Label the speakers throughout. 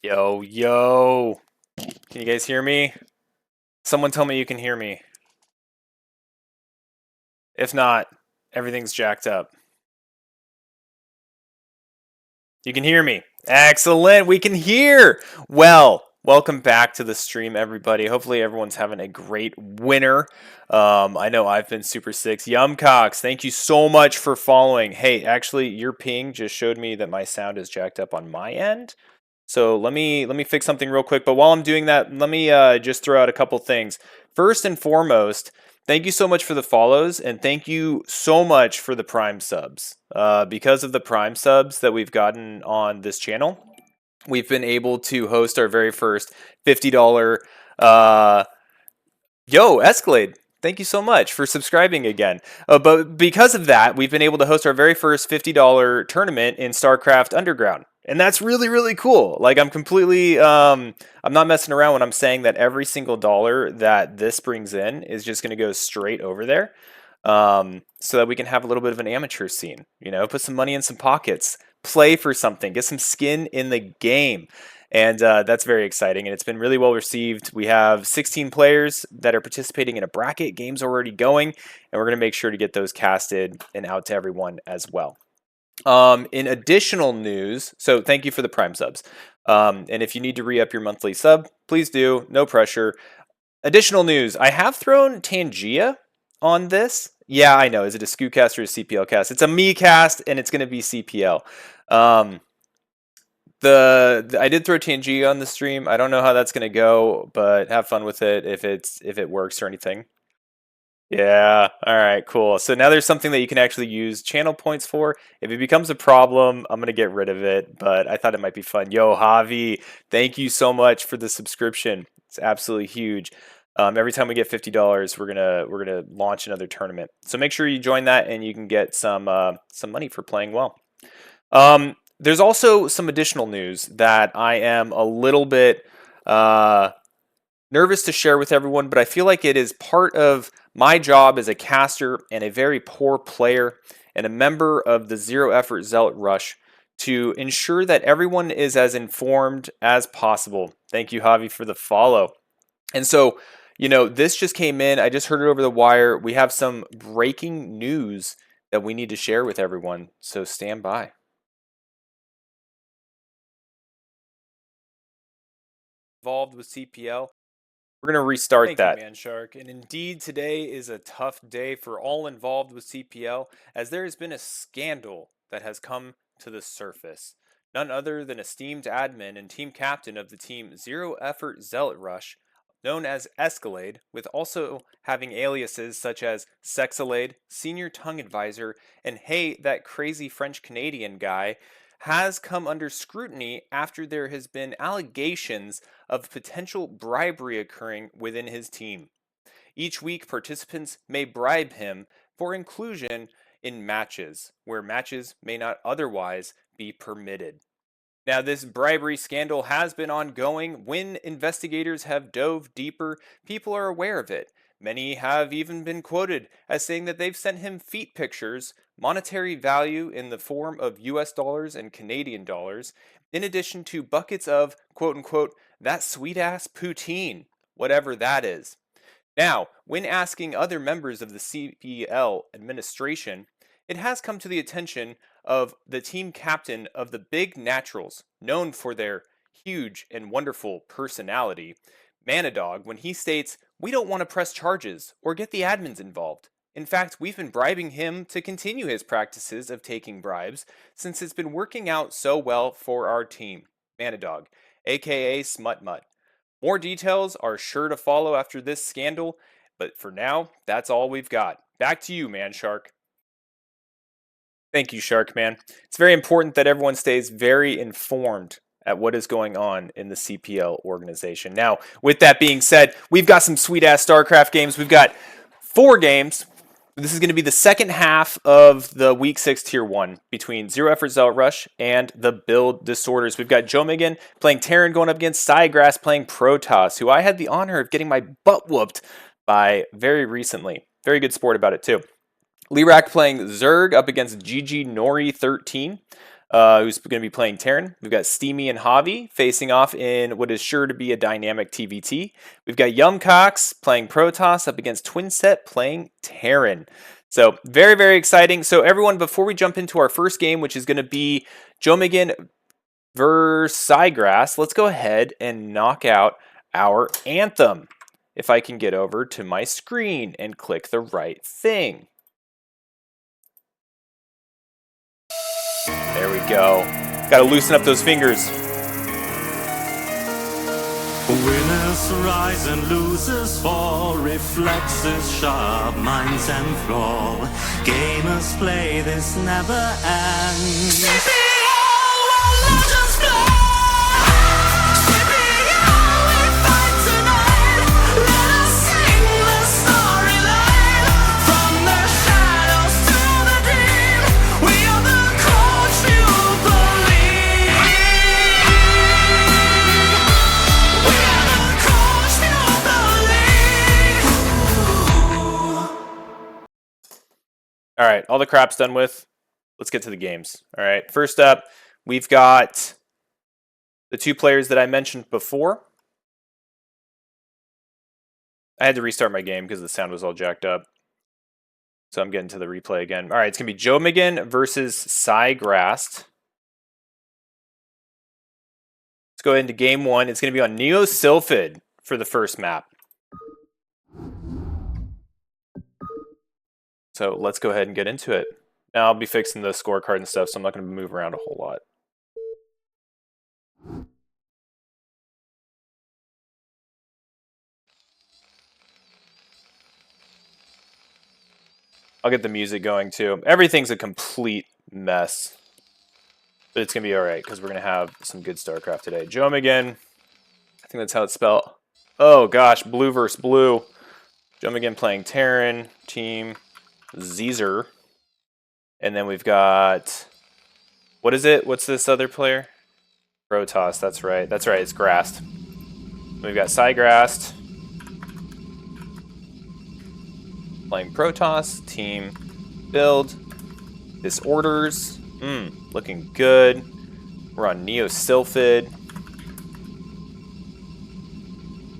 Speaker 1: Yo, yo. Can you guys hear me? Someone tell me you can hear me. If not, everything's jacked up. You can hear me. Excellent. We can hear. Well, welcome back to the stream, everybody. Hopefully everyone's having a great winter. I know I've been super sick. YumKaax, thank you so much for following. Hey, actually, your ping just showed me that my sound is jacked up on my end. So let me fix something real quick. But while I'm doing that, let me just throw out a couple things. First and foremost, thank you so much for the follows, and thank you so much for the Prime subs. Because of the Prime subs that we've gotten on this channel, we've been able to host our very first $50. Yo, Escalade, thank you so much for subscribing again. But because of that, we've been able to host our very first $50 tournament in Starcraft Underground. And that's really, really cool. Like, I'm completely, I'm not messing around when I'm saying that every single dollar that this brings in is just going to go straight over there, so that we can have a little bit of an amateur scene, you know, put some money in some pockets, play for something, get some skin in the game. And that's very exciting, and it's been really well received. We have 16 players that are participating in a bracket. Game's already going, and we're going to make sure to get those casted and out to everyone as well. In additional news, so thank you for the Prime subs. And if you need to re-up your monthly sub, please do. No pressure. Additional news, I have thrown Tangia on this. Yeah, I know. Is it a SKU cast or a CPL cast? It's a me cast, and it's going to be CPL. I did throw TNG on the stream. I don't know how that's gonna go, but have fun with it if it works or anything. Yeah. All right. Cool. So now there's something that you can actually use channel points for. If it becomes a problem, I'm gonna get rid of it. But I thought it might be fun. Yo, Javi, thank you so much for the subscription. It's absolutely huge. Every time we get $50, we're gonna launch another tournament. So make sure you join that, and you can get some money for playing well. There's also some additional news that I am a little bit nervous to share with everyone, but I feel like it is part of my job as a caster and a very poor player and a member of the Zero Effort Zealot Rush to ensure that everyone is as informed as possible. Thank you, Javi, for the follow. And so, you know, this just came in. I just heard it over the wire. We have some breaking news that we need to share with everyone, so stand by. Involved with CPL. We're going to restart that. Thank you, Manshark. And indeed, today is a tough day for all involved with CPL, as there has been a scandal that has come to the surface. None other than esteemed admin and team captain of the team Zero Effort Zealot Rush, known as Escalade, with also having aliases such as Sexalade, Senior Tongue Advisor, and Hey, that crazy French-Canadian guy, has come under scrutiny after there has been allegations of potential bribery occurring within his team. Each week, participants may bribe him for inclusion in matches, where matches may not otherwise be permitted. Now, this bribery scandal has been ongoing. When investigators have dove deeper, people are aware of it. Many have even been quoted as saying that they've sent him feet pictures, monetary value in the form of US dollars and Canadian dollars, in addition to buckets of, quote unquote, that sweet ass poutine, whatever that is. Now, when asking other members of the CPL administration, it has come to the attention of the team captain of the Big Naturals, known for their huge and wonderful personality, Manadog, when he states, "We don't want to press charges or get the admins involved. In fact, we've been bribing him to continue his practices of taking bribes since it's been working out so well for our team." Manadog, aka Smut-Mutt. More details are sure to follow after this scandal, but for now, that's all we've got. Back to you, Manshark. Thank you, Sharkman. It's very important that everyone stays very informed at what is going on in the CPL organization. Now, with that being said, we've got some sweet-ass StarCraft games. We've got 4 games. This is going to be the second half of the Week 6 Tier 1 between Zero Effort Zealot Rush and the Build Disorders. We've got jomegan playing Terran going up against Grast playing Protoss, who I had the honor of getting my butt whooped by very recently. Very good sport about it, too. Leerak playing Zerg up against GG Nori 13. who's going to be playing Terran. We've got Steamy and Havi facing off in what is sure to be a dynamic TVT. We've got YumKaax playing Protoss up against Twinset playing Terran. So very, very exciting. So everyone, before we jump into our first game, which is going to be jomegan versus Grast, let's go ahead and knock out our anthem. If I can get over to my screen and click the right thing. There we go. Got to loosen up those fingers.
Speaker 2: Winners rise and losers fall, reflexes sharp, minds and thrall. Gamers play, this never ends. CPL, legends play. CPL, we fight tonight. Let us sing the storyline. From the shadows to the deep, we are the Coach-Pupil League. We are the Coach-Pupil League.
Speaker 1: All right, all the crap's done with. Let's get to the games. All right, first up, we've got the two players that I mentioned before. I had to restart my game because the sound was all jacked up. So I'm getting to the replay again. All right, it's going to be jomegan versus Grast. Let's go into game one. It's going to be on Neo-Sylphid for the first map. So let's go ahead and get into it. Now I'll be fixing the scorecard and stuff, so I'm not going to move around a whole lot. I'll get the music going too. Everything's a complete mess. But it's going to be alright, because we're going to have some good Starcraft today. jomegan. I think that's how it's spelled. Oh gosh, blue versus blue. jomegan playing Terran. Team ZEZR. And then we've got... What is it? What's this other player? Protoss, that's right. That's right, it's Grast. We've got Grast playing Protoss, team build, disorders, looking good. We're on Neo-Sylphid.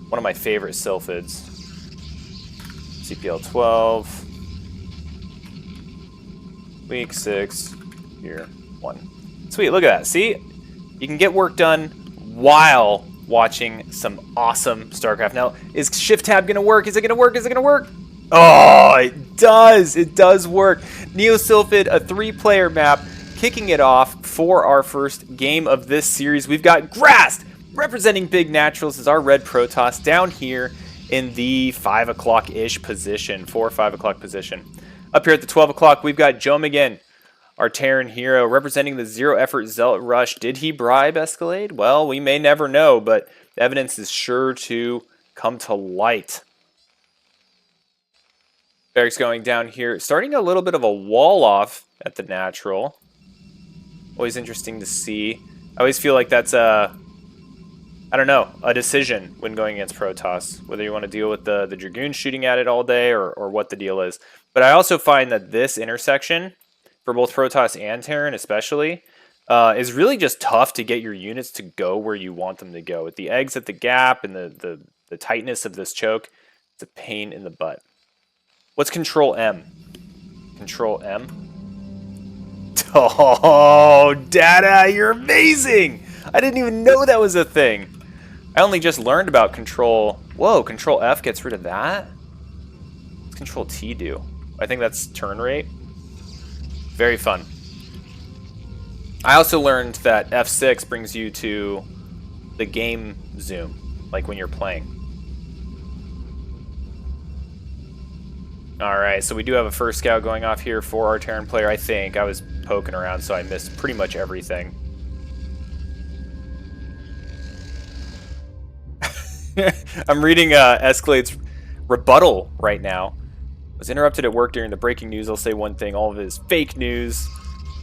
Speaker 1: One of my favorite Sylphids. CPL 12. Week 6, year 1. Sweet, look at that. See? You can get work done while watching some awesome Starcraft. Now, is Shift Tab going to work? Is it going to work? Is it going to work? Oh, it does. It does work. Neo-Sylphid, a 3-player map, kicking it off for our first game of this series. We've got Grast representing Big Naturals as our red Protoss down here in the 5 o'clock-ish position, 4 or 5 o'clock position. Up here at the 12 o'clock, we've got jomegan, our Terran hero, representing the zero-effort Zealot Rush. Did he bribe Escalade? Well, we may never know, but evidence is sure to come to light. Barracks going down here, starting a little bit of a wall off at the natural. Always interesting to see. I always feel like that's a decision when going against Protoss, whether you want to deal with the Dragoons shooting at it all day or what the deal is. But I also find that this intersection, for both Protoss and Terran especially, is really just tough to get your units to go where you want them to go. With the eggs at the gap and the tightness of this choke, it's a pain in the butt. What's Control M? Control M? Oh, Data, you're amazing! I didn't even know that was a thing. I only just learned about Control... Whoa, Control F gets rid of that? What's Control T do? I think that's turn rate. Very fun. I also learned that F6 brings you to the game zoom, like when you're playing. Alright, so we do have a first scout going off here for our Terran player, I think. I was poking around, so I missed pretty much everything. I'm reading Escalade's rebuttal right now. I was interrupted at work during the breaking news. I'll say one thing, all of it is fake news.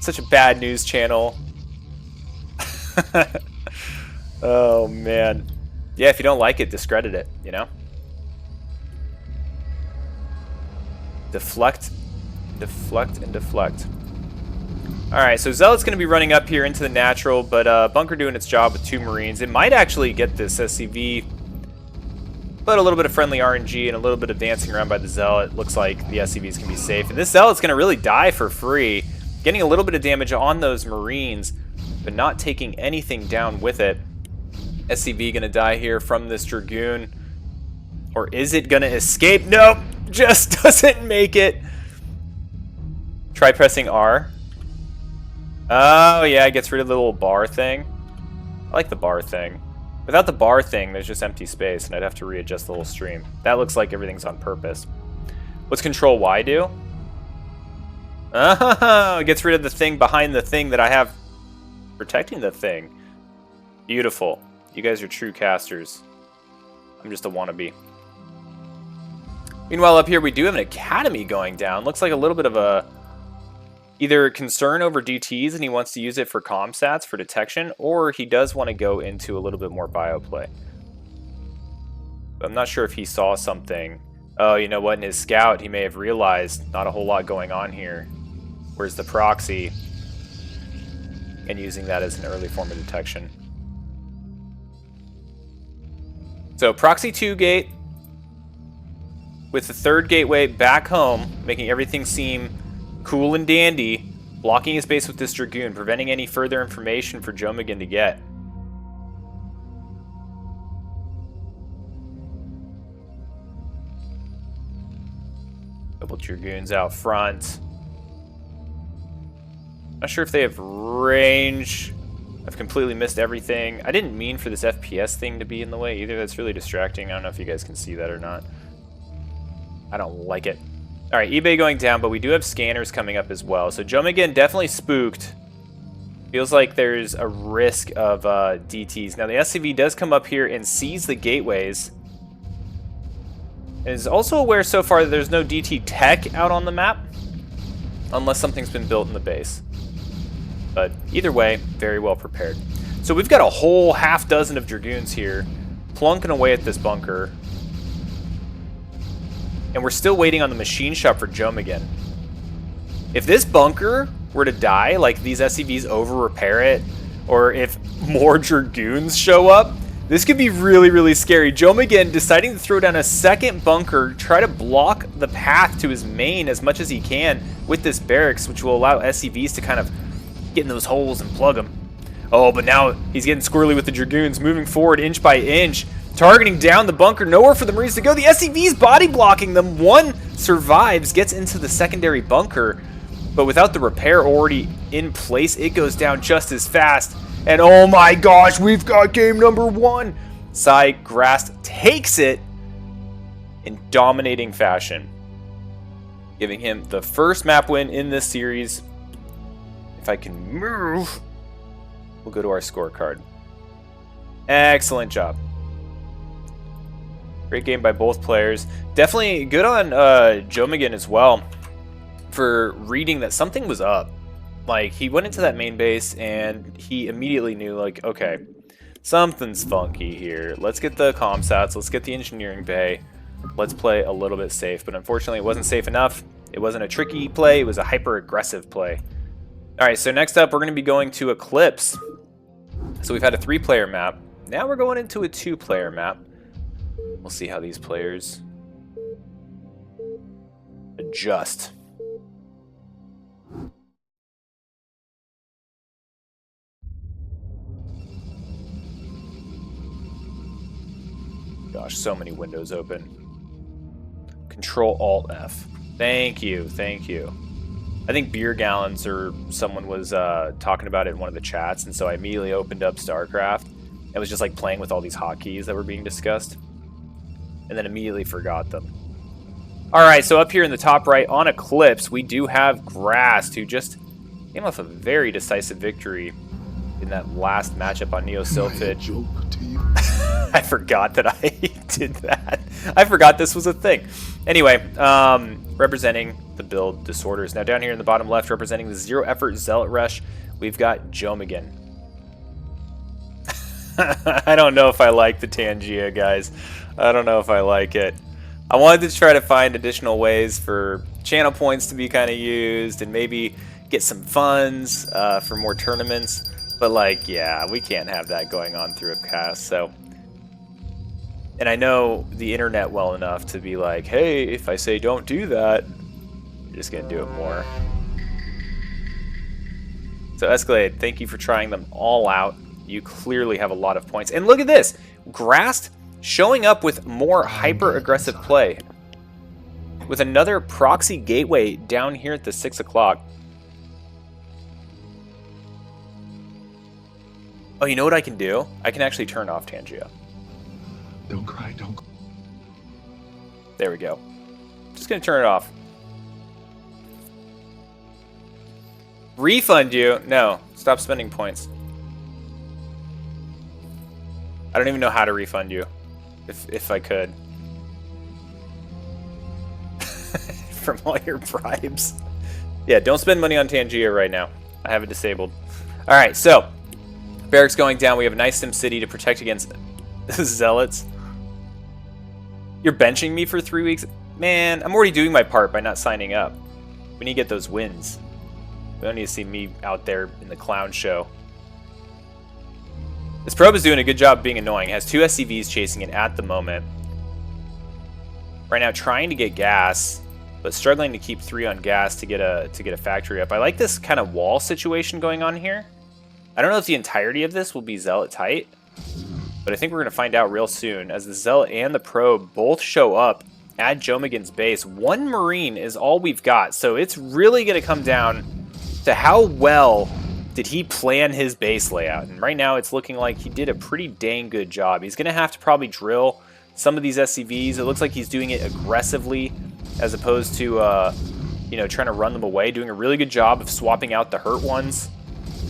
Speaker 1: Such a bad news channel. Oh, man. Yeah, if you don't like it, discredit it, you know? Deflect, deflect, and deflect. Alright, so Zealot's going to be running up here into the natural, but Bunker doing its job with 2 Marines. It might actually get this SCV, but a little bit of friendly RNG and a little bit of dancing around by the Zealot. Looks like the SCVs can be safe. And this Zealot's going to really die for free, getting a little bit of damage on those Marines, but not taking anything down with it. SCV going to die here from this Dragoon. Or is it going to escape? Nope, just doesn't make it. Try pressing R. Oh, yeah, it gets rid of the little bar thing. I like the bar thing. Without the bar thing, there's just empty space, and I'd have to readjust the whole stream. That looks like everything's on purpose. What's Control Y do? Oh, it gets rid of the thing behind the thing that I have protecting the thing. Beautiful. You guys are true casters. I'm just a wannabe. Meanwhile, up here we do have an academy going down. Looks like a little bit of a either concern over DTs and he wants to use it for comsats for detection, or he does want to go into a little bit more bio play. I'm not sure if he saw something. Oh, you know what? In his scout, he may have realized not a whole lot going on here. Where's the proxy? And using that as an early form of detection. So proxy 2 gate with the 3rd gateway back home, making everything seem cool and dandy, blocking his base with this Dragoon, preventing any further information for jomegan to get. Couple Dragoons out front. Not sure if they have range. I've completely missed everything. I didn't mean for this FPS thing to be in the way either. That's really distracting. I don't know if you guys can see that or not. I don't like it. Alright, eBay going down, but we do have scanners coming up as well. So jomegan definitely spooked. Feels like there's a risk of DTs. Now the SCV does come up here and sees the gateways. And is also aware so far that there's no DT tech out on the map. Unless something's been built in the base. But either way, very well prepared. So we've got a whole half dozen of Dragoons here, plunking away at this bunker. And we're still waiting on the machine shop for jomegan. If this bunker were to die, like these SCVs over-repair it, or if more Dragoons show up, this could be really, really scary. jomegan deciding to throw down a second bunker, try to block the path to his main as much as he can with this barracks, which will allow SCVs to kind of get in those holes and plug them. Oh, but now he's getting squirrely with the Dragoons, moving forward inch by inch, targeting down the bunker, nowhere for the Marines to go. The SCV's body blocking them. One survives, gets into the secondary bunker, but without the repair already in place, it goes down just as fast. And oh my gosh, we've got game number 1. Grast takes it in dominating fashion, giving him the first map win in this series. If I can move, we'll go to our scorecard. Excellent job. Great game by both players. Definitely good on jomegan as well for reading that something was up. Like, he went into that main base and he immediately knew, like, okay, something's funky here. Let's get the comsats, let's get the engineering bay, let's play a little bit safe. But unfortunately, it wasn't safe enough. It wasn't a tricky play, it was a hyper-aggressive play. Alright, so next up, we're going to be going to Eclipse. So we've had a 3-player map. Now we're going into a 2-player map. We'll see how these players adjust. Gosh, so many windows open. Control-Alt-F. Thank you, thank you. I think beer gallons or someone was talking about it in one of the chats, and so I immediately opened up Starcraft and was just like playing with all these hotkeys that were being discussed, and then immediately forgot them. Alright, so up here in the top right on Eclipse, we do have Grast, who just came off a very decisive victory in that last matchup on Neo Sylphid. I forgot that I did that. I forgot this was a thing. Anyway, representing the build disorders. Now down here in the bottom left, representing the zero effort Zealot Rush, we've got jomegan. I don't know if I like the Tangia, guys. I don't know if I like it. I wanted to try to find additional ways for channel points to be kind of used and maybe get some funds for more tournaments. But like, yeah, we can't have that going on through a cast. So, and I know the internet well enough to be like, hey, if I say don't do that, you're just gonna do it more. So Escalade, thank you for trying them all out. You clearly have a lot of points. And look at this, Grast showing up with more hyper-aggressive play. With another proxy gateway down here at the 6 o'clock. Oh, you know what I can do? I can actually turn off Tangia.
Speaker 3: Don't cry, don't.
Speaker 1: There we go. Just gonna turn it off. Refund you? No. Stop spending points. I don't even know how to refund you. If I could. From all your bribes. Yeah, don't spend money on Tangia right now. I have it disabled. Alright, so barracks going down. We have a nice Sim City to protect against zealots. You're benching me for 3 weeks? Man, I'm already doing my part by not signing up. We need to get those wins. We don't need to see me out there in the clown show. This probe is doing a good job being annoying. It has 2 SCVs chasing it at the moment. Right now trying to get gas, but struggling to keep 3 on gas to get a factory up. I like this kind of wall situation going on here. I don't know if the entirety of this will be Zealot tight, but I think we're going to find out real soon as the Zealot and the probe both show up at jomegan's base. 1 Marine is all we've got, so it's really going to come down to how well did he plan his base layout. And right now it's looking like he did a pretty dang good job. He's going to have to probably drill some of these SCVs. It looks like he's doing it aggressively as opposed to, you know, trying to run them away. Doing a really good job of swapping out the hurt ones,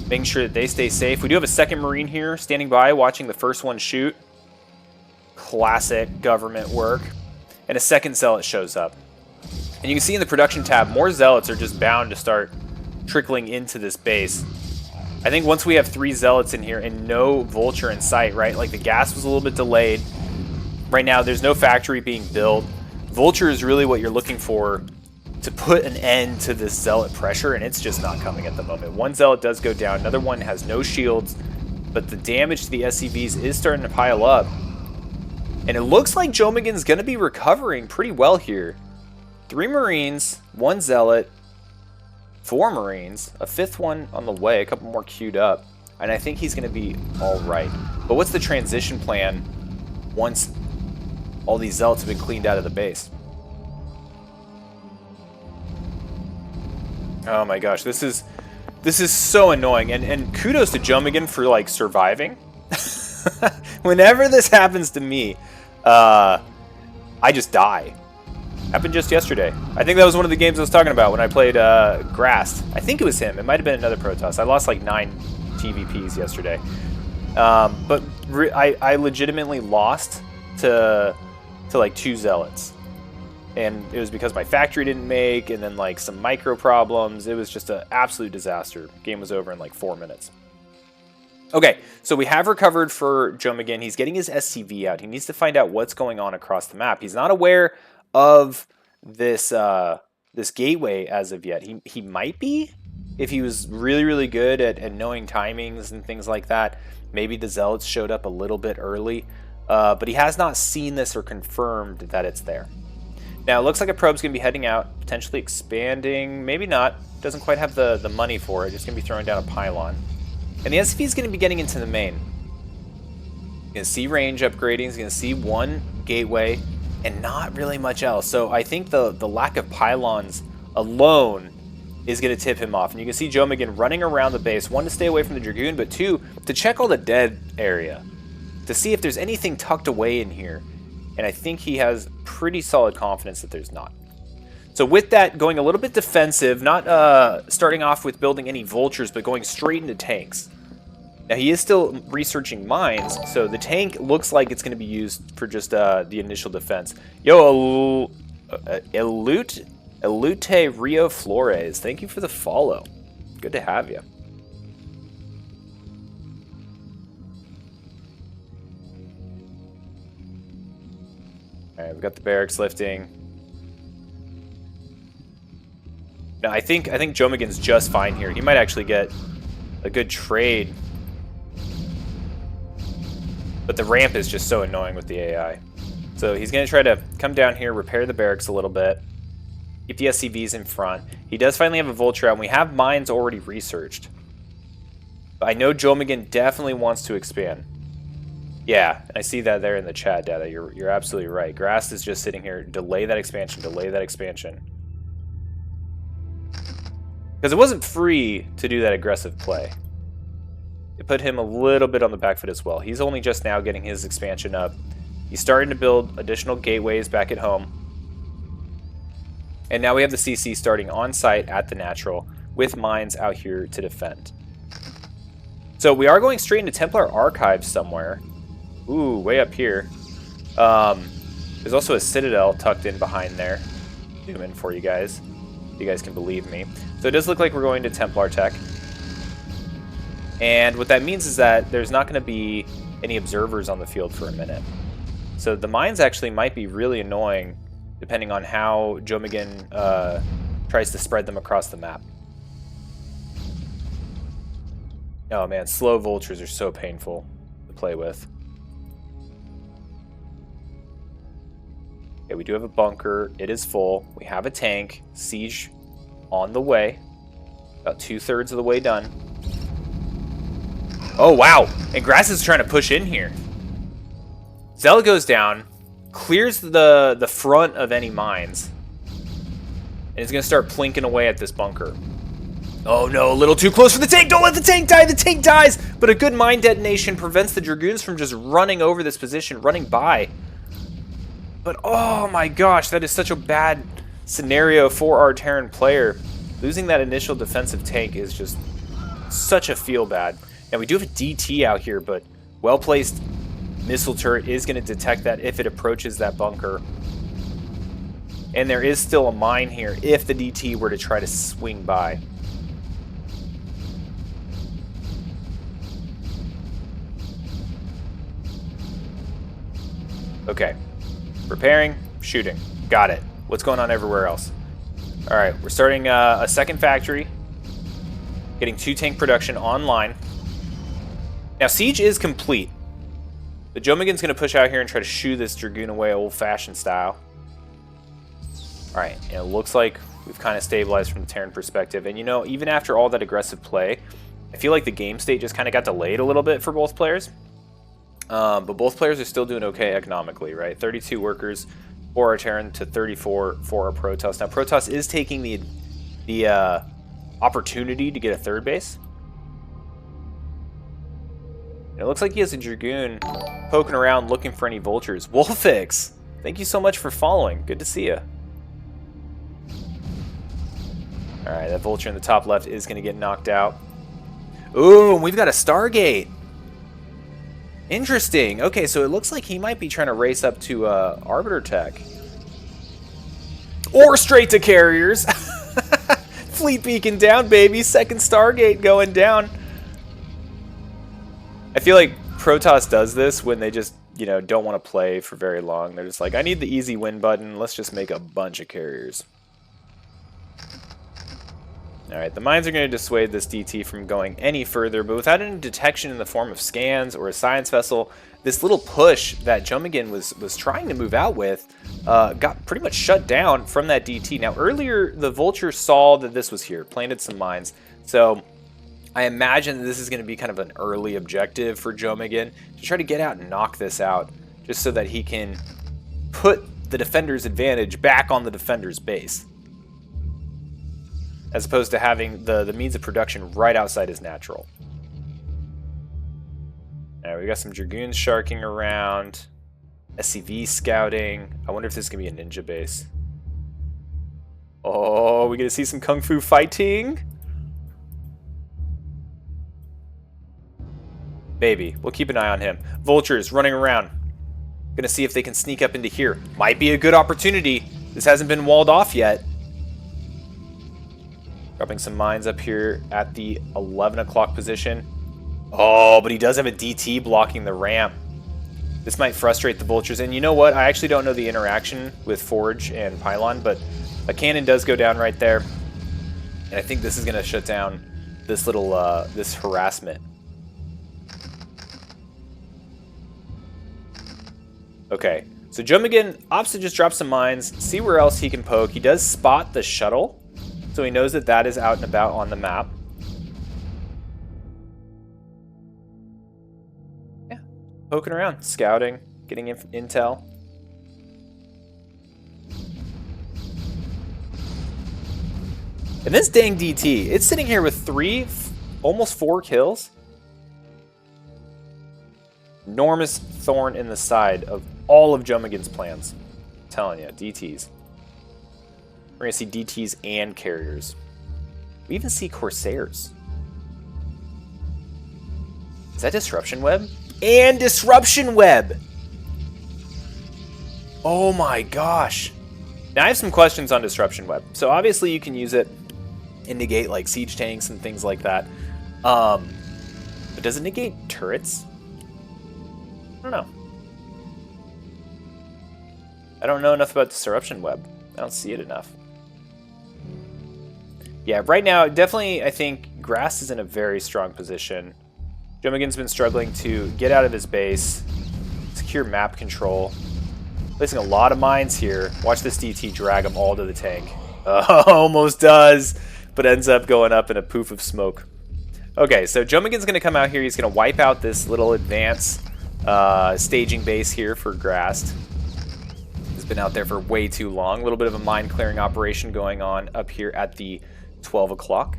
Speaker 1: making sure that they stay safe. We do have a 2nd Marine here standing by watching the first one shoot. Classic government work. And a 2nd Zealot shows up. And you can see in the production tab, more Zealots are just bound to start trickling into this base. I think once we have 3 Zealots in here and no Vulture in sight, right? Like the gas was a little bit delayed. Right now there's no factory being built. Vulture is really what you're looking for to put an end to this Zealot pressure, and it's just not coming at the moment. 1 Zealot does go down, another one has no shields, but the damage to the SCVs is starting to pile up. And it looks like jomegan's going to be recovering pretty well here. 3 Marines, 1 Zealot, 4 Marines, a 5th one on the way, a couple more queued up, and I think he's going to be all right. But what's the transition plan once all these Zealots have been cleaned out of the base? Oh my gosh, this is so annoying, and kudos to jomegan for like surviving. Whenever this happens to me, I just die. Happened just yesterday. I think that was one of the games I was talking about when I played Grast. I think it was him. It might have been another Protoss. I lost like 9 TVPs yesterday. But I legitimately lost to like 2 Zealots. And it was because my factory didn't make, and then like some micro problems. It was just an absolute disaster. Game was over in like 4 minutes. Okay, so we have recovered for jomegan. He's getting his SCV out. He needs to find out what's going on across the map. He's not aware of this this gateway as of yet. He might be if he was really good at knowing timings and things like that. Maybe the Zealots showed up a little bit early, but he has not seen this or confirmed that it's there. Now it looks like a probe's gonna be heading out, potentially expanding, maybe not. Doesn't quite have the money for it. Just gonna be throwing down a pylon, and the SCV is gonna be getting into the main. He's gonna see range upgrading. He's gonna see 1 gateway. And not really much else. So I think the lack of pylons alone is going to tip him off. And you can see jomegan running around the base. 1, to stay away from the Dragoon, but 2, to check all the dead area. To see if there's anything tucked away in here. And I think he has pretty solid confidence that there's not. So with that, going a little bit defensive, not starting off with building any Vultures, but going straight into tanks. Now, he is still researching mines, so the tank looks like it's going to be used for just the initial defense. Yo, Elute Rio Flores, thank you for the follow. Good to have you. All right, we've got the barracks lifting. No, I think jomegan's just fine here. He might actually get a good trade. But the ramp is just so annoying with the AI. So he's going to try to come down here, repair the barracks a little bit. Keep the SCVs in front. He does finally have a vulture out, and we have mines already researched. But I know jomegan definitely wants to expand. Yeah, I see that there in the chat, Dada. You're absolutely right. Grast is just sitting here. Delay that expansion. Delay that expansion. Because it wasn't free to do that aggressive play. It put him a little bit on the back foot as well. He's only just now getting his expansion up. He's starting to build additional gateways back at home. And now we have the CC starting on site at the natural with mines out here to defend. So we are going straight into Templar Archives somewhere. Ooh, way up here. There's also a Citadel tucked in behind there. Zoom in for you guys. You guys can believe me. So it does look like we're going to Templar Tech. And what that means is that there's not going to be any observers on the field for a minute. So the mines actually might be really annoying depending on how jomegan tries to spread them across the map. Oh man, slow vultures are so painful to play with. Okay, we do have a bunker. It is full. We have a tank. Siege on the way. About 2/3 of the way done. Oh, wow. And Grast is trying to push in here. Zella goes down, clears the front of any mines, and is going to start plinking away at this bunker. Oh, no. A little too close for the tank. Don't let the tank die. The tank dies. But a good mine detonation prevents the Dragoons from just running over this position, running by. But, oh my gosh, that is such a bad scenario for our Terran player. Losing that initial defensive tank is just such a feel bad. Now, we do have a DT out here, but well-placed missile turret is going to detect that if it approaches that bunker. And there is still a mine here if the DT were to try to swing by. Okay. Preparing, shooting. Got it. What's going on everywhere else? All right, we're starting a second factory. Getting 2 tank production online. Now, siege is complete. The jomegan's going to push out here and try to shoo this Dragoon away old-fashioned style. All right, and it looks like we've kind of stabilized from the Terran perspective. And, you know, even after all that aggressive play, I feel like the game state just kind of got delayed a little bit for both players. But both players are still doing okay economically, right? 32 workers for our Terran to 34 for our Protoss. Now, Protoss is taking the opportunity to get a third base. And it looks like he has a Dragoon poking around looking for any vultures. Wolfix, thank you so much for following. Good to see you. All right, that vulture in the top left is going to get knocked out. Ooh, and we've got a Stargate. Interesting. Okay, so it looks like he might be trying to race up to Arbiter Tech. Or straight to carriers. Fleet beacon down, baby. Second Stargate going down. I feel like Protoss does this when they just, you know, don't want to play for very long. They're just like, I need the easy win button. Let's just make a bunch of carriers. Alright, the mines are going to dissuade this DT from going any further, but without any detection in the form of scans or a science vessel, this little push that jomegan was trying to move out with got pretty much shut down from that DT. Now, earlier, the Vulture saw that this was here, planted some mines, so I imagine that this is going to be kind of an early objective for jomegan to try to get out and knock this out, just so that he can put the defender's advantage back on the defender's base, as opposed to having the means of production right outside his natural. Alright, we got some Dragoons sharking around. SCV scouting. I wonder if this is going to be a ninja base. Oh, we going to see some Kung Fu fighting? Maybe. We'll keep an eye on him. Vultures running around. Going to see if they can sneak up into here. Might be a good opportunity. This hasn't been walled off yet. Dropping some mines up here at the 11 o'clock position. Oh, but he does have a DT blocking the ramp. This might frustrate the Vultures. And you know what? I actually don't know the interaction with Forge and Pylon, but a cannon does go down right there. And I think this is going to shut down this little, this harassment. Okay, so jomegan opts to just drop some mines, see where else he can poke. He does spot the shuttle, so he knows that that is out and about on the map. Yeah, poking around, scouting, getting intel. And this dang DT, it's sitting here with almost 4 kills. Enormous thorn in the side of all of jomegan's plans. I'm telling you, DTs. We're going to see DTs and carriers. We even see Corsairs. Is that Disruption Web? And Disruption Web! Oh my gosh. Now I have some questions on Disruption Web. So obviously you can use it and negate like siege tanks and things like that. But does it negate turrets? I don't know. I don't know enough about Disruption Web. I don't see it enough. Yeah, right now, definitely, I think Grast is in a very strong position. jomegan's been struggling to get out of his base, secure map control, placing a lot of mines here. Watch this DT drag them all to the tank. Almost does, but ends up going up in a poof of smoke. Okay, so jomegan's going to come out here. He's going to wipe out this little advance staging base here for Grast. It's been out there for way too long. A little bit of a mine clearing operation going on up here at the 12 o'clock.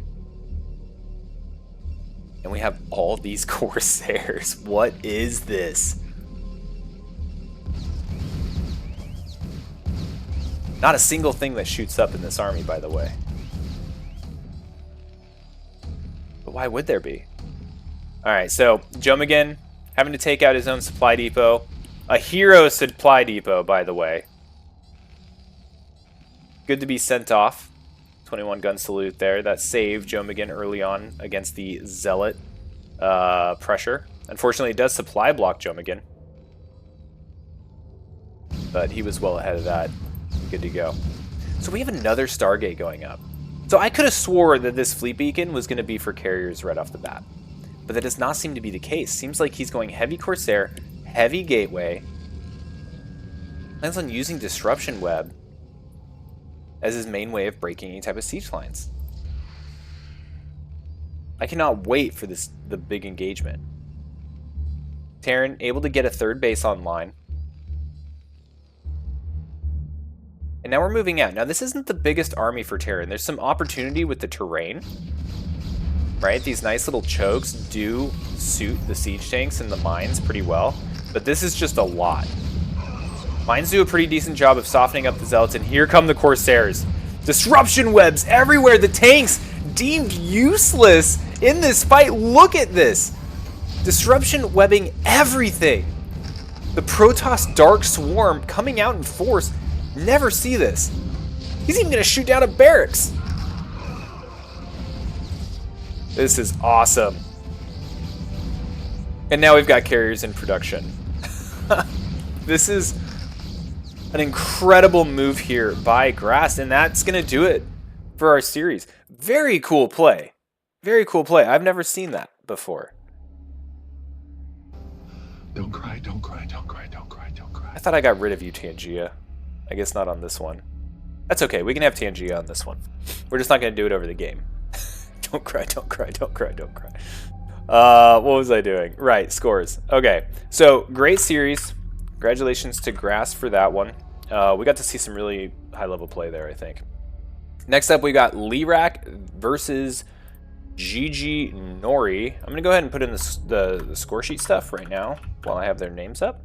Speaker 1: And we have all these Corsairs. What is this? Not a single thing that shoots up in this army, by the way. But why would there be? Alright, so jomegan having to take out his own supply depot. A hero supply depot, by the way. Good to be sent off. 21 gun salute there. That saved jomegan early on against the Zealot pressure. Unfortunately, it does supply block jomegan. But he was well ahead of that. Good to go. So we have another Stargate going up. So I could have swore that this fleet beacon was going to be for carriers right off the bat. But that does not seem to be the case. Seems like he's going heavy Corsair, heavy Gateway. Plans on using Disruption Web as his main way of breaking any type of siege lines. I cannot wait for the big engagement. Terran able to get a third base online. And now we're moving out. Now this isn't the biggest army for Terran. There's some opportunity with the terrain. Right? These nice little chokes do suit the siege tanks and the mines pretty well. But this is just a lot. Mines do a pretty decent job of softening up the Zealots, and here come the Corsairs. Disruption webs everywhere. The tanks deemed useless in this fight. Look at this. Disruption webbing everything. The Protoss Dark Swarm coming out in force. Never see this. He's even going to shoot down a barracks. This is awesome. And now we've got carriers in production. This is an incredible move here by Grast, and that's going to do it for our series. Very cool play. Very cool play. I've never seen that before.
Speaker 3: Don't cry, don't cry, don't cry, don't cry, don't cry.
Speaker 1: I thought I got rid of you, Tangia. I guess not on this one. That's okay. We can have Tangia on this one. We're just not going to do it over the game. Don't cry, don't cry, don't cry, don't cry. What was I doing? Right, scores. Okay, so great series. Congratulations to Grast for that one. We got to see some really high-level play there, I think. Next up, we got Leerak versus Gigi Nori. I'm going to go ahead and put in the score sheet stuff right now while I have their names up.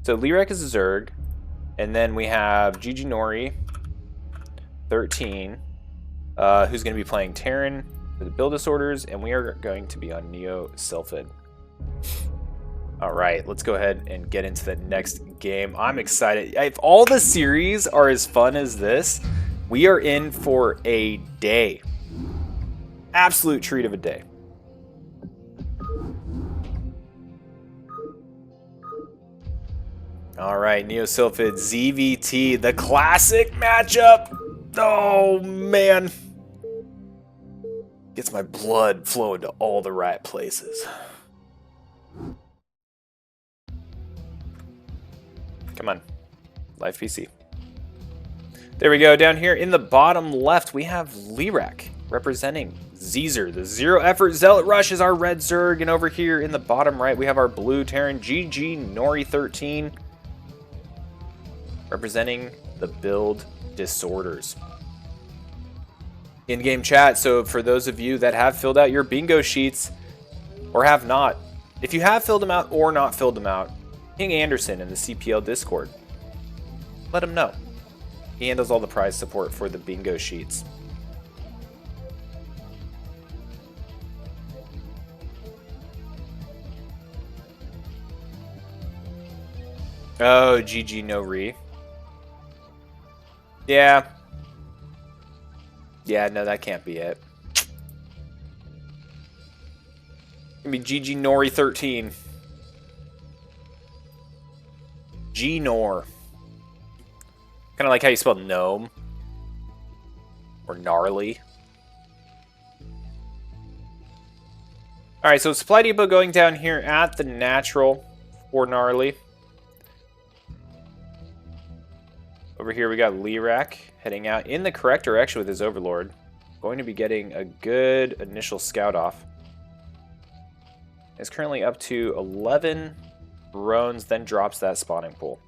Speaker 1: So Leerak is a Zerg, and then we have Gigi Nori, 13, who's going to be playing Terran for the build disorders, and we are going to be on Neo Sylphid. All right, let's go ahead and get into the next game. I'm excited. If all the series are as fun as this, we are in for a day. Absolute treat of a day. All right, Neo Sylphid ZVT, the classic matchup. Oh, man. Gets my blood flowing to all the right places. Come on. Live PC. There we go. Down here in the bottom left, we have Leerak representing ZEZR. The Zero Effort Zealot Rush is our red Zerg. And over here in the bottom right, we have our blue Terran GG Nori 13 representing the Build Disorders. In-game chat, so for those of you that have filled out your bingo sheets or have not, if you have filled them out or not filled them out, King Anderson in the CPL Discord, let him know. He handles all the prize support for the bingo sheets. Oh, GG no re. Yeah. Yeah, no, that can't be it. It's gonna be GG Nori 13. G-Nor. Kind of like how you spell gnome. Or gnarly. Alright, so supply depot going down here at the natural for gnarly. Over here we got Leerak heading out in the correct direction with his overlord. Going to be getting a good initial scout off. Is currently up to 11 drones, then drops that spawning pool.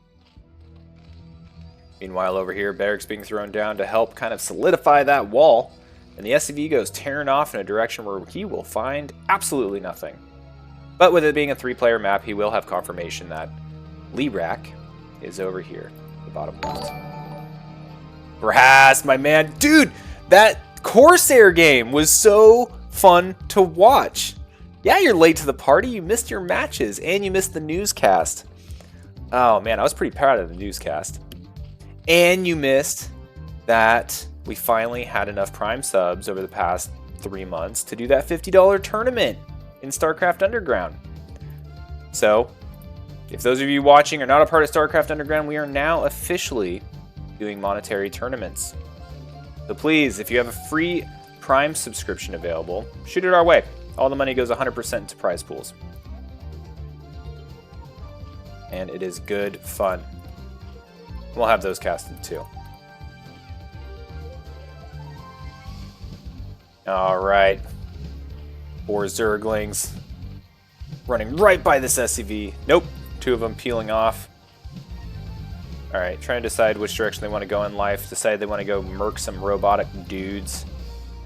Speaker 1: Meanwhile, over here, barracks being thrown down to help kind of solidify that wall. And the SCV goes tearing off in a direction where he will find absolutely nothing. But with it being a 3-player map, he will have confirmation that Leerak is over here, the bottom left. Grast, my man. Dude, that Corsair game was so fun to watch. Yeah, you're late to the party. You missed your matches, and you missed the newscast. Oh, man, I was pretty proud of the newscast. And you missed that we finally had enough Prime subs over the past 3 months to do that $50 tournament in Starcraft Underground. So, if those of you watching are not a part of Starcraft Underground, we are now officially doing monetary tournaments. So please, if you have a free Prime subscription available, shoot it our way. All the money goes 100% into prize pools. And it is good fun. We'll have those casted too. Alright. 4 Zerglings. Running right by this SCV. Nope. 2 of them peeling off. Alright, trying to decide which direction they want to go in life. Decide they want to go murk some robotic dudes.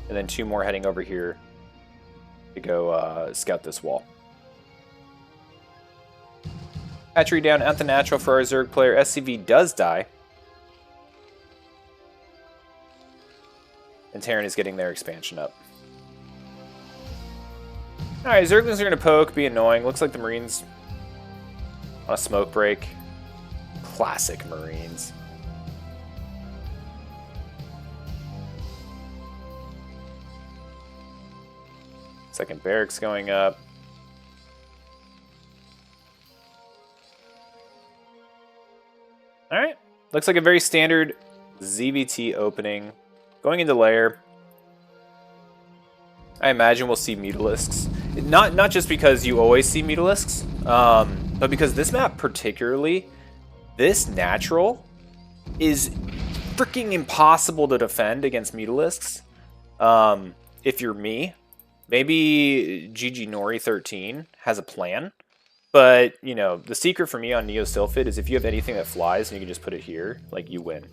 Speaker 1: And then 2 more heading over here to go scout this wall. Hatchery down at the natural for our Zerg player. SCV does die. And Terran is getting their expansion up. Alright, Zerglings are going to poke, be annoying. Looks like the Marines on a smoke break. Classic Marines. Second barracks going up. Alright, looks like a very standard ZVT opening. Going into lair. I imagine we'll see Mutalisks. Not just because you always see Mutalisks, but because this map particularly, this natural is freaking impossible to defend against Mutalisks. If you're me, maybe GG Nori 13 has a plan. But, you know, the secret for me on Neo Sylphid is if you have anything that flies and you can just put it here, like, you win.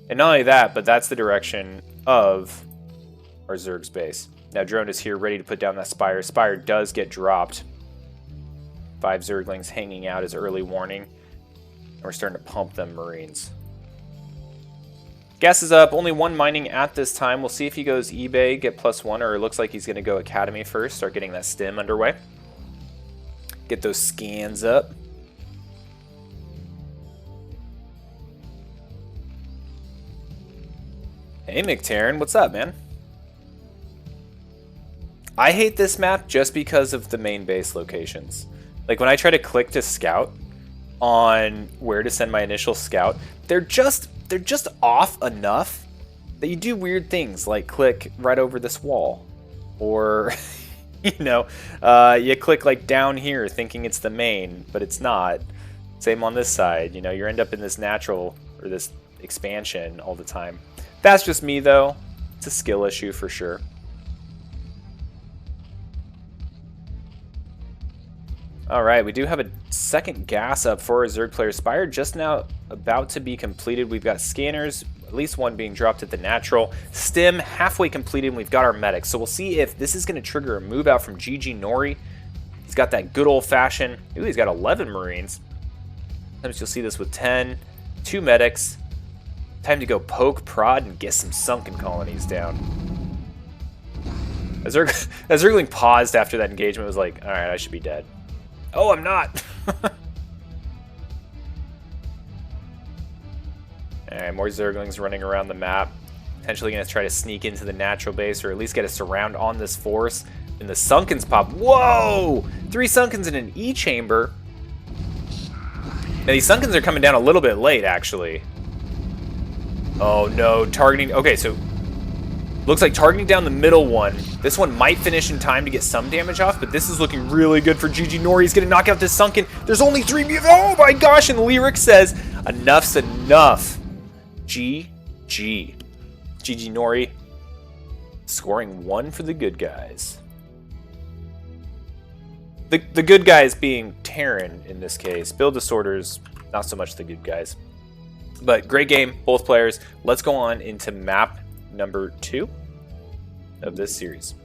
Speaker 1: And not only that, but that's the direction of our Zerg's base. Now, Drone is here ready to put down that Spire. Spire does get dropped. 5 Zerglings hanging out as early warning. And we're starting to pump them Marines. Gas is up. Only 1 mining at this time. We'll see if he goes eBay, get +1, or it looks like he's going to go Academy first. Start getting that stim underway. Get those scans up. Hey, McTarren. What's up, man? I hate this map just because of the main base locations. Like, when I try to click to scout on where to send my initial scout, they're just off enough that you do weird things like click right over this wall, or you know, you click like down here thinking it's the main, but it's not. Same on this side, you know, you end up in this natural or this expansion all the time. That's just me though. It's a skill issue for sure. All right, we do have a second gas up for a Zerg player. Spire just now about to be completed. We've got scanners, at least one being dropped at the natural. Stim halfway completed, and we've got our medics. So we'll see if this is going to trigger a move out from GG Nori. He's got that good old-fashioned... Ooh, he's got 11 Marines. Sometimes you'll see this with 10. 2 medics. Time to go poke, prod, and get some sunken colonies down. As Zergling paused after that engagement, was like, all right, I should be dead. Oh, I'm not. Alright, more Zerglings running around the map. Potentially going to try to sneak into the natural base, or at least get a surround on this force. And the Sunkens pop. Whoa! 3 Sunkens in an E-chamber. Now, these Sunkens are coming down a little bit late, actually. Oh, no. Targeting... Okay, so... Looks like targeting down the middle one. This one might finish in time to get some damage off, but this is looking really good for GG Nori. He's going to knock out this Sunken. There's only 3... Oh my gosh, and Leerak says, enough's enough. GG. GG Nori scoring 1 for the good guys. The good guys being Terran in this case. Build disorders, not so much the good guys. But great game, both players. Let's go on into map number 2 of this series.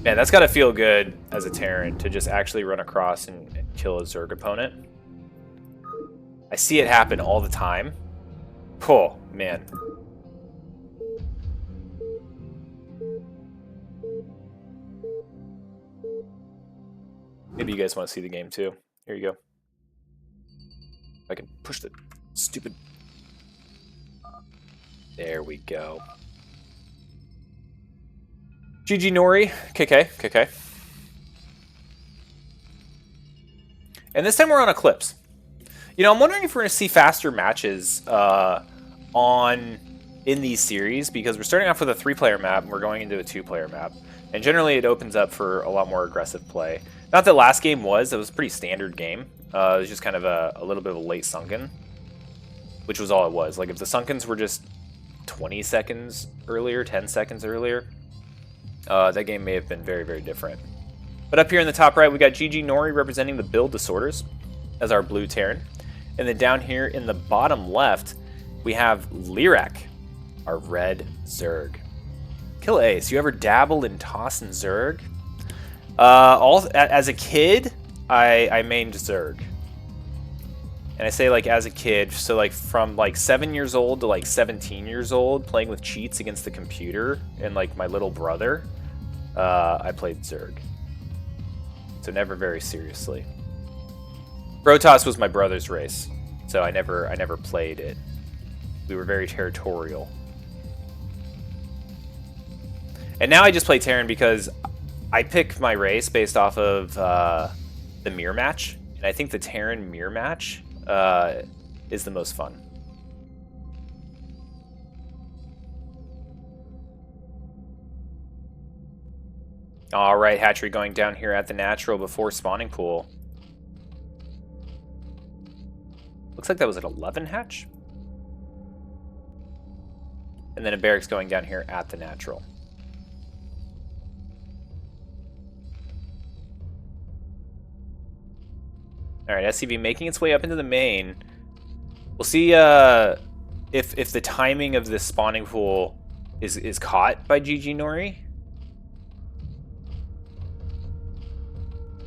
Speaker 1: Man, that's got to feel good as a Terran to just actually run across and kill a Zerg opponent. I see it happen all the time. Oh, man. Maybe you guys want to see the game too. Here you go. I can push the stupid... There we go. GG Nori. KK. And this time we're on Eclipse. You know, I'm wondering if we're going to see faster matches in these series, because we're starting off with a 3-player map and we're going into a 2-player map. And generally it opens up for a lot more aggressive play. Not that last game was. It was a pretty standard game. It was just kind of a little bit of a late Sunken, which was all it was. Like, if the Sunkens were just 20 seconds earlier, 10 seconds earlier, that game may have been very, very different. But up here in the top right, we got GG Nori representing the build disorders as our blue Terran. And then down here in the bottom left, we have Leerak, our red Zerg. Kill Ace, you ever dabble in tossing Zerg? As a kid, I mained Zerg. And I say, like, as a kid, so like from like 7 years old to like 17 years old, playing with cheats against the computer and like my little brother, I played Zerg. So never very seriously. Protoss was my brother's race, so I never played it. We were very territorial. And now I just play Terran because I pick my race based off of the mirror match, and I think the Terran mirror match is the most fun. All right, hatchery going down here at the natural before spawning pool. Looks like that was an 11 hatch. And then a barracks going down here at the natural. All right, SCV making its way up into the main. We'll see if the timing of this spawning pool is caught by GG Nori.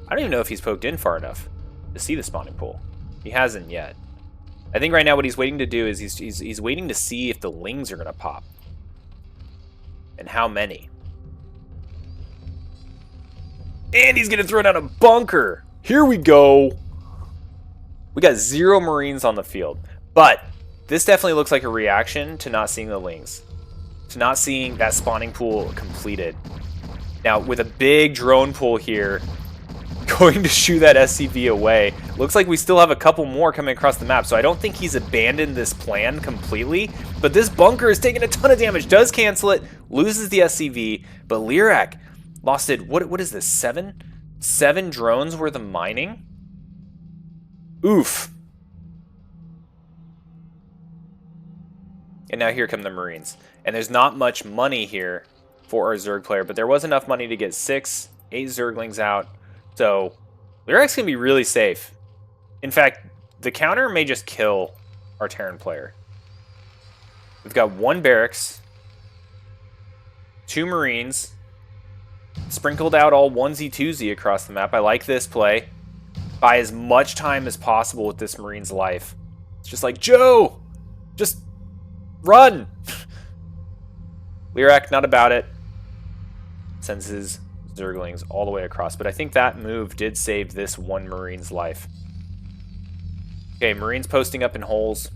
Speaker 1: I don't even know if he's poked in far enough to see the spawning pool. He hasn't yet. I think right now what he's waiting to do is he's waiting to see if the lings are going to pop. And how many. And he's going to throw down a bunker. Here we go. We got 0 Marines on the field. But this definitely looks like a reaction to not seeing the lings. To not seeing that spawning pool completed. Now, with a big drone pool here, going to shoo that SCV away. Looks like we still have a couple more coming across the map, so I don't think he's abandoned this plan completely. But this bunker is taking a ton of damage. Does cancel it, loses the SCV, but Leerak lost it. What is this? 7 drones worth of mining? Oof. And now here come the Marines. And there's not much money here for our Zerg player, but there was enough money to get 8 Zerglings out. So Leerak's going to be really safe. In fact, the counter may just kill our Terran player. We've got 1 barracks, 2 Marines, sprinkled out all onesie-twosie across the map. I like this play. Buy as much time as possible with this Marine's life. It's just like, Joe, just run. Leerak, not about it. Sends his Zerglings all the way across. But I think that move did save this 1 Marine's life. Okay, Marines posting up in holes.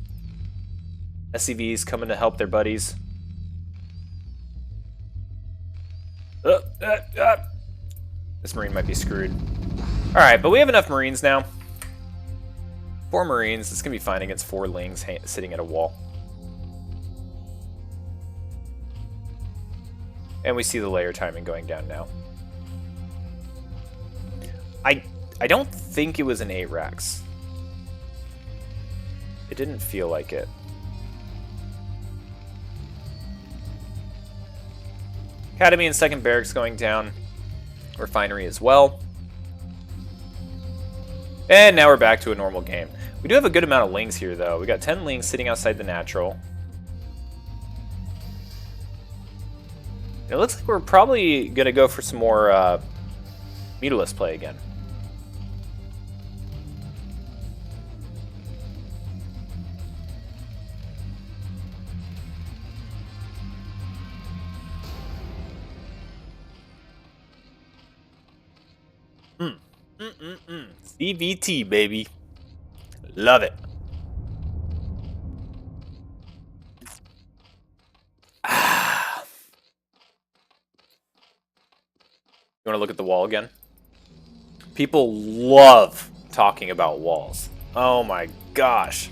Speaker 1: SCVs coming to help their buddies. This Marine might be screwed. Alright, but we have enough Marines now. 4 Marines. It's going to be fine against 4 Lings sitting at a wall. And we see the layer timing going down now. I don't think it was an 8 racks. It didn't feel like it. Academy and 2nd Barracks going down. Refinery as well. And now we're back to a normal game. We do have a good amount of Lings here, though. We got 10 Lings sitting outside the natural. It looks like we're probably going to go for some more Mutalisk play again. CVT, baby. Love it. You want to look at the wall again? People love talking about walls. Oh my gosh.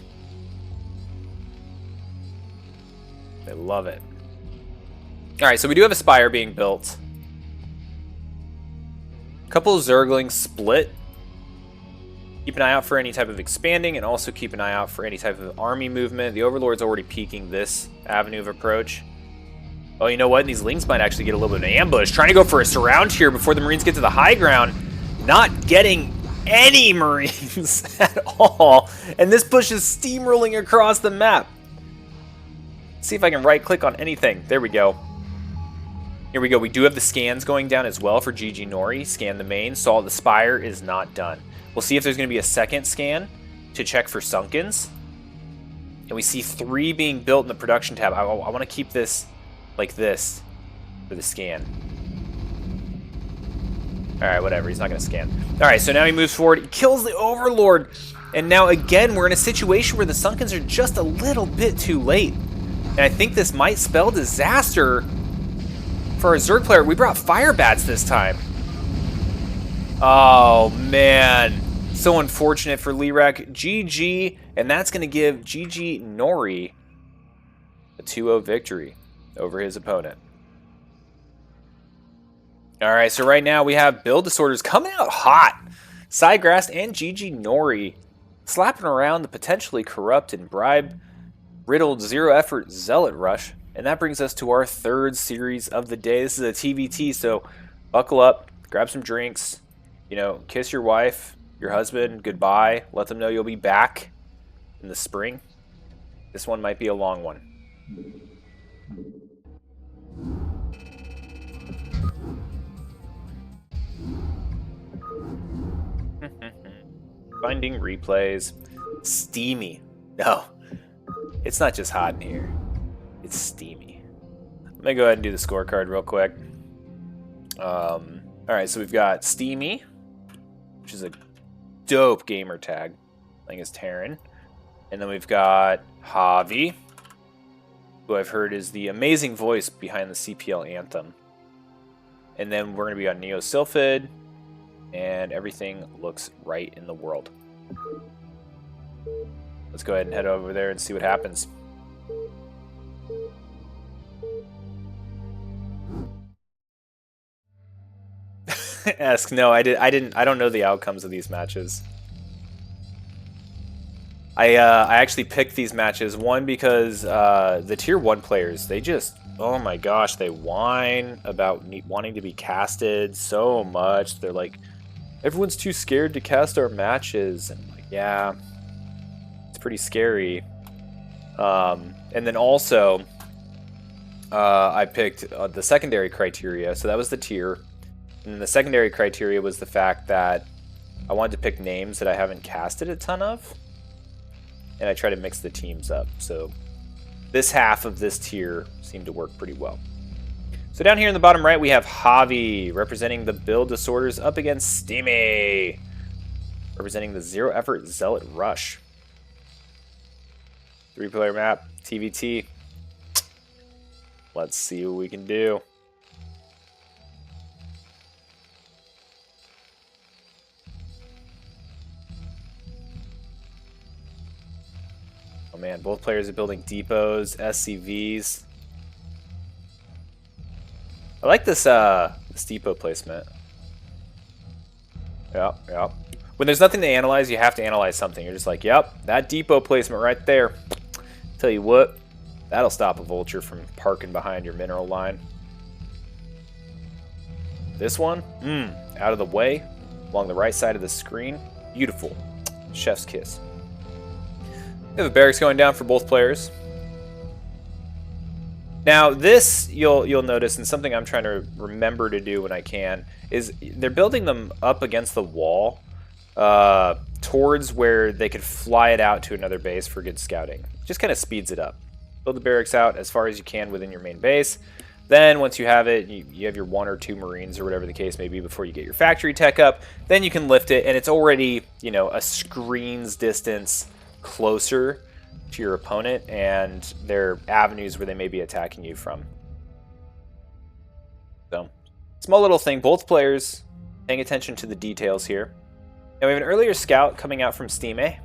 Speaker 1: They love it. Alright, so we do have a spire being built. A couple of Zerglings split. Keep an eye out for any type of expanding, and also keep an eye out for any type of army movement. The Overlord's already peeking this avenue of approach. Oh, you know what? These Lings might actually get a little bit of an ambush. Trying to go for a surround here before the Marines get to the high ground. Not getting any Marines at all. And this push is steamrolling across the map. See if I can right-click on anything. There we go. Here we go. We do have the scans going down as well for GG Nori. Scan the main. Saw the spire is not done. We'll see if there's going to be a second scan to check for Sunkens. And we see 3 being built in the production tab. I want to keep this like this for the scan. Alright, whatever. He's not going to scan. Alright, so now he moves forward. He kills the Overlord. And now again, we're in a situation where the Sunkens are just a little bit too late. And I think this might spell disaster for our Zerg player. We brought Fire Bats this time. Oh, man. So unfortunate for Leerak. GG. And that's going to give GG Nori a 2-0 victory over his opponent. Alright, so right now we have build disorders coming out hot. Grast and GG Nori slapping around the potentially corrupt and bribe-riddled zero-effort Zealot Rush. And that brings us to our 3rd series of the day. This is a TVT, so buckle up, grab some drinks, you know, kiss your wife, your husband, goodbye. Let them know you'll be back in the spring. This one might be a long one. Finding replays. Steamy. No, it's not just hot in here. It's steamy. I'm going to go ahead and do the scorecard real quick. Alright, so we've got Steamy, which is a dope gamer tag. I think it's Terran. And then we've got Havi, who I've heard is the amazing voice behind the CPL anthem. And then we're going to be on Neo Sylphid, and everything looks right in the world. Let's go ahead and head over there and see what happens. Ask, no, I don't know the outcomes of these matches. I actually picked these matches, one because the tier 1 players, they just, oh my gosh, they whine about wanting to be casted so much. They're like, everyone's too scared to cast our matches, and I'm like, yeah, it's pretty scary. And then also, I picked the secondary criteria, so that was the tier. And the secondary criteria was the fact that I wanted to pick names that I haven't casted a ton of, and I try to mix the teams up. So this half of this tier seemed to work pretty well. So down here in the bottom right, we have Havi representing the Build Disorders up against Steamy representing the Zero Effort Zealot Rush. 3-player map, TVT. Let's see what we can do. Oh man, both players are building depots, SCVs. I like this depot placement. Yep, yep. When there's nothing to analyze, you have to analyze something. You're just like, yep, that depot placement right there. Tell you what, that'll stop a vulture from parking behind your mineral line. This one, out of the way, along the right side of the screen. Beautiful. Chef's kiss. We have a barracks going down for both players. Now this, you'll notice, and something I'm trying to remember to do when I can, is they're building them up against the wall towards where they could fly it out to another base for good scouting. Just kind of speeds it up. Build the barracks out as far as you can within your main base. Then once you have it, you have your 1 or 2 Marines or whatever the case may be before you get your factory tech up. Then you can lift it, and it's already, you know, a screen's distance closer to your opponent and their avenues where they may be attacking you from. So, small little thing. Both players paying attention to the details here. Now we have an earlier scout coming out from Steamy.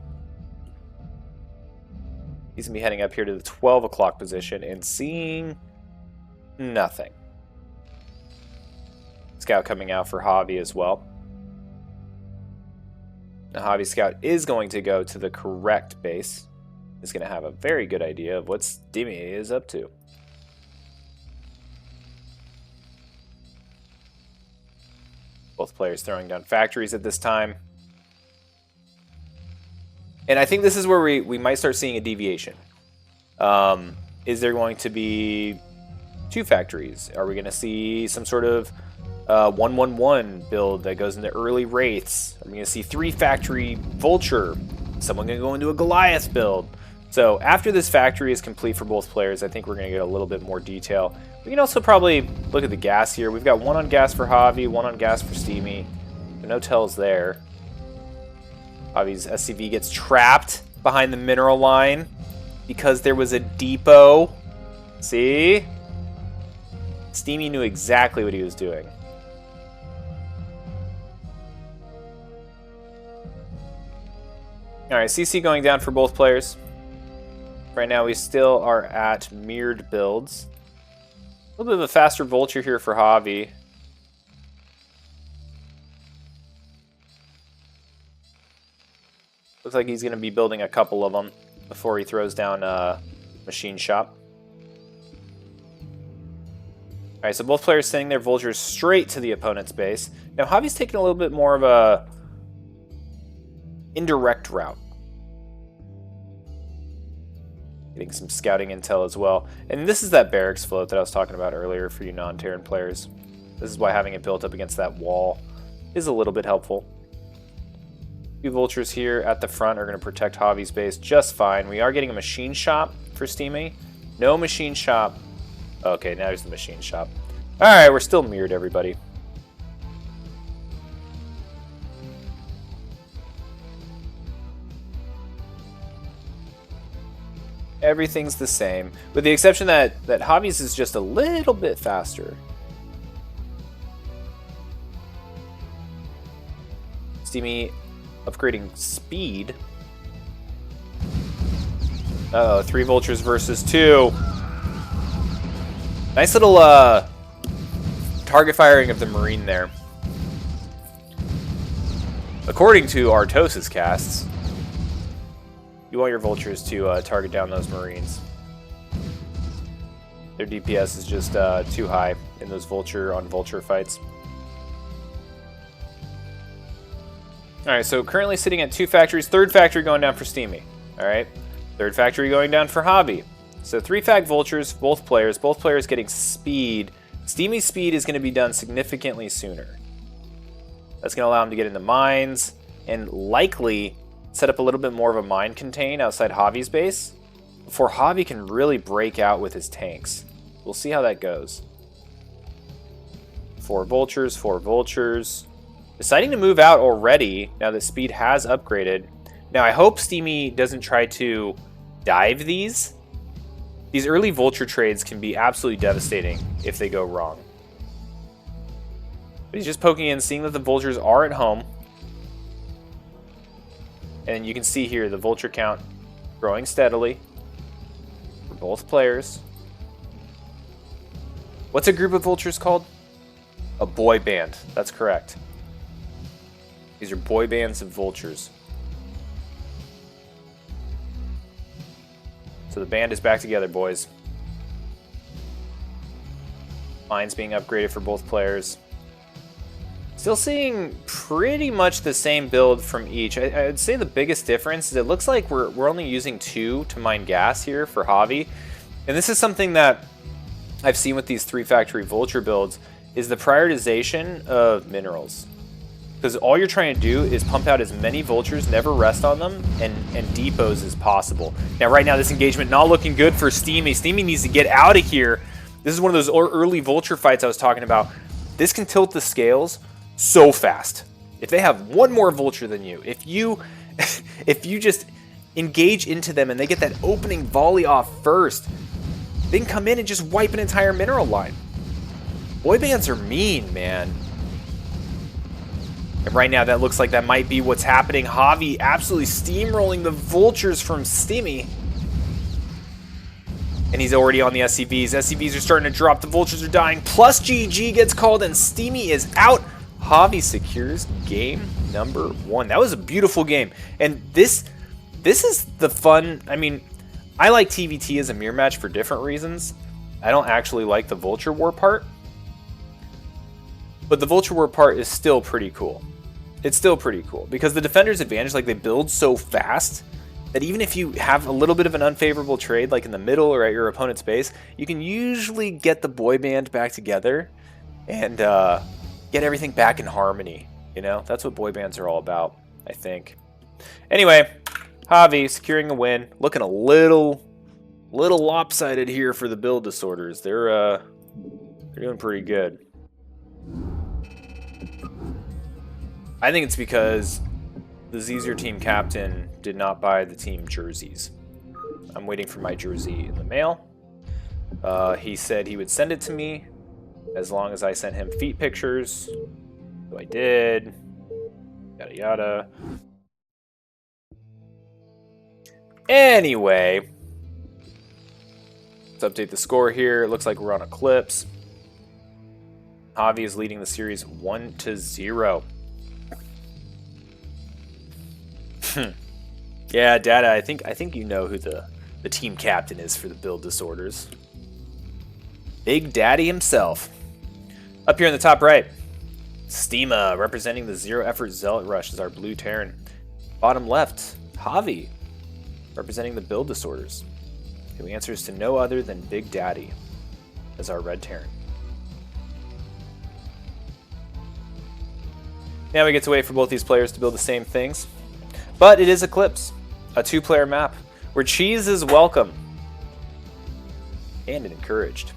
Speaker 1: He's going to be heading up here to the 12 o'clock position and seeing nothing. Scout coming out for Havi as well. The Havi scout is going to go to the correct base. He's going to have a very good idea of what Steamy is up to. Both players throwing down factories at this time. And I think this is where we might start seeing a deviation. Is there going to be 2 factories? Are we going to see some sort of 1-1-1 build that goes into early wraiths? Are we going to see 3 factory vulture? Someone going to go into a Goliath build? So after this factory is complete for both players, I think we're going to get a little bit more detail. We can also probably look at the gas here. We've got 1 on gas for Havi, 1 on gas for Steamy. No tells there. Havi's SCV gets trapped behind the mineral line because there was a depot. See? Steamy knew exactly what he was doing. Alright, CC going down for both players. Right now we still are at mirrored builds. A little bit of a faster vulture here for Havi. Looks like he's going to be building a couple of them before he throws down machine shop. Alright, so both players sending their vultures straight to the opponent's base. Now Havi's taking a little bit more of a indirect route. Getting some scouting intel as well. And this is that barracks float that I was talking about earlier for you non-Terran players. This is why having it built up against that wall is a little bit helpful. 2 vultures here at the front are going to protect Havi's base just fine. We are getting a machine shop for Steamy. No machine shop. Okay, now there's the machine shop. Alright, we're still mirrored, everybody. Everything's the same, with the exception that Havi's is just a little bit faster. Steamy upgrading speed. Uh-oh, 3 vultures versus 2. Nice little target firing of the Marine there. According to Artosis casts, you want your vultures to target down those Marines. Their DPS is just too high in those vulture on vulture fights. Alright, so currently sitting at 2 factories. 3rd factory going down for Steamy. Alright, 3rd factory going down for Havi. So 3 fact vultures, both players getting speed. Steamy's speed is going to be done significantly sooner. That's going to allow him to get into mines and likely set up a little bit more of a mine contain outside Javi's base before Havi can really break out with his tanks. We'll see how that goes. 4 vultures, 4 vultures. Deciding to move out already now that speed has upgraded. Now I hope Steamy doesn't try to dive these. These early vulture trades can be absolutely devastating if they go wrong. But he's just poking in, seeing that the vultures are at home. And you can see here the vulture count growing steadily for both players. What's a group of vultures called? A boy band. That's correct. These are boy bands of vultures. So the band is back together, boys. Mines being upgraded for both players. Still seeing pretty much the same build from each. I'd say the biggest difference is it looks like we're only using 2 to mine gas here for Havi. And this is something that I've seen with these 3 factory vulture builds, is the prioritization of minerals. Because all you're trying to do is pump out as many vultures, never rest on them, and depots as possible. Now, right now, this engagement not looking good for Steamy. Steamy needs to get out of here. This is one of those early vulture fights I was talking about. This can tilt the scales so fast. If they have one more vulture than you, if you just engage into them and they get that opening volley off first, they can come in and just wipe an entire mineral line. Boy bands are mean, man. And right now, that looks like that might be what's happening. Havi absolutely steamrolling the vultures from Steamy. And he's already on the SCVs. SCVs are starting to drop. The vultures are dying. Plus GG gets called and Steamy is out. Havi secures game number 1. That was a beautiful game. And this is the fun. I mean, I like TVT as a mirror match for different reasons. I don't actually like the vulture war part. But the vulture war part is still pretty cool. It's still pretty cool because the defender's advantage, like they build so fast that even if you have a little bit of an unfavorable trade, like in the middle or at your opponent's base, you can usually get the boy band back together and get everything back in harmony. You know, that's what boy bands are all about, I think. Anyway, Havi securing a win, looking a little lopsided here for the build disorders. They're doing pretty good. I think it's because the ZEZR team captain did not buy the team jerseys. I'm waiting for my jersey in the mail. He said he would send it to me as long as I sent him feet pictures. So I did. Yada yada. Anyway, let's update the score here. It looks like we're on Eclipse. Havi is leading the series 1-0. Yeah, Data, I think you know who the team captain is for the build disorders. Big Daddy himself. Up here in the top right, Steamy representing the Zero Effort Zealot Rush is our blue Terran. Bottom left, Havi representing the build disorders, who answers to no other than Big Daddy as our red Terran. Now we get to wait for both these players to build the same things. But it is Eclipse, a 2-player map where cheese is welcome and encouraged.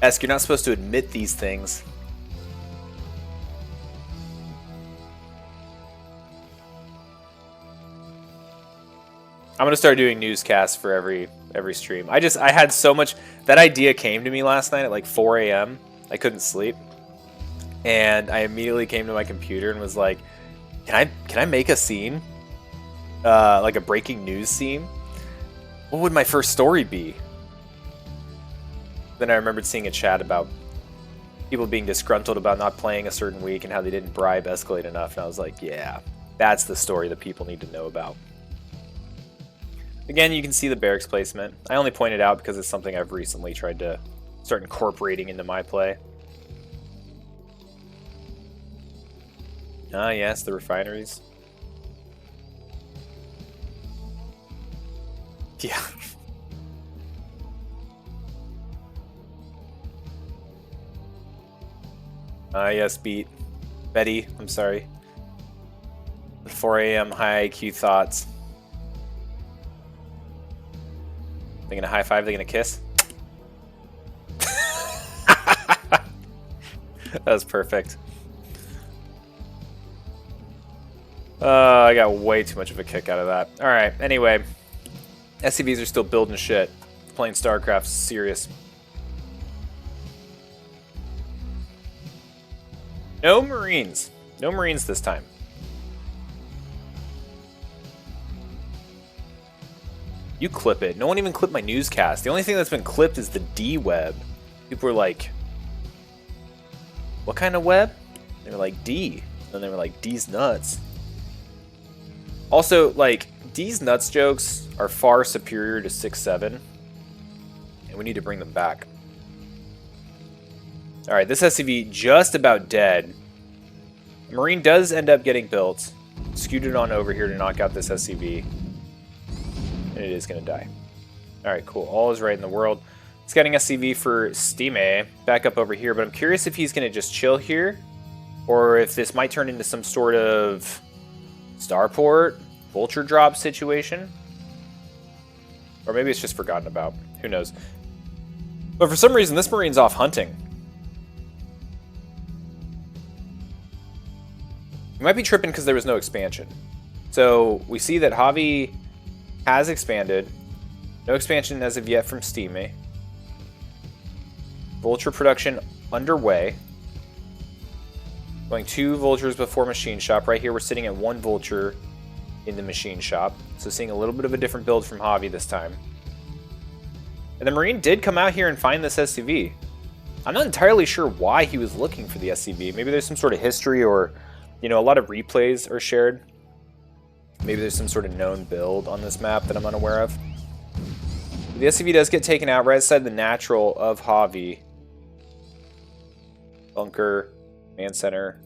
Speaker 1: Esk, you're not supposed to admit these things. I'm gonna start doing newscasts for every every stream. I had so much. That idea came to me last night at like 4 a.m. I couldn't sleep, and I immediately came to my computer and was like, "Can I make a scene, like a breaking news scene? What would my first story be?" Then I remembered seeing a chat about people being disgruntled about not playing a certain week and how they didn't bribe Escalade enough, and I was like, "Yeah, that's the story that people need to know about." Again, you can see the barracks placement. I only point it out because it's something I've recently tried to start incorporating into my play. Ah, yes, the refineries. Yeah. Ah, yes, Betty, I'm sorry. The 4 a.m. high IQ thoughts. They gonna high five? They gonna kiss? That was perfect. I got way too much of a kick out of that. Alright, anyway. SCVs are still building shit. Playing Starcraft, serious. No Marines. No Marines this time. You clip it. No one even clipped my newscast. The only thing that's been clipped is the D web. People were like, "What kind of web?" They were like, "D." And they were like, "D's nuts." Also, like, D's nuts jokes are far superior to 6-7. And we need to bring them back. Alright, this SCV just about dead. The Marine does end up getting built. Scooted on over here to knock out this SCV. And it is going to die. Alright, cool. All is right in the world. He's getting SCV for Steamy back up over here, but I'm curious if he's going to just chill here, or if this might turn into some sort of starport, vulture drop situation. Or maybe it's just forgotten about. Who knows? But for some reason, this Marine's off hunting. You might be tripping because there was no expansion. So we see that Havi has expanded. No expansion as of yet from Steamy. Vulture production underway. Going 2 vultures before machine shop. Right here we're sitting at 1 vulture in the machine shop. So seeing a little bit of a different build from Havi this time. And the Marine did come out here and find this SCV. I'm not entirely sure why he was looking for the SCV. Maybe there's some sort of history, or, you know, a lot of replays are shared. Maybe there's some sort of known build on this map that I'm unaware of. The SCV does get taken out right outside the natural of Havi. Bunker, man center,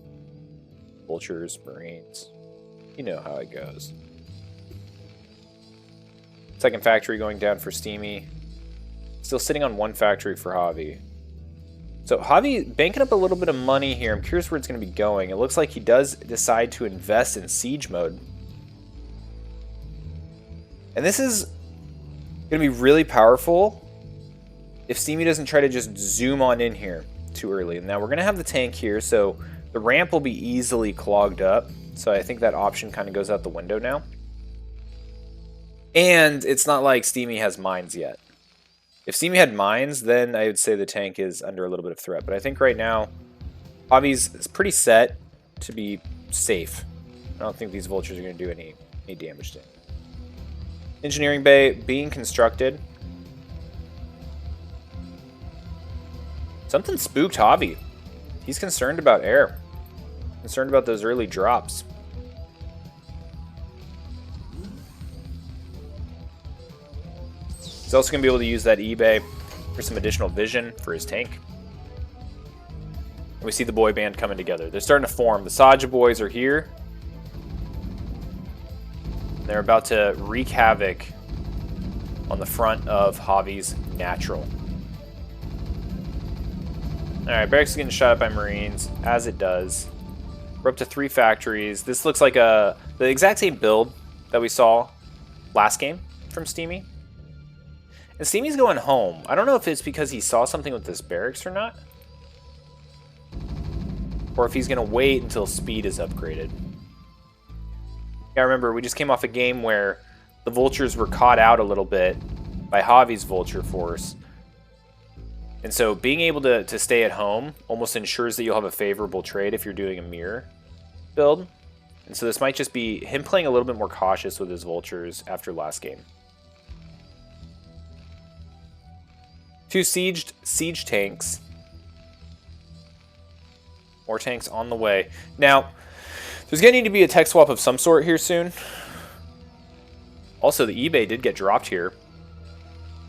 Speaker 1: vultures, Marines. You know how it goes. Second factory going down for Steamy. Still sitting on 1 factory for Havi. So Havi banking up a little bit of money here. I'm curious where it's going to be going. It looks like he does decide to invest in siege mode. And this is going to be really powerful if Steamy doesn't try to just zoom on in here too early. Now we're going to have the tank here, so the ramp will be easily clogged up. So I think that option kind of goes out the window now. And it's not like Steamy has mines yet. If Steamy had mines, then I would say the tank is under a little bit of threat. But I think right now, Havi's pretty set to be safe. I don't think these vultures are going to do any damage to him. Engineering bay being constructed. Something spooked Havi. He's concerned about air. Concerned about those early drops. He's also going to be able to use that eBay for some additional vision for his tank. And we see the boy band coming together. They're starting to form. The Saja boys are here. They're about to wreak havoc on the front of Havi's natural. Alright, barracks is getting shot up by Marines, as it does. We're up to 3 factories. This looks like the exact same build that we saw last game from Steamy. And Steamy's going home. I don't know if it's because he saw something with this barracks or not. Or if he's going to wait until speed is upgraded. Yeah, remember, we just came off a game where the vultures were caught out a little bit by Javi's Vulture Force. And so being able to stay at home almost ensures that you'll have a favorable trade if you're doing a mirror build. And so this might just be him playing a little bit more cautious with his Vultures after last game. 2 siege tanks. More tanks on the way. Now, there's going to need to be a tech swap of some sort here soon. Also, the eBay did get dropped here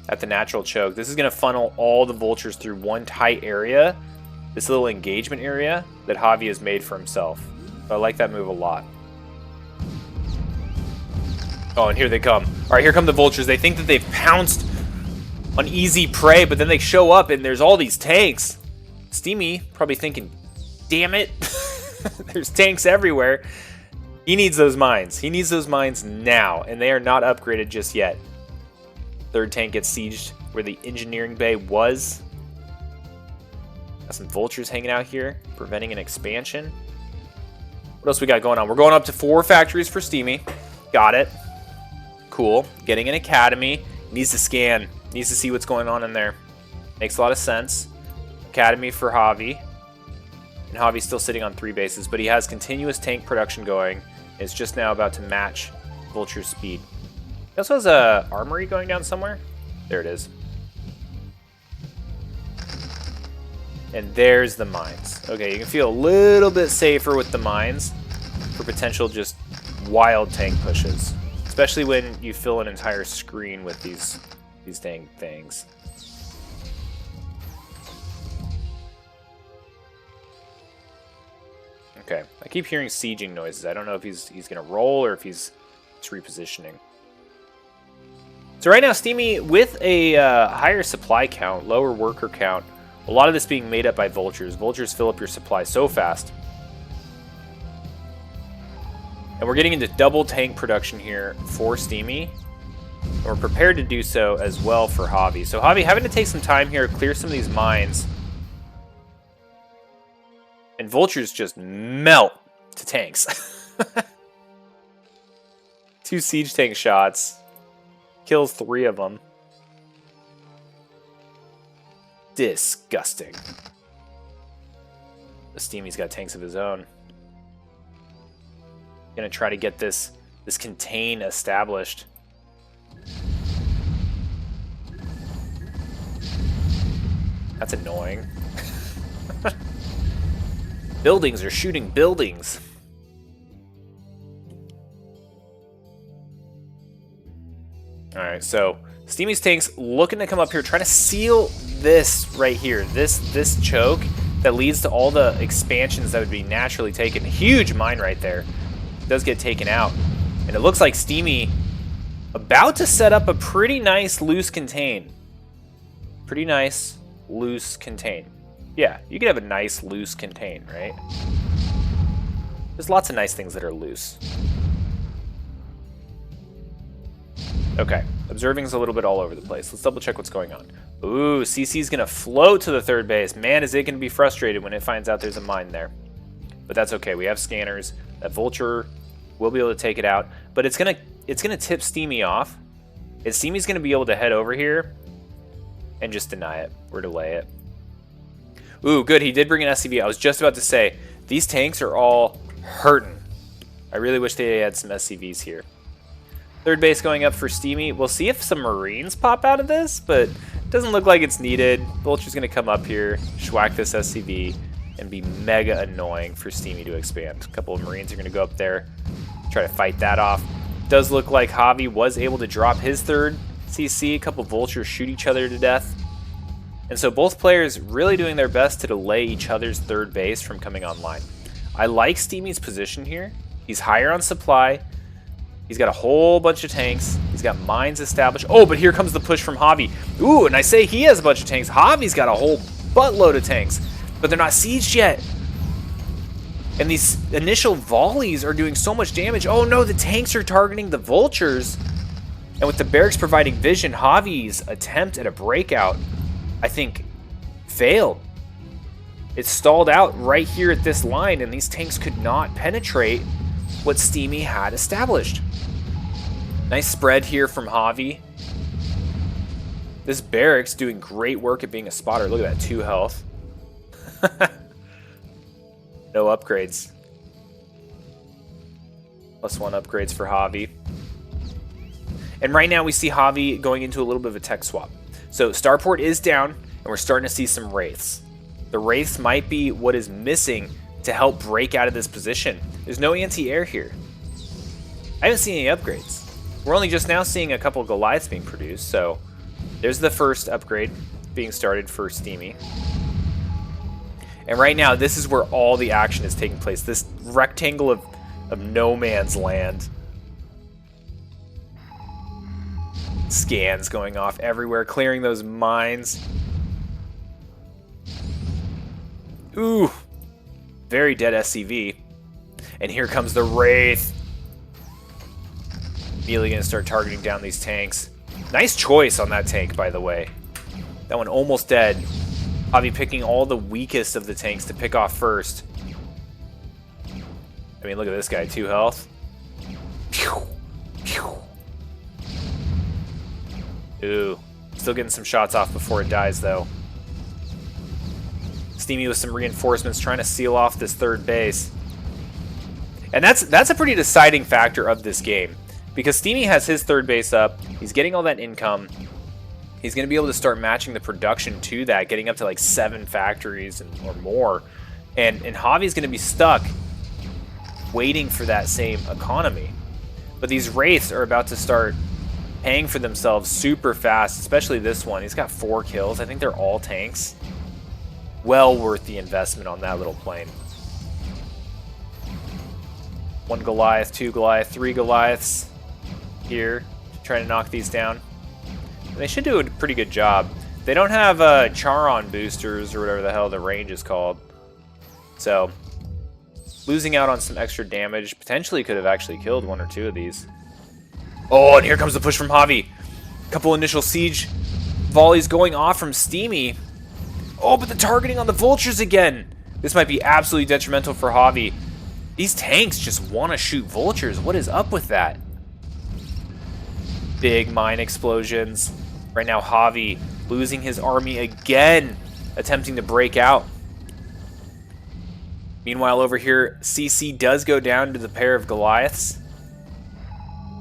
Speaker 1: at the natural choke. This is going to funnel all the Vultures through one tight area, this little engagement area that Javi has made for himself. So I like that move a lot. Oh, and here they come. All right, here come the Vultures. They think that they've pounced on easy prey, but then they show up and there's all these tanks. Steamy probably thinking, damn it, there's tanks everywhere. He needs those mines. He needs those mines now, and they are not upgraded just yet. Third tank gets sieged where the engineering bay was. Got some Vultures hanging out here, preventing an expansion. What else we got going on? We're going up to 4 factories for Steamy. Got it. Cool. Getting an academy. Needs to scan. Needs to see what's going on in there. Makes a lot of sense. Academy for Javi. And Javi's still sitting on 3 bases, but he has continuous tank production going. It's just now about to match Vulture's speed. He also has a armory going down somewhere. There it is. And there's the mines. Okay, you can feel a little bit safer with the mines for potential just wild tank pushes. Especially when you fill an entire screen with these dang things. Okay, I keep hearing sieging noises. I don't know if he's going to roll or if he's just repositioning. So right now, Steamy, with a higher supply count, lower worker count, a lot of this being made up by Vultures. Vultures fill up your supply so fast. And we're getting into double tank production here for Steamy. And we're prepared to do so as well for Javi. So Javi having to take some time here, clear some of these mines. And Vultures just melt to tanks. 2 siege tank shots. Kills 3 of them. Disgusting. The Steamy's got tanks of his own. Gonna try to get this contain established. That's annoying. Buildings are shooting buildings. Alright, so Steamy's tanks looking to come up here, trying to seal this right here. This choke that leads to all the expansions that would be naturally taken. Huge mine right there. It does get taken out. And it looks like Steamy about to set up a pretty nice loose contain. Pretty nice loose contain. Yeah, you could have a nice loose contain, right? There's lots of nice things that are loose. Okay, observing's a little bit all over the place. Let's double check what's going on. Ooh, CC's gonna float to the third base. Man, is it gonna be frustrated when it finds out there's a mine there. But that's okay, we have scanners. That Vulture will be able to take it out. But it's gonna tip Steamy off. And Steamy's gonna be able to head over here and just deny it or delay it. Ooh, good, he did bring an SCV. I was just about to say, these tanks are all hurting. I really wish they had some SCVs here. Third base going up for Steamy. We'll see if some Marines pop out of this, but it doesn't look like it's needed. Vulture's going to come up here, schwack this SCV, and be mega annoying for Steamy to expand. A couple of Marines are going to go up there, try to fight that off. Does look like Javi was able to drop his third CC. A couple Vultures shoot each other to death. And so both players really doing their best to delay each other's third base from coming online. I like Steamy's position here. He's higher on supply. He's got a whole bunch of tanks. He's got mines established. Oh, but here comes the push from Javi. Ooh, and I say he has a bunch of tanks. Javi's got a whole buttload of tanks, but they're not sieged yet. And these initial volleys are doing so much damage. Oh no, the tanks are targeting the Vultures. And with the barracks providing vision, Javi's attempt at a breakout, I think, failed. It stalled out right here at this line, and these tanks could not penetrate what Steamy had established. Nice spread here from Javi. This barracks doing great work at being a spotter. Look at that, 2 health. No upgrades. +1 upgrades for Javi. And right now we see Javi going into a little bit of a tech swap. So Starport is down, and we're starting to see some Wraiths. The Wraiths might be what is missing to help break out of this position. There's no anti-air here. I haven't seen any upgrades. We're only just now seeing a couple Goliaths being produced, so there's the first upgrade being started for Steamy. And right now, this is where all the action is taking place. This rectangle of no man's land. Scans going off everywhere, clearing those mines. Ooh, very dead SCV. And here comes the Wraith. Immediately gonna start targeting down these tanks. Nice choice on that tank, by the way. That one almost dead. Javi picking all the weakest of the tanks to pick off first. I mean, look at this guy, 2 health. Pew, pew. Ooh, still getting some shots off before it dies, though. Steamy with some reinforcements trying to seal off this 3rd base. And that's a pretty deciding factor of this game. Because Steamy has his 3rd base up, he's getting all that income. He's going to be able to start matching the production to that, getting up to like 7 factories or more. And Javi's going to be stuck waiting for that same economy. But these Wraiths are about to start paying for themselves super fast, especially this one. He's got 4 kills. I think they're all tanks. Well worth the investment on that little plane. 1 Goliath, 2 Goliath, 3 Goliaths here, trying to knock these down. And they should do a pretty good job. They don't have Charon boosters or whatever the hell the range is called. So, losing out on some extra damage potentially could have actually killed 1 or 2 of these. Oh, and here comes the push from Javi. Couple initial siege volleys going off from Steamy. Oh, but the targeting on the vultures again. This might be absolutely detrimental for Javi. These tanks just want to shoot vultures. What is up with that? Big mine explosions. Right now, Javi losing his army again, attempting to break out. Meanwhile, over here, CC does go down to the pair of Goliaths.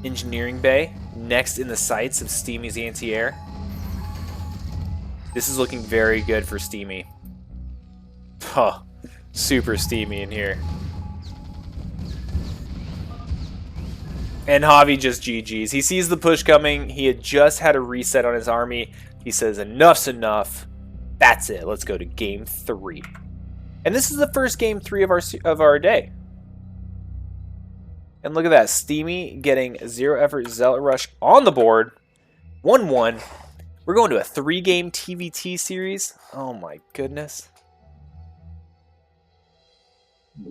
Speaker 1: Engineering bay, next in the sights of Steamy's anti-air. This is looking very good for Steamy. Huh, super steamy in here. And Javi just GG's. He sees the push coming. He had just had a reset on his army. He says, enough's enough. That's it. Let's go to game 3. And this is the first game 3 of our day. And look at that. Steamy getting 0 effort Zealot Rush on the board. 1-1. We're going to a 3-game TVT series. Oh my goodness.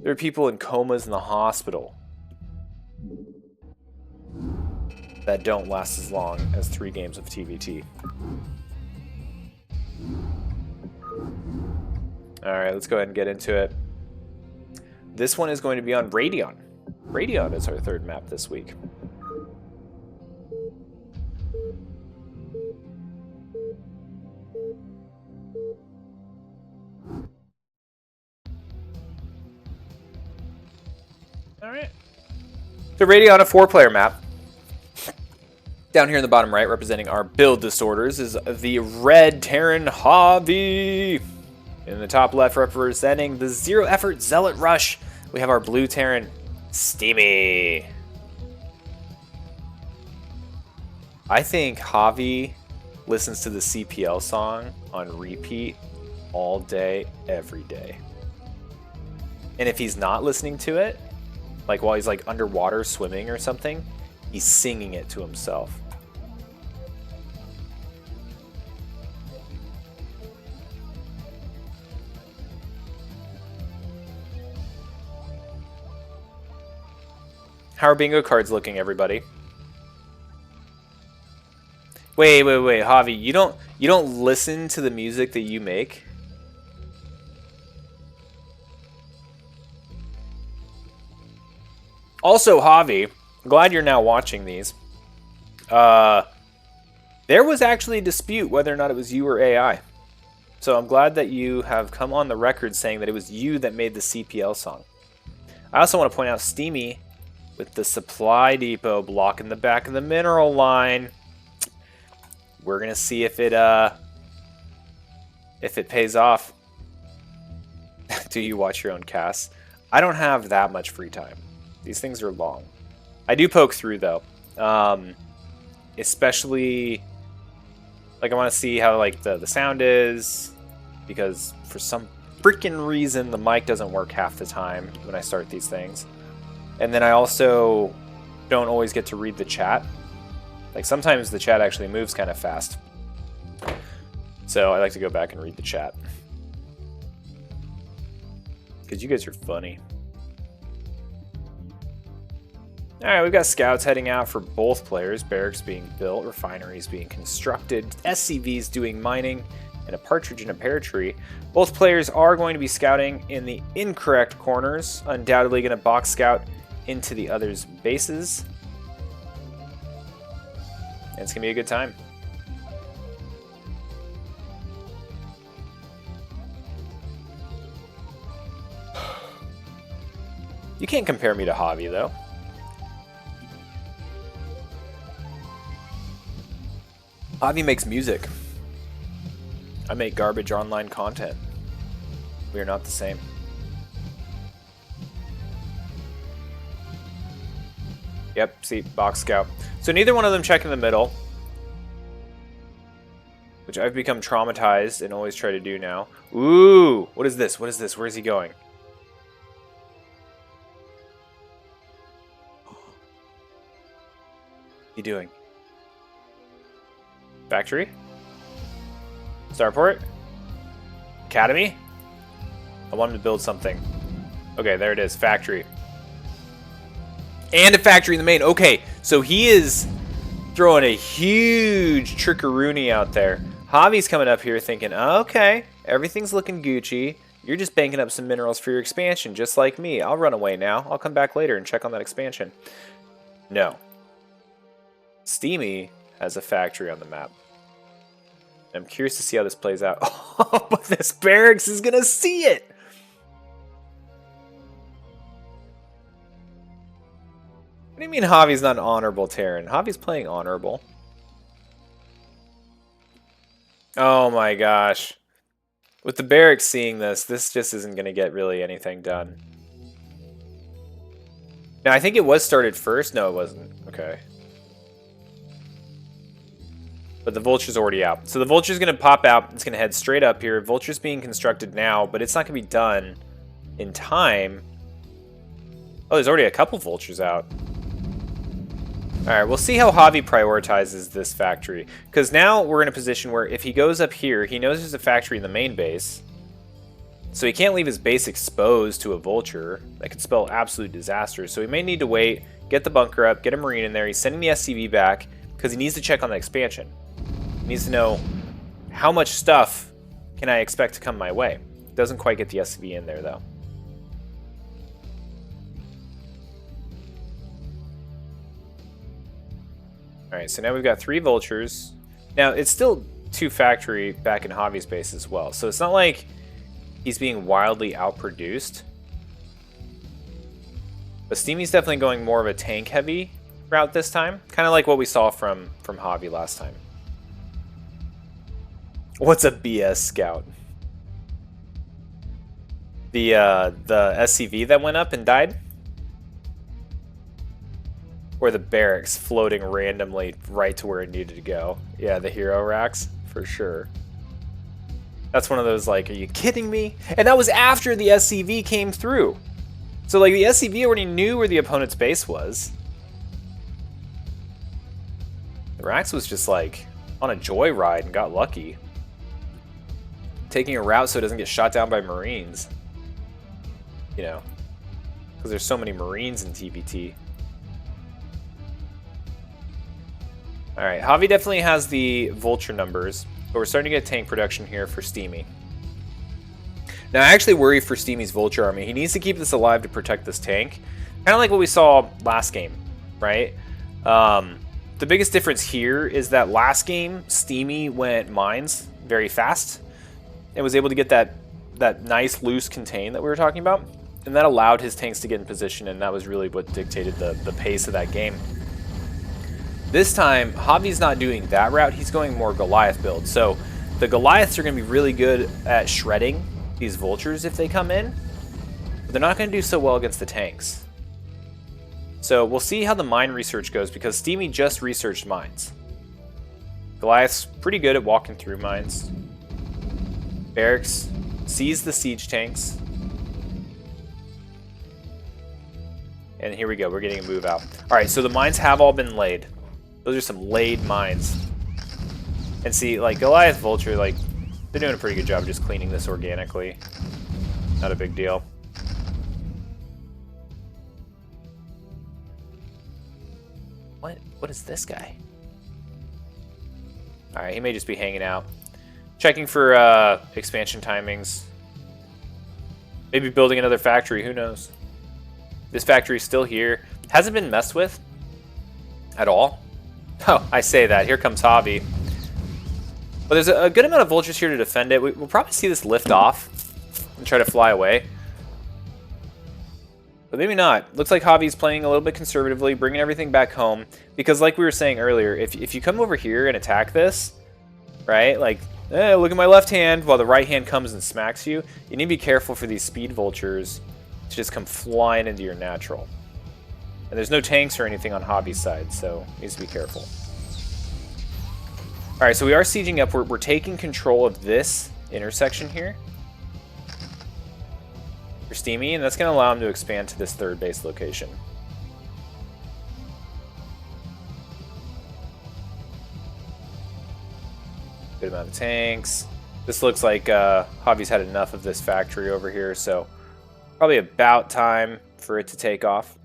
Speaker 1: There are people in comas in the hospital that don't last as long as 3 games of TVT. Alright, let's go ahead and get into it. This one is going to be on Radion. Radion is our 3rd map this week. Alright. So Radion, a 4-player map. Down here in the bottom right, representing our build disorders, is the red Terran Havi. In the top left, representing the 0 effort Zealot Rush, we have our blue Terran Steamy. I think Javi listens to the CPL song on repeat all day, every day. And if he's not listening to it, like while he's like underwater swimming or something, he's singing it to himself. How are bingo cards looking, everybody? Wait, Javi, you don't listen to the music that you make? Also, Javi, I'm glad you're now watching these. There was actually a dispute whether or not it was you or AI. So I'm glad that you have come on the record saying that it was you that made the CPL song. I also want to point out Steamy with the supply depot blocking the back of the mineral line. We're gonna see if it pays off. Do you watch your own casts? I don't have that much free time. These things are long. I do poke through though, especially like I want to see how like the sound is, because for some freaking reason the mic doesn't work half the time when I start these things. And then I also don't always get to read the chat. Like sometimes the chat actually moves kind of fast. So I like to go back and read the chat. Because you guys are funny. Alright, we've got scouts heading out for both players. Barracks being built, refineries being constructed, SCVs doing mining, and a partridge in a pear tree. Both players are going to be scouting in the incorrect corners. Undoubtedly going to box scout into the other's bases. And it's going to be a good time. You can't compare me to Havi, though. Havi makes music. I make garbage online content. We are not the same. Yep, see, box scout. So neither one of them check in the middle, which I've become traumatized and always try to do now. Ooh, what is this? What is this? Where is he going? What are you doing? Factory? Starport? Academy? I want him to build something. Okay, there it is. Factory. And a factory in the main. Okay, so he is throwing a huge trickeroony out there. Javi's coming up here thinking, okay, everything's looking Gucci. You're just banking up some minerals for your expansion, just like me. I'll run away now. I'll come back later and check on that expansion. No. Steamy has a factory on the map. I'm curious to see how this plays out. Oh, but this barracks is gonna see it! What do you mean Javi's not an honorable Terran? Javi's playing honorable. Oh my gosh. With the barracks seeing this, this just isn't gonna get really anything done. Now, I think it was started first. No, it wasn't. Okay. But the vulture's already out. So the vulture's going to pop out. It's going to head straight up here. Vulture's being constructed now, but it's not going to be done in time. Oh, there's already a couple vultures out. Alright, we'll see how Javi prioritizes this factory. Because now we're in a position where if he goes up here, he knows there's a factory in the main base. So he can't leave his base exposed to a vulture. That could spell absolute disaster. So he may need to wait, get the bunker up, get a marine in there. He's sending the SCV back because he needs to check on the expansion. He needs to know how much stuff can I expect to come my way. Doesn't quite get the SCV in there though. Alright, so now we've got 3 vultures. Now, it's still 2 factory back in Javi's base as well. So it's not like he's being wildly outproduced. But Steamy's definitely going more of a tank-heavy route this time. Kind of like what we saw from Javi last time. What's a BS scout? The SCV that went up and died? Or the barracks floating randomly right to where it needed to go? Yeah, the hero racks, for sure. That's one of those like, are you kidding me? And that was after the SCV came through. So like the SCV already knew where the opponent's base was. The Rax was just like on a joyride and got lucky. Taking a route so it doesn't get shot down by Marines. You know, because there's so many Marines in TPT. Alright, Javi definitely has the vulture numbers, but we're starting to get tank production here for Steamy. Now, I actually worry for Steamy's vulture army. He needs to keep this alive to protect this tank. Kind of like what we saw last game, right? the biggest difference here is that last game, Steamy went mines very fast and was able to get that nice loose contain that we were talking about. And that allowed his tanks to get in position, and that was really what dictated the pace of that game. This time, Havi's not doing that route. He's going more Goliath build. So the Goliaths are going to be really good at shredding these vultures if they come in. But they're not going to do so well against the tanks. So we'll see how the mine research goes, because Steamy just researched mines. Goliath's pretty good at walking through mines. Barracks sees the siege tanks. And here we go, we're getting a move out. Alright, so the mines have all been laid. Those are some laid mines. And see, like, Goliath Vulture, like, they're doing a pretty good job of just cleaning this organically. Not a big deal. What is this guy? Alright, he may just be hanging out. Checking for expansion timings. Maybe building another factory, who knows? This factory is still here. Hasn't been messed with at all. Oh, I say that. Here comes Havi. But there's a good amount of vultures here to defend it. We'll probably see this lift off and try to fly away. But maybe not. Looks like Javi's playing a little bit conservatively, bringing everything back home. Because like we were saying earlier, if you come over here and attack this, right? Like, look at my left hand while the right hand comes and smacks you. You need to be careful for these speed vultures to just come flying into your natural. And there's no tanks or anything on Javi's side, so needs to be careful. Alright, so we are sieging up. We're taking control of this intersection here for Steamy, and that's going to allow him to expand to this third base location. Good amount of tanks. This looks like Javi's had enough of this factory over here, so probably about time for it to take off.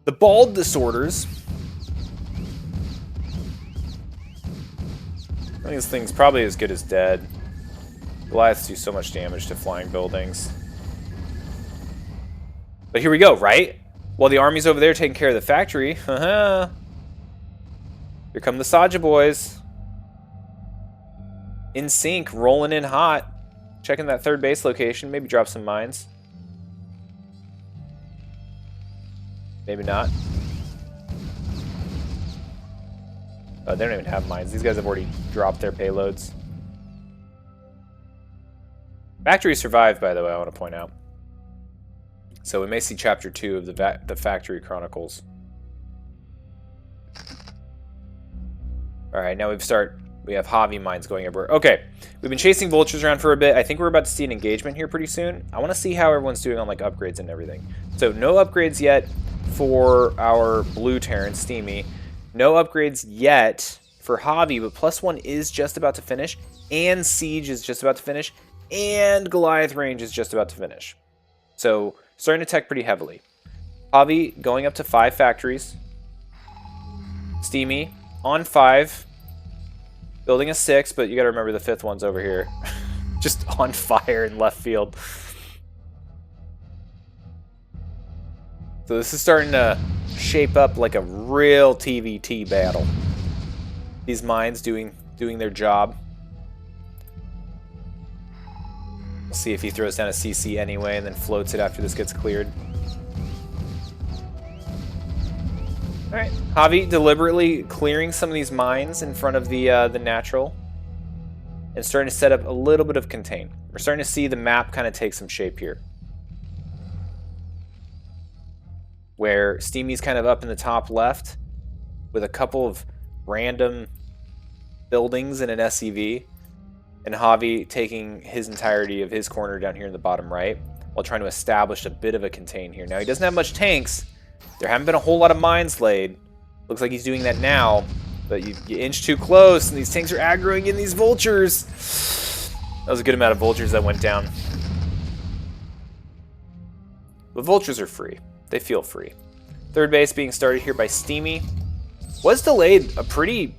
Speaker 1: The Bald Disorders. I think this thing's probably as good as dead. Goliaths do so much damage to flying buildings. But here we go, right? While the army's over there taking care of the factory. Here come the Saja boys. In sync, rolling in hot. Checking that third base location. Maybe drop some mines. Maybe not. Oh, they don't even have mines. These guys have already dropped their payloads. Factory survived, by the way, I want to point out. So we may see Chapter 2 of the Factory Chronicles. Alright, now we have Javi mines going everywhere. Okay, we've been chasing vultures around for a bit. I think we're about to see an engagement here pretty soon. I want to see how everyone's doing on like upgrades and everything. So no upgrades yet for our blue Terran, Steamy. No upgrades yet for Javi, but +1 is just about to finish, and Siege is just about to finish, and Goliath range is just about to finish. So starting to tech pretty heavily. Javi going up to 5 factories. Steamy on 5. Building a 6, but you gotta remember the 5th one's over here. Just on fire in left field. So this is starting to shape up like a real TVT battle. These mines doing their job. We'll see if he throws down a CC anyway and then floats it after this gets cleared. Alright, Javi deliberately clearing some of these mines in front of the natural and starting to set up a little bit of contain. We're starting to see the map kind of take some shape here. Where Steamy's kind of up in the top left with a couple of random buildings and an SCV, and Javi taking his entirety of his corner down here in the bottom right while trying to establish a bit of a contain here. Now he doesn't have much tanks. There haven't been a whole lot of mines laid. Looks like he's doing that now, but you inch too close and these tanks are aggroing in these vultures. That was a good amount of vultures that went down. But vultures are free. They feel free. Third base being started here by Steamy. Was delayed a pretty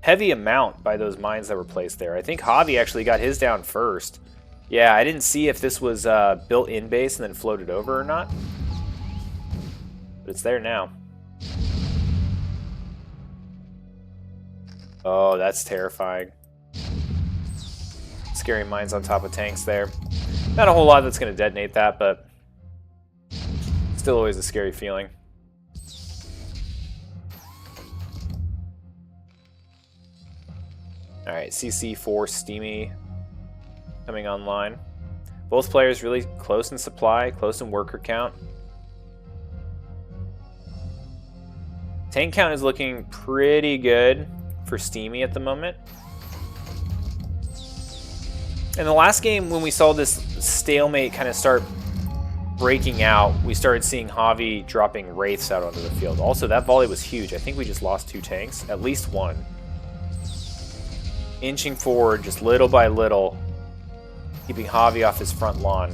Speaker 1: heavy amount by those mines that were placed there. I think Javi actually got his down first. Yeah, I didn't see if this was built in base and then floated over or not. But it's there now. Oh, that's terrifying. Scary mines on top of tanks there. Not a whole lot that's going to detonate that, but still always a scary feeling. Alright, CC4 Steamy coming online. Both players really close in supply, close in worker count. Tank count is looking pretty good for Steamy at the moment. In the last game, when we saw this stalemate kind of start breaking out, we started seeing Javi dropping Wraiths out onto the field. Also, that volley was huge. I think we just lost 2 tanks, at least 1. Inching forward just little by little, keeping Javi off his front lawn.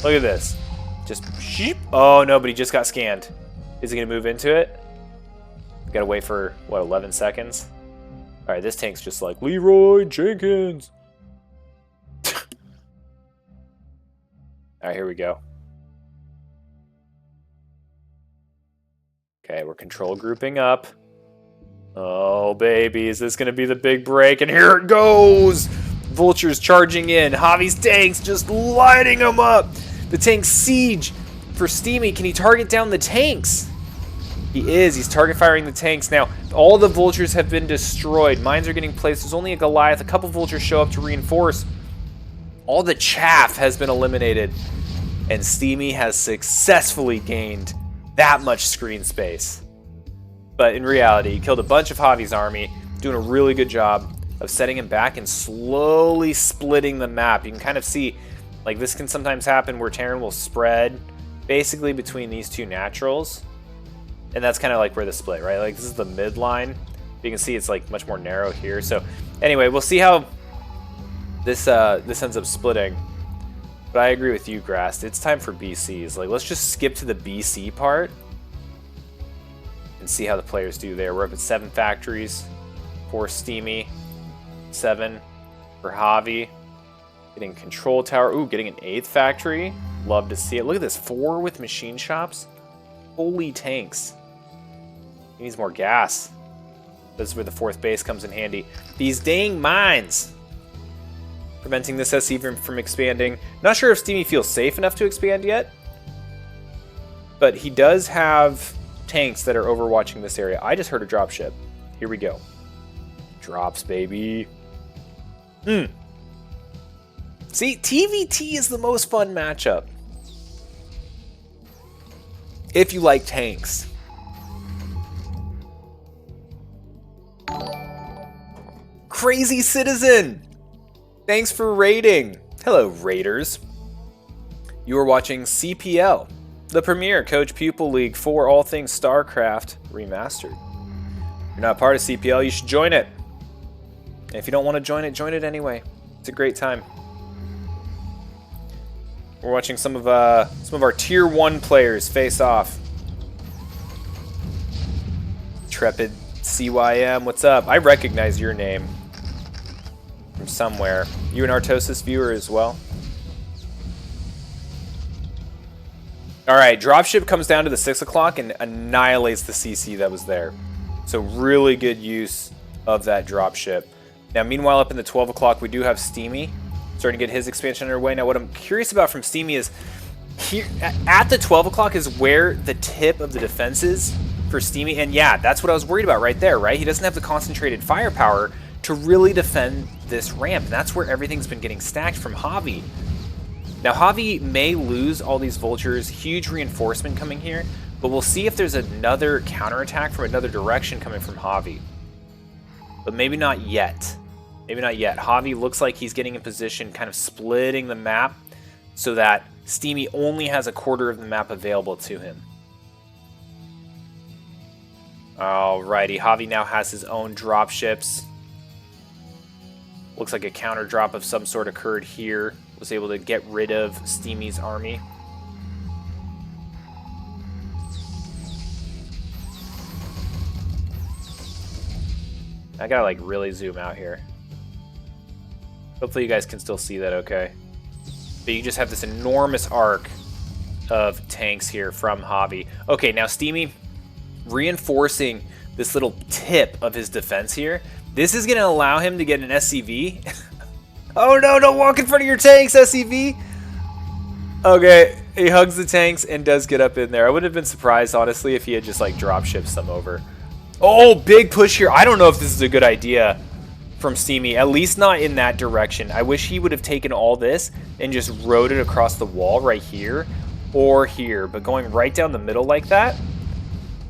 Speaker 1: Look at this. Just sheep. Oh no, but he just got scanned. Is he going to move into it? We got to wait for, what, 11 seconds? Alright, this tank's just like, Leroy Jenkins. Alright, here we go. Okay, we're control grouping up. Oh, baby, is this going to be the big break? And here it goes! Vultures charging in. Javi's tanks just lighting them up. The tank siege for Steamy. Can he target down the tanks? He is. He's target firing the tanks. Now, all the vultures have been destroyed. Mines are getting placed. There's only a Goliath. A couple vultures show up to reinforce. All the chaff has been eliminated. And Steamy has successfully gained that much screen space. But in reality, he killed a bunch of Javi's army, doing a really good job of setting him back and slowly splitting the map. You can kind of see, like, this can sometimes happen where Terran will spread basically between these 2 naturals. And that's kind of like where the split, right? Like, this is the midline. You can see it's like much more narrow here. So anyway, we'll see how this ends up splitting. But I agree with you, Grast. It's time for BCs. Like, let's just skip to the BC part and see how the players do there. We're up at 7 factories for Steamy, 7 for Javi. Getting control tower. Ooh, getting an 8th factory. Love to see it. Look at this, 4 with machine shops. Holy tanks. He needs more gas. This is where the 4th base comes in handy. These dang mines. Preventing this SE from expanding. Not sure if Steamy feels safe enough to expand yet. But he does have tanks that are overwatching this area. I just heard a dropship. Here we go. Drops, baby. See, TVT is the most fun matchup. If you like tanks. Crazy Citizen! Thanks for raiding. Hello, raiders. You are watching CPL, the premier Coach-Pupil League for all things Starcraft Remastered. If you're not part of CPL, you should join it. And if you don't want to join it anyway. It's a great time. We're watching some of our tier 1 players face off. Trepid CYM, what's up? I recognize your name from somewhere. You an Artosis viewer as well? Alright, dropship comes down to the 6 o'clock and annihilates the CC that was there. So really good use of that dropship. Now meanwhile up in the 12 o'clock we do have Steamy starting to get his expansion underway. Now what I'm curious about from Steamy is here at the 12 o'clock is where the tip of the defense is for Steamy. And yeah, that's what I was worried about right there, right? He doesn't have the concentrated firepower to really defend this ramp. And that's where everything's been getting stacked from Javi. Now Javi may lose all these vultures, huge reinforcement coming here, but we'll see if there's another counterattack from another direction coming from Javi. But maybe not yet. Maybe not yet. Javi looks like he's getting in position, kind of splitting the map so that Steamy only has a quarter of the map available to him. Alrighty, Javi now has his own dropships. Looks like a counter drop of some sort occurred here. Was able to get rid of Steamy's army. I gotta like really zoom out here. Hopefully you guys can still see that okay. But you just have this enormous arc of tanks here from Javi. Okay, now Steamy reinforcing this little tip of his defense here. This is going to allow him to get an SCV. Oh no, don't walk in front of your tanks, SCV. Okay, he hugs the tanks and does get up in there. I would have been surprised, honestly, if he had just like drop shipped some over. Oh, big push here. I don't know if this is a good idea from Steamy, at least not in that direction. I wish he would have taken all this and just rode it across the wall right here or here, but going right down the middle like that,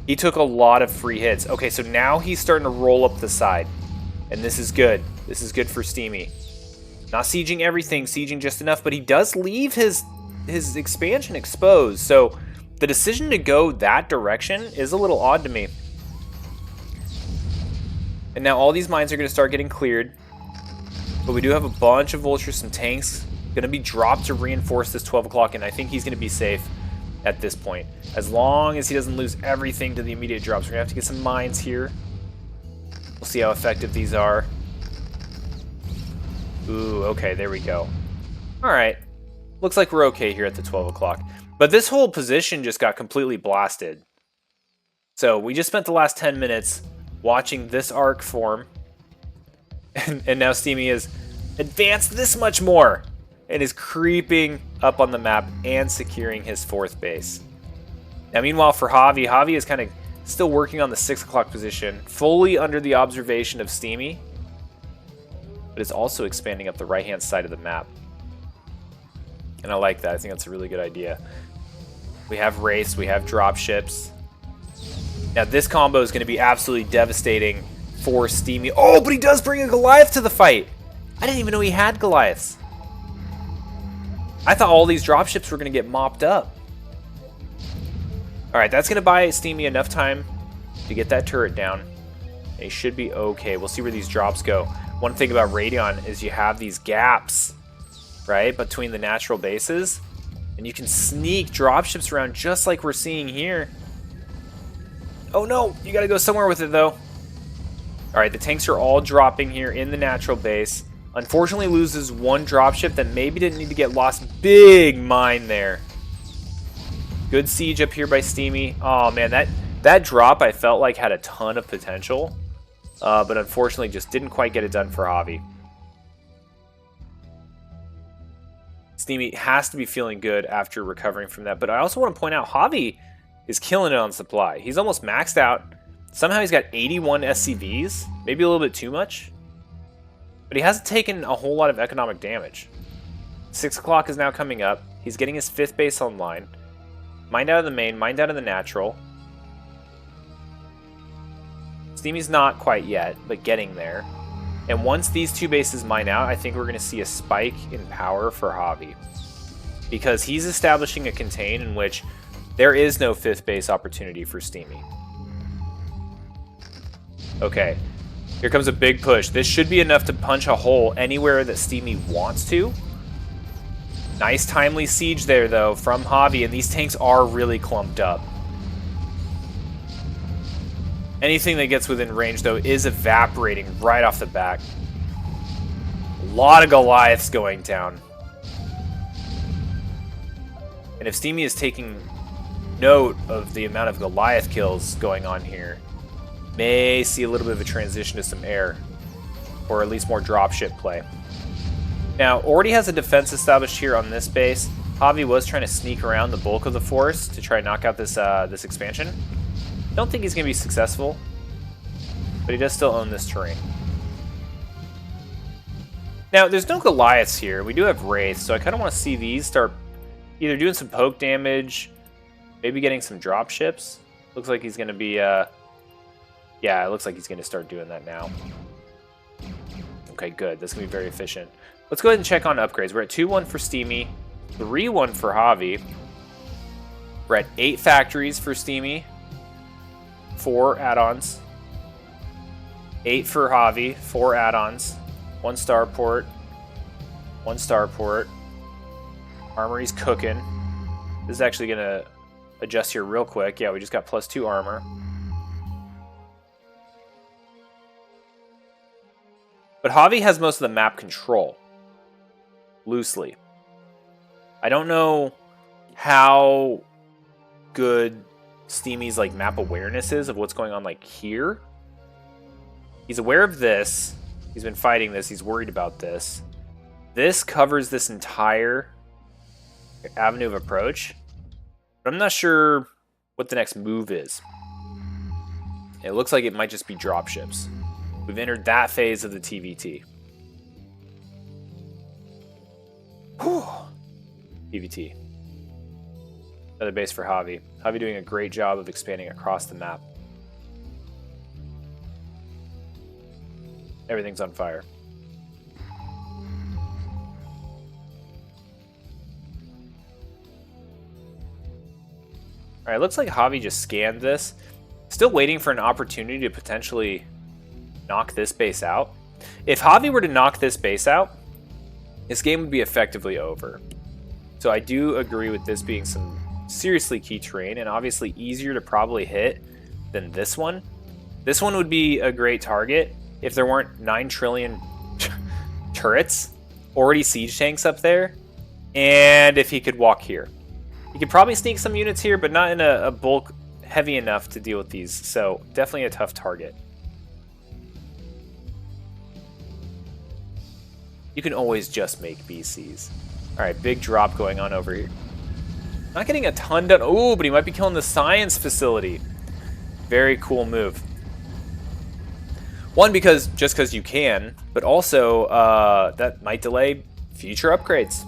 Speaker 1: he took a lot of free hits. Okay, so now he's starting to roll up the side, and this is good. This is good for Steamy. Not sieging everything, sieging just enough, but he does leave his expansion exposed, so the decision to go that direction is a little odd to me. And now all these mines are going to start getting cleared. But we do have a bunch of vultures, some tanks going to be dropped to reinforce this 12 o'clock, and I think he's going to be safe at this point. As long as he doesn't lose everything to the immediate drops. We're going to have to get some mines here. We'll see how effective these are. Ooh, okay, there we go. Alright. Looks like we're okay here at the 12 o'clock. But this whole position just got completely blasted. So we just spent the last 10 minutes watching this arc form, and now Steamy has advanced this much more and is creeping up on the map and securing his 4th base. Now meanwhile for Javi is kind of still working on the 6 o'clock position, fully under the observation of Steamy, but is also expanding up the right hand side of the map. And I like that. I think that's a really good idea. We have Wraiths, we have dropships. Now this combo is going to be absolutely devastating for Steamy. Oh, but he does bring a Goliath to the fight. I didn't even know he had Goliaths. I thought all these dropships were going to get mopped up. Alright, that's going to buy Steamy enough time to get that turret down. And he should be okay. We'll see where these drops go. One thing about Radeon is you have these gaps, right, between the natural bases. And you can sneak dropships around just like we're seeing here. Oh no, you gotta go somewhere with it though. Alright, the tanks are all dropping here in the natural base. Unfortunately loses one dropship that maybe didn't need to get lost. Big mine there. Good siege up here by Steamy. Oh man, that drop I felt like had a ton of potential. But unfortunately just didn't quite get it done for Javi. Steamy has to be feeling good after recovering from that. But I also want to point out Javi is killing it on supply. He's almost maxed out. Somehow he's got 81 SCVs. Maybe a little bit too much. But he hasn't taken a whole lot of economic damage. 6 o'clock is now coming up. He's getting his 5th base online. Mined out of the main, mined out of the natural. Steamy's not quite yet, but getting there. And once these 2 bases mine out, I think we're going to see a spike in power for Javi. Because he's establishing a contain in which there is no 5th base opportunity for Steamy. Okay, here comes a big push. This should be enough to punch a hole anywhere that Steamy wants to. Nice timely siege there, though, from Javi, and these tanks are really clumped up. Anything that gets within range, though, is evaporating right off the back. A lot of Goliaths going down. And if Steamy is taking note of the amount of Goliath kills going on here, may see a little bit of a transition to some air, or at least more dropship play. Now, already has a defense established here on this base. Javi was trying to sneak around the bulk of the force to try and knock out this this expansion. Don't think he's going to be successful, but he does still own this terrain. Now, there's no Goliaths here. We do have Wraiths, so I kind of want to see these start either doing some poke damage, maybe getting some drop ships. Looks like he's going to be, yeah, it looks like he's going to start doing that now. Okay, good. That's going to be very efficient. Let's go ahead and check on upgrades. We're at 2-1 for Steamy, 3-1 for Javi. We're at 8 factories for Steamy, 4 add-ons. 8 for Javi, 4 add-ons. 1 starport. 1 starport. Armory's cooking. This is actually going to adjust here real quick. Yeah, we just got +2 armor. But Javi has most of the map control. Loosely. I don't know how good Steamy's like map awareness is of what's going on like here. He's aware of this. He's been fighting this. He's worried about this. This covers this entire avenue of approach. But I'm not sure what the next move is. It looks like it might just be dropships. We've entered that phase of the TVT. Whew. TVT. Another base for Javi. Javi doing a great job of expanding across the map. Everything's on fire. Alright, looks like Javi just scanned this. Still waiting for an opportunity to potentially knock this base out. If Javi were to knock this base out, this game would be effectively over. So I do agree with this being some seriously key terrain and obviously easier to probably hit than this one. This one would be a great target if there weren't 9 trillion turrets, already siege tanks up there, and if he could walk here. He could probably sneak some units here, but not in a bulk heavy enough to deal with these, so definitely a tough target. You can always just make BCs. Alright, big drop going on over here. Not getting a ton done. Oh, but he might be killing the science facility. Very cool move. One, just because you can, but also that might delay future upgrades.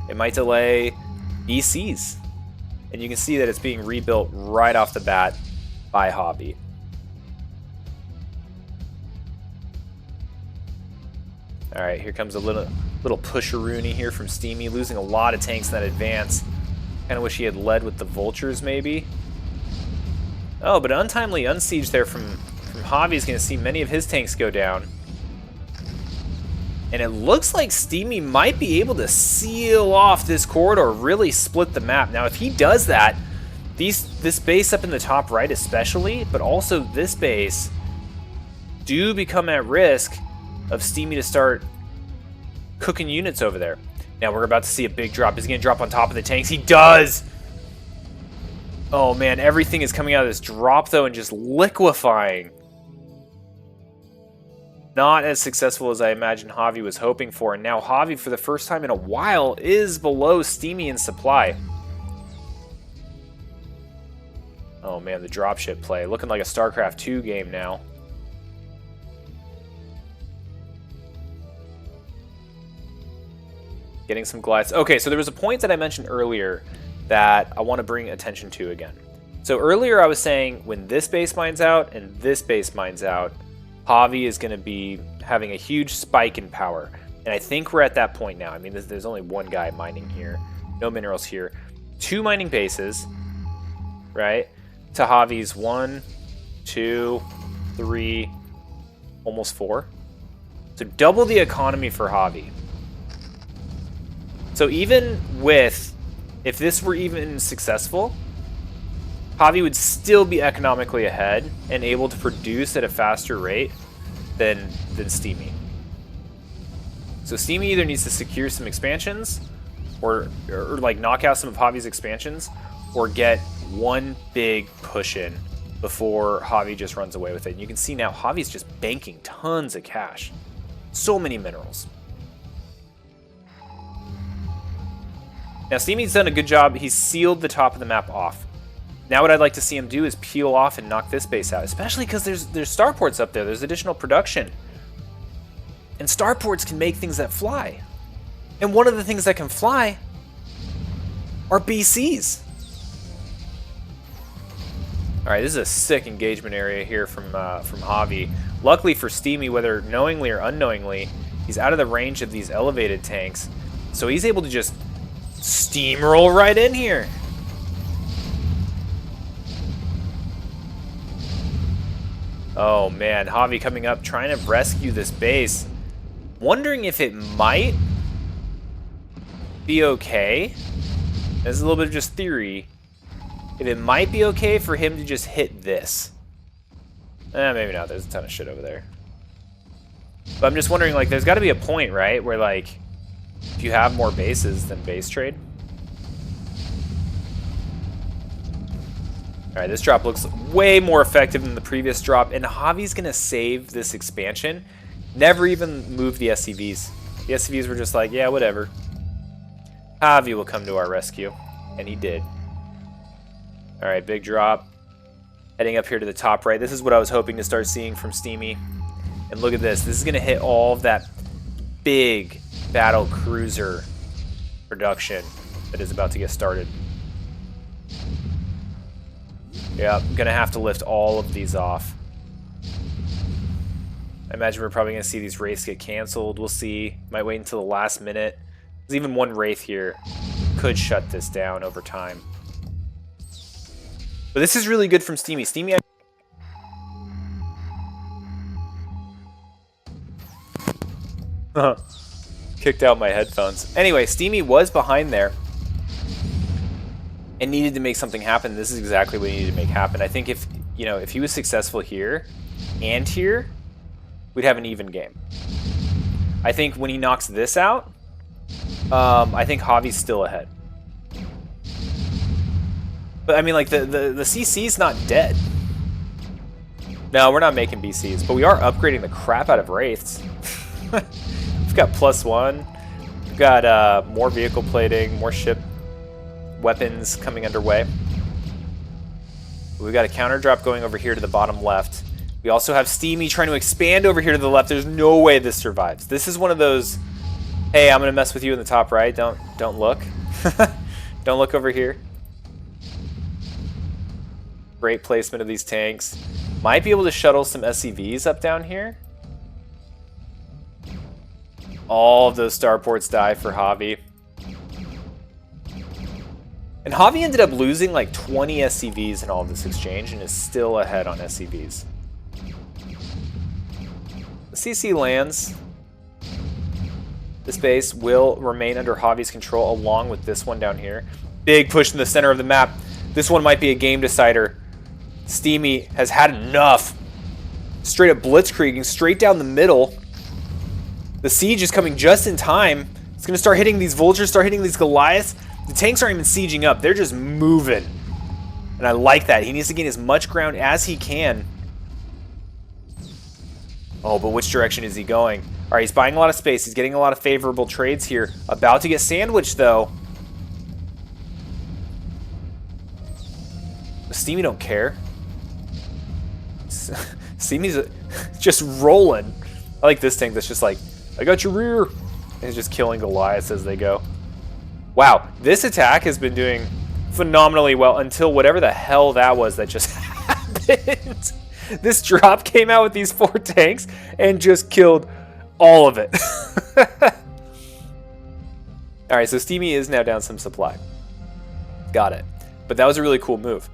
Speaker 1: It might delay BCs. And you can see that it's being rebuilt right off the bat by Javi. Alright, here comes a little pusheroony here from Steamy, losing a lot of tanks in that advance. Kind of wish he had led with the vultures, maybe. Oh, but an untimely unsiege there from Javi is going to see many of his tanks go down. And it looks like Steamy might be able to seal off this corridor, really split the map. Now, if he does that, this base up in the top right especially, but also this base, do become at risk of Steamy to start cooking units over there. Now, we're about to see a big drop. Is he going to drop on top of the tanks? He does! Oh, man, everything is coming out of this drop, though, and just liquefying. Not as successful as I imagine Javi was hoping for, and now Javi, for the first time in a while, is below Steamy in supply. Oh man, the dropship play. Looking like a Starcraft 2 game now. Getting some glides. Okay, so there was a point that I mentioned earlier that I want to bring attention to again. So earlier I was saying when this base mines out and this base mines out, Javi is going to be having a huge spike in power. And I think we're at that point now. I mean, there's only one guy mining here. No minerals here. 2 mining bases, right? To Javi's 1, 2, 3, almost 4. So double the economy for Javi. So even with, if this were even successful, Javi would still be economically ahead and able to produce at a faster rate than Steamy. So Steamy either needs to secure some expansions or like knock out some of Javi's expansions or get one big push in before Javi just runs away with it. And you can see now Javi's just banking tons of cash. So many minerals. Now Steamy's done a good job. He's sealed the top of the map off. Now what I'd like to see him do is peel off and knock this base out, especially because there's starports up there. There's additional production. And starports can make things that fly. And one of the things that can fly are BCs. All right, this is a sick engagement area here from Javi. Luckily for Steamy, whether knowingly or unknowingly, he's out of the range of these elevated tanks. So he's able to just steamroll right in here. Oh man, Javi coming up, trying to rescue this base. Wondering if it might be okay. This is a little bit of just theory. If it might be okay for him to just hit this. Maybe not, there's a ton of shit over there. But I'm just wondering, like, there's gotta be a point, right? Where, like, if you have more bases than base trade. Alright, this drop looks way more effective than the previous drop, and Javi's going to save this expansion. Never even move the SCVs. The SCVs were just like, yeah, whatever. Javi will come to our rescue. And he did. Alright, big drop. Heading up here to the top right. This is what I was hoping to start seeing from Steamy. And look at this. This is going to hit all of that big battle cruiser production that is about to get started. Yeah, I'm going to have to lift all of these off. I imagine we're probably going to see these wraiths get canceled. We'll see. Might wait until the last minute. There's even one wraith here. Could shut this down over time. But this is really good from Steamy. Steamy... Kicked out my headphones. Anyway, Steamy was behind there and needed to make something happen. This is exactly what he needed to make happen. I think if, you know, if he was successful here and here, we'd have an even game. I think when he knocks this out, I think Javi's still ahead. But I mean, like, the CC's not dead. No, we're not making BCs, but we are upgrading the crap out of Wraiths. We've got +1. We've got more vehicle plating, more ship weapons coming underway. We've got a counter drop going over here to the bottom left. We also have Steamy trying to expand over here to the left. There's no way this survives. This is one of those, hey, I'm gonna mess with you in the top right. Don't look. Don't look over here. Great placement of these tanks. Might be able to shuttle some SCVs up down here. All of those starports die for Javi. And Javi ended up losing like 20 SCVs in all of this exchange and is still ahead on SCVs. The CC lands. This base will remain under Javi's control along with this one down here. Big push in the center of the map. This one might be a game decider. Steamy has had enough. Straight up blitzkrieging straight down the middle. The siege is coming just in time. It's going to start hitting these vultures, start hitting these Goliaths. The tanks aren't even sieging up. They're just moving. And I like that. He needs to gain as much ground as he can. Oh, but which direction is he going? All right, he's buying a lot of space. He's getting a lot of favorable trades here. About to get sandwiched, though. Steamy don't care. Steamy's just rolling. I like this tank that's just like, I got your rear. And he's just killing Goliaths as they go. Wow, this attack has been doing phenomenally well until whatever the hell that was that just happened. This drop came out with these 4 tanks and just killed all of it. Alright, so Steamy is now down some supply. Got it. But that was a really cool move.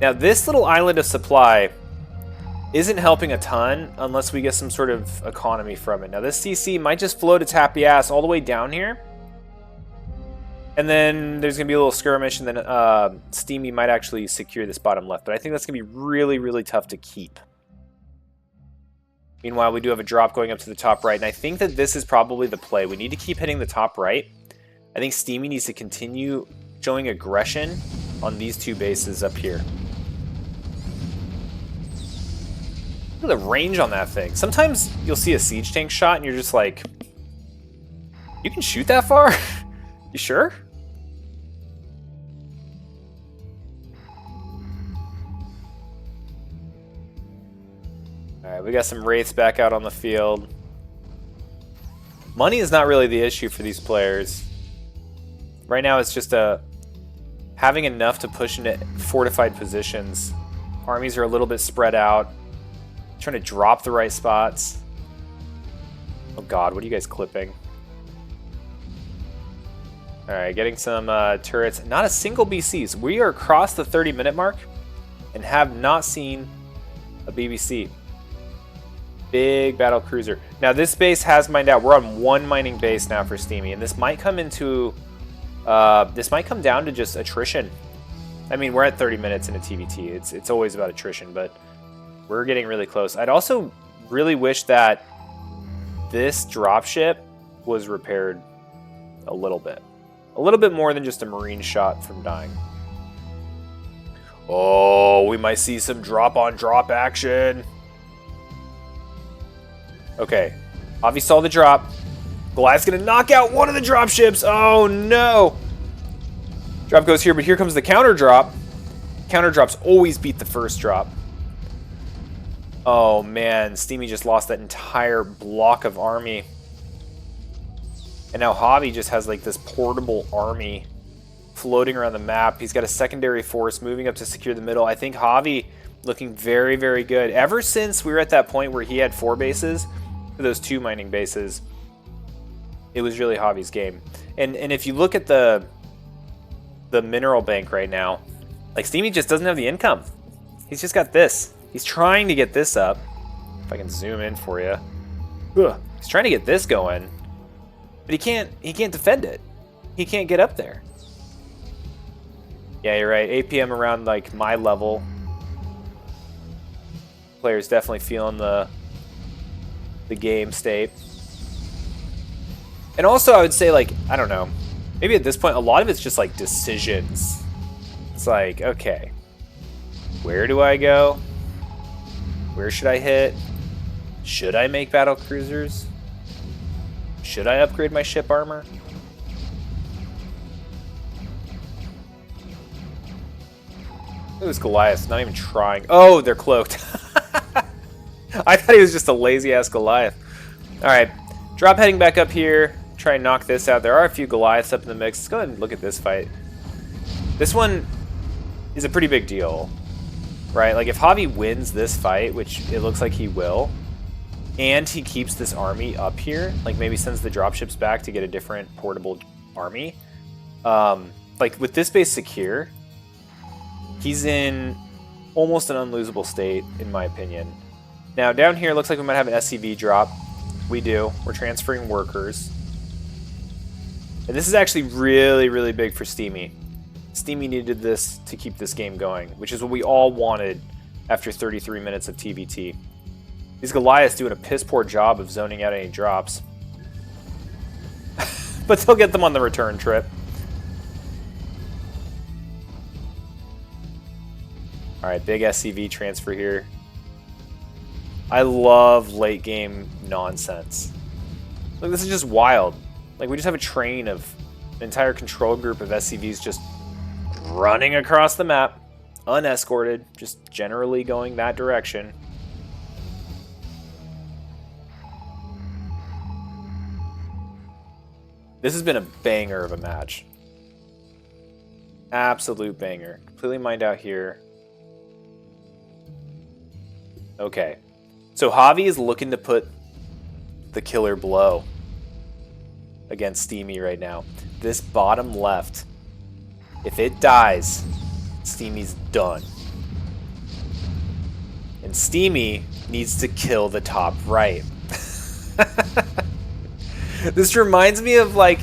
Speaker 1: Now, this little island of supply isn't helping a ton unless we get some sort of economy from it. Now, this CC might just float its happy ass all the way down here. And then there's going to be a little skirmish, and then Steamy might actually secure this bottom left. But I think that's going to be really, really tough to keep. Meanwhile, we do have a drop going up to the top right, and I think that this is probably the play. We need to keep hitting the top right. I think Steamy needs to continue showing aggression on these 2 bases up here. Look at the range on that thing. Sometimes you'll see a siege tank shot, and you're just like, you can shoot that far? You sure? Alright, we got some Wraiths back out on the field. Money is not really the issue for these players. Right now it's just having enough to push into fortified positions. Armies are a little bit spread out. Trying to drop the right spots. Oh god, what are you guys clipping? Alright, getting some turrets. Not a single BCs. We are across the 30-minute mark and have not seen a BBC. Big battle cruiser. Now this base has mined out. We're on 1 mining base now for Steamy, and this might come into this might come down to just attrition. I mean, we're at 30 minutes in a TVT. It's always about attrition, but we're getting really close. I'd also really wish that this dropship was repaired a little bit. A little bit more than just a marine shot from dying. Oh, Oh, we might see some drop-on-drop action. Okay. Havi saw the drop. Goliath's going to knock out one of the drop ships. Oh, no. Drop goes here, but here comes the counter drop. Counter drops always beat the first drop. Oh, man. Steamy just lost that entire block of army. And now Havi just has like this portable army floating around the map. He's got a secondary force moving up to secure the middle. I think Havi looking very, very good. Ever since we were at that point where he had 4 bases, for those 2 mining bases, it was really Javi's game. And if you look at the mineral bank right now, like Steamy just doesn't have the income. He's just got this. He's trying to get this up. If I can zoom in for you. Ugh. He's trying to get this going. But he can't defend it. He can't get up there. Yeah, you're right. 8 p.m. around like my level. Players definitely feeling the game state. And also I would say, like, I don't know, maybe at this point a lot of it's just like decisions. It's like, okay, where do I go? Where should I hit? Should I make battle cruisers? Should I upgrade my ship armor? It was Goliath, not even trying. Oh, they're cloaked. I thought he was just a lazy-ass Goliath. Alright, drop heading back up here. Try and knock this out. There are a few Goliaths up in the mix. Let's go ahead and look at this fight. This one is a pretty big deal, right? Like, if Havi wins this fight, which it looks like he will, and he keeps this army up here, like maybe sends the dropships back to get a different portable army, like with this base secure, he's in almost an unlosable state, in my opinion. Now, down here, looks like we might have an SCV drop. We do. We're transferring workers. And this is actually really, really big for Steamy. Steamy needed this to keep this game going, which is what we all wanted after 33 minutes of TVT. These Goliaths doing a piss-poor job of zoning out any drops. But they'll get them on the return trip. Alright, big SCV transfer here. I love late game nonsense. Look, this is just wild. Like, we just have a train of an entire control group of SCVs just running across the map, unescorted, just generally going that direction. This has been a banger of a match. Absolute banger. Completely mined out here. Okay. So Havi is looking to put the killer blow against Steamy right now. This bottom left, if it dies, Steamy's done. And Steamy needs to kill the top right. This reminds me of, like,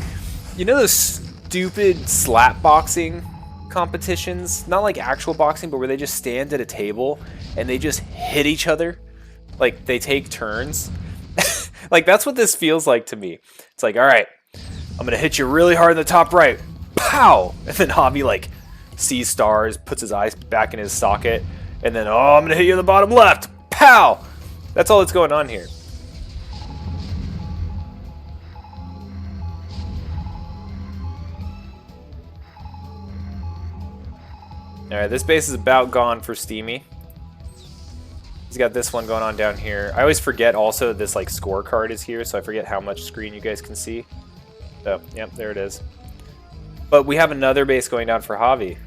Speaker 1: you know those stupid slap boxing competitions? Not like actual boxing, but where they just stand at a table and they just hit each other. Like, they take turns. Like, that's what this feels like to me. It's like, all right, I'm going to hit you really hard in the top right. Pow! And then Havi, like, sees stars, puts his eyes back in his socket, and then, oh, I'm going to hit you in the bottom left. Pow! That's all that's going on here. Alright, this base is about gone for Steamy. He's got this one going on down here. I always forget also this, like, scorecard is here, so I forget how much screen you guys can see. So, yep, there it is. But we have another base going down for Havi.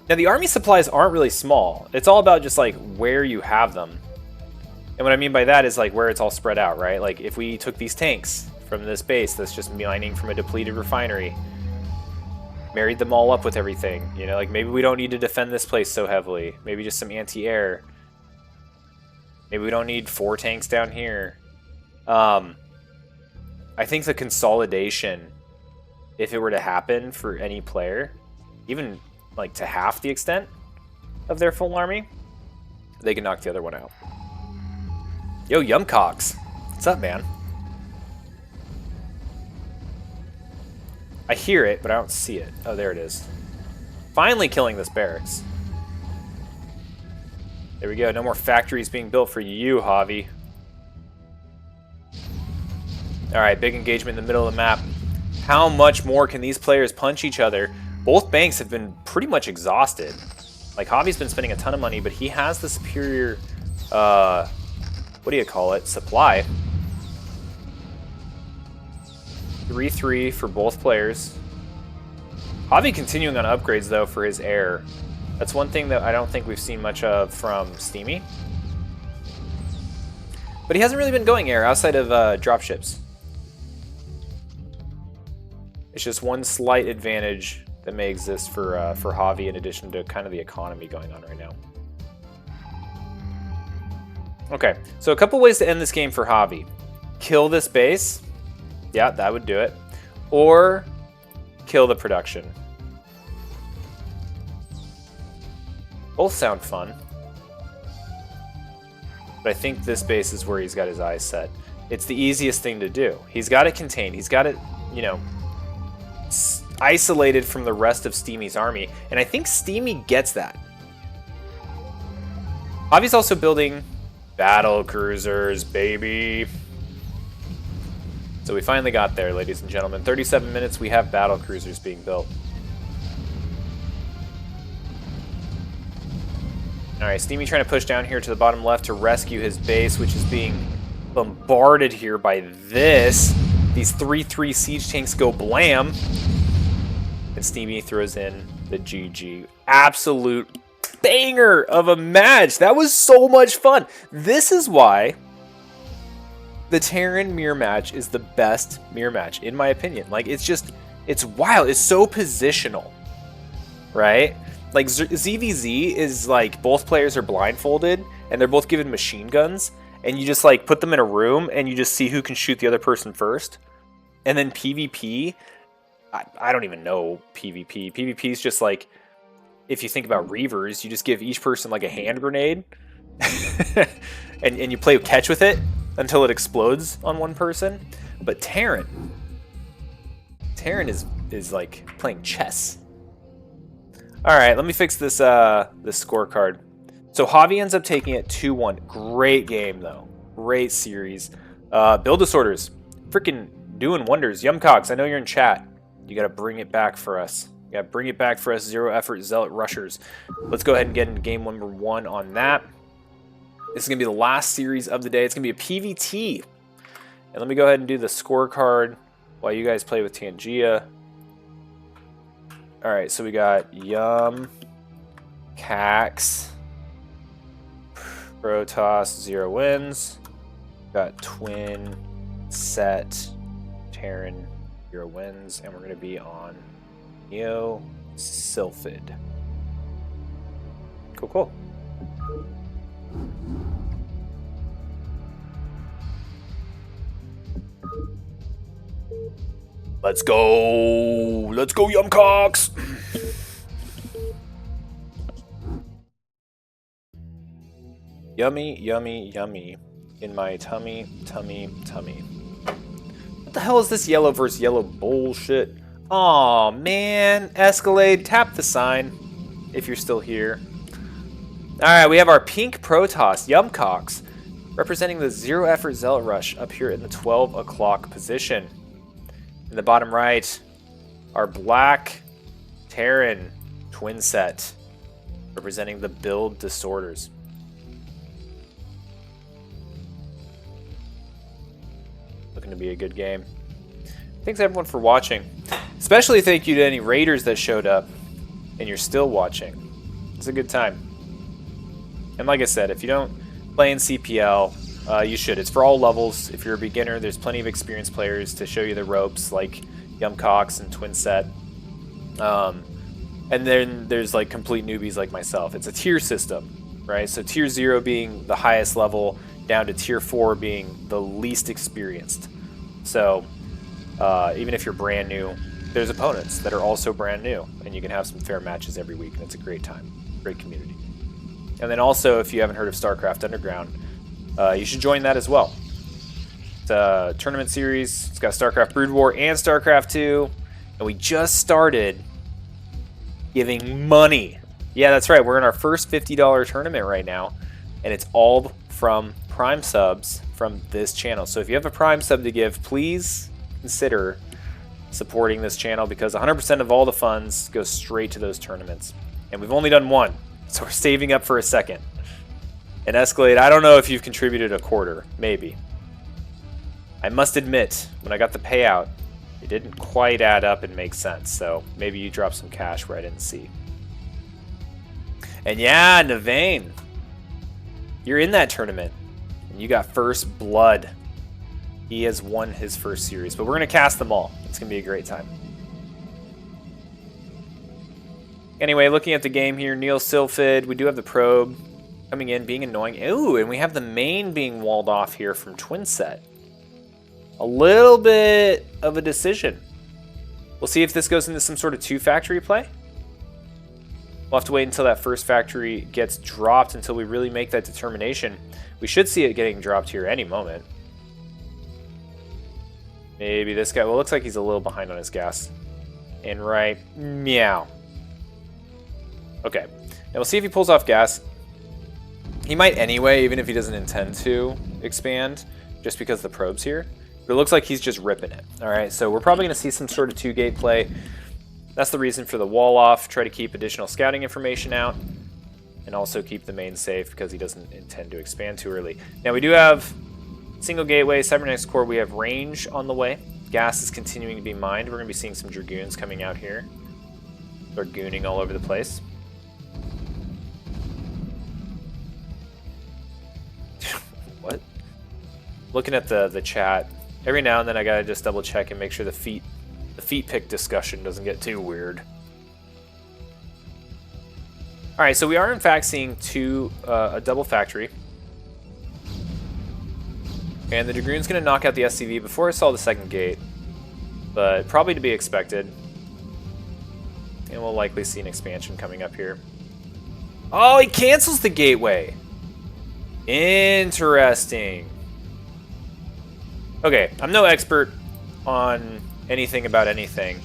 Speaker 1: Now, the army supplies aren't really small. It's all about just, like, where you have them. And what I mean by that is, like, where it's all spread out, right? Like, if we took these tanks from this base that's just mining from a depleted refinery, married them all up with everything, you know, like, maybe we don't need to defend this place so heavily. Maybe just some anti-air. Maybe we don't need 4 tanks down here. I think the consolidation, if it were to happen for any player, even like to half the extent of their full army, they can knock the other one out. Yo, YumKaax. What's up, man? I hear it, but I don't see it. Oh, there it is. Finally killing this barracks. There we go. No more factories being built for you, Javi. Alright, big engagement in the middle of the map. How much more can these players punch each other? Both banks have been pretty much exhausted. Like, Javi's been spending a ton of money, but he has the superior, what do you call it? Supply. 3-3 for both players. Javi continuing on upgrades, though, for his air. That's one thing that I don't think we've seen much of from Steamy. But he hasn't really been going air outside of dropships. It's just one slight advantage that may exist for Javi in addition to kind of the economy going on right now. Okay, so a couple ways to end this game for Javi. Kill this base. Yeah, that would do it. Or kill the production. Both sound fun. But I think this base is where he's got his eyes set. It's the easiest thing to do. He's got it contained. He's got it, you know, isolated from the rest of Steamy's army. And I think Steamy gets that. Javi's also building battle cruisers, baby. So we finally got there, ladies and gentlemen. 37 minutes, we have battle cruisers being built. Alright, Steamy trying to push down here to the bottom left to rescue his base, which is being bombarded here by this. These 3-3 siege tanks go blam. And Steamy throws in the GG. Absolute banger of a match. That was so much fun. This is why the Terran mirror match is the best mirror match, in my opinion. Like, it's just, it's wild. It's so positional, right? Like, ZVZ is like, both players are blindfolded, and they're both given machine guns, and you just, like, put them in a room, and you just see who can shoot the other person first. And then PvP, I don't even know PvP. PvP is just, like, if you think about Reavers, you just give each person, like, a hand grenade, and you play catch with it until it explodes on one person. But Terran is like playing chess. All right, let me fix this this scorecard. So Javi ends up taking it 2-1. Great game though. Great series. Build disorders, freaking doing wonders. YumKaax, I know you're in chat. You got to bring it back for us. You got to bring it back for us. Zero effort zealot rushers. Let's go ahead and get into game number 1 on that. This is going to be the last series of the day. It's going to be a PVT. And let me go ahead and do the scorecard while you guys play with Tangia. All right, so we got YumKaax, Protoss, 0 wins. Got twinset, Terran, 0 wins. And we're going to be on Neo Sylphid. Cool, cool. Let's go! Let's go, YumKaax! Yummy, yummy, yummy. In my tummy, tummy, tummy. What the hell is this yellow versus yellow bullshit? Aw, man. Escalade, tap the sign if you're still here. Alright, we have our pink Protoss, YumKaax, representing the Zero Effort Zealot Rush up here in the 12 o'clock position. In the bottom right, our black Terran twinset, representing the Build Disorders. Looking to be a good game. Thanks everyone for watching. Especially thank you to any raiders that showed up and you're still watching. It's a good time. And like I said, if you don't play in CPL, you should. It's for all levels. If you're a beginner, there's plenty of experienced players to show you the ropes, like YumKaax and Twinset. And then there's like complete newbies like myself. It's a tier system, right? So tier 0 being the highest level, down to tier 4 being the least experienced. So even if you're brand new, there's opponents that are also brand new, and you can have some fair matches every week, and it's a great time, great community. And then also, if you haven't heard of Starcraft Underground, you should join that as well. It's a tournament series. It's got Starcraft Brood War and Starcraft 2, and we just started giving money. Yeah, that's right. We're in our first $50 tournament right now. And it's all from Prime subs from this channel. So if you have a Prime sub to give, please consider supporting this channel, because 100% of all the funds go straight to those tournaments. And we've only done one, so we're saving up for a second. And Escalade, I don't know if you've contributed a quarter, maybe. I must admit, when I got the payout, it didn't quite add up and make sense, so maybe you dropped some cash where I didn't see. And yeah, Navain, you're in that tournament, and you got first blood. He has won his first series, but we're going to cast them all. It's going to be a great time. Anyway, looking at the game here, Neil Sylphid, we do have the probe coming in, being annoying. Ooh, and we have the main being walled off here from Twinset. A little bit of a decision. We'll see if this goes into some sort of 2-factory play. We'll have to wait until that first factory gets dropped until we really make that determination. We should see it getting dropped here any moment. Maybe this guy. Well, it looks like he's a little behind on his gas. And right. Meow. Okay. Now we'll see if he pulls off gas. He might anyway, even if he doesn't intend to expand, just because the probe's here. But it looks like he's just ripping it. Alright, so we're probably going to see some sort of 2-gate play. That's the reason for the wall off. Try to keep additional scouting information out. And also keep the main safe because he doesn't intend to expand too early. Now we do have single gateway, cybernetics core. We have range on the way. Gas is continuing to be mined. We're going to be seeing some Dragoons coming out here. They're gooning all over the place. What? Looking at the chat. Every now and then I gotta just double check and make sure the feet pick discussion doesn't get too weird. Alright, so we are in fact seeing a double factory. And the Dragoon's going to knock out the SCV before I saw the second gate. But probably to be expected. And we'll likely see an expansion coming up here. Oh, he cancels the gateway! Interesting. Okay, I'm no expert on anything about anything.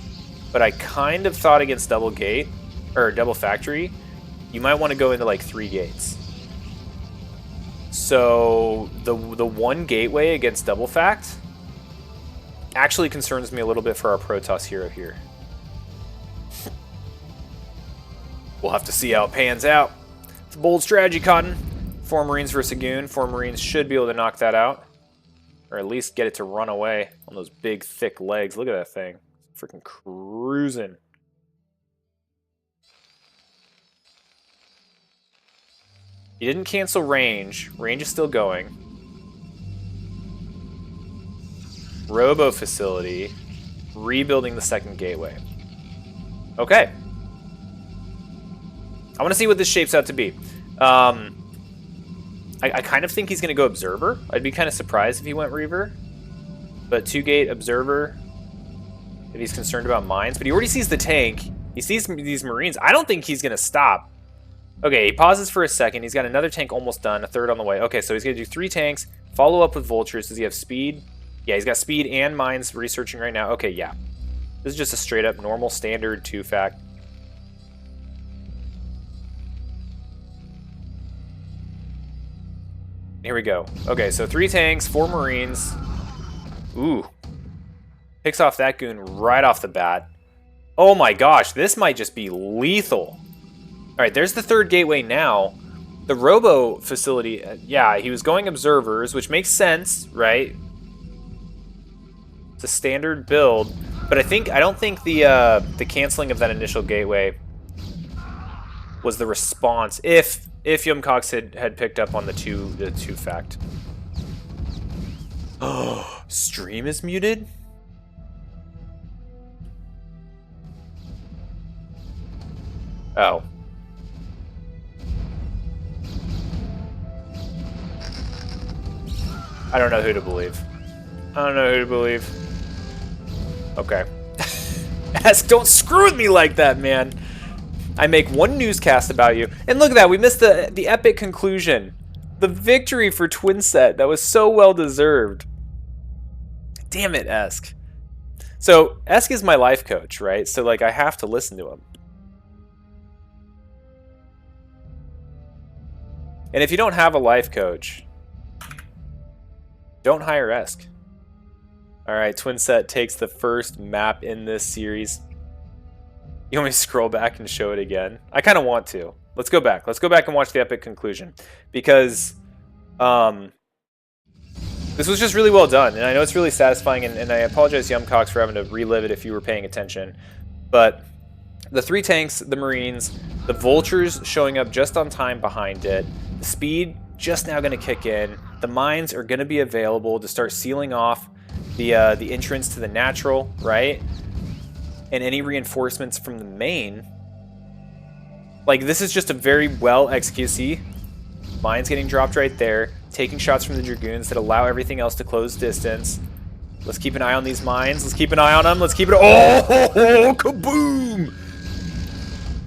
Speaker 1: But I kind of thought against double gate, or double factory, you might want to go into like 3 gates. So the one gateway against double fact actually concerns me a little bit for our Protoss hero here. We'll have to see how it pans out. It's a bold strategy, Cotton. 4 Marines versus a Goon. 4 Marines should be able to knock that out. Or at least get it to run away on those big, thick legs. Look at that thing. Freaking cruising. He didn't cancel range. Range is still going. Robo facility. Rebuilding the second gateway. Okay. I want to see what this shapes out to be. I kind of think he's going to go Observer. I'd be kind of surprised if he went Reaver. But 2-gate Observer. If he's concerned about mines. But he already sees the tank. He sees these Marines. I don't think he's going to stop. Okay, he pauses for a second. He's got another tank almost done, a third on the way. Okay, so he's going to do 3 tanks, follow up with vultures. Does he have speed? Yeah, he's got speed and mines researching right now. Okay, yeah. This is just a straight up normal standard 2-fact. Here we go. Okay, so 3 tanks, 4 Marines. Ooh. Picks off that Goon right off the bat. Oh my gosh, this might just be lethal. Alright, there's the 3rd gateway now. The Robo facility, yeah, he was going Observers, which makes sense, right? It's a standard build. But I don't think the canceling of that initial gateway was the response if YumKaax had picked up on the two fact. Oh, stream is muted? Oh. I don't know who to believe. I don't know who to believe. Okay. Ask, don't screw with me like that, man. I make one newscast about you. And look at that, we missed the epic conclusion. The victory for Twinset. That was so well deserved. Damn it, Esk. So, Esk is my life coach, right? So, like, I have to listen to him. And if you don't have a life coach, don't hire Esk. All right, Twinset takes the first map in this series. You want me to scroll back and show it again? I kind of want to. Let's go back. Let's go back and watch the epic conclusion. Because this was just really well done. And I know it's really satisfying. And I apologize, YumKaax, for having to relive it if you were paying attention. But the 3 tanks, the Marines, the Vultures showing up just on time behind it. The speed just now going to kick in. The mines are going to be available to start sealing off the entrance to the natural, right? And any reinforcements from the main. Like, this is just a very well executed. See, mines getting dropped right there, taking shots from the Dragoons that allow everything else to close distance. Let's keep an eye on these mines. Let's keep an eye on them. Let's keep it. Oh, kaboom!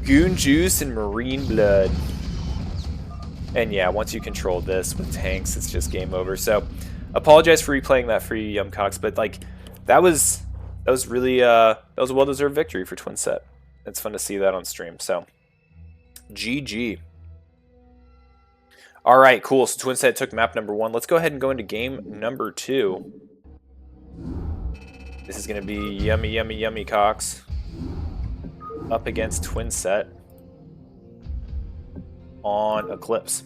Speaker 1: Goon juice and marine blood. And yeah, once you control this with tanks, it's just game over. So, apologize for replaying that for you, YumKaax, but like, that was really that was a well-deserved victory for Twinset. It's fun to see that on stream. So, GG. All right, cool. So Twinset took map number 1. Let's go ahead and go into game number 2. This is going to be YumKaax up against Twinset on Eclipse.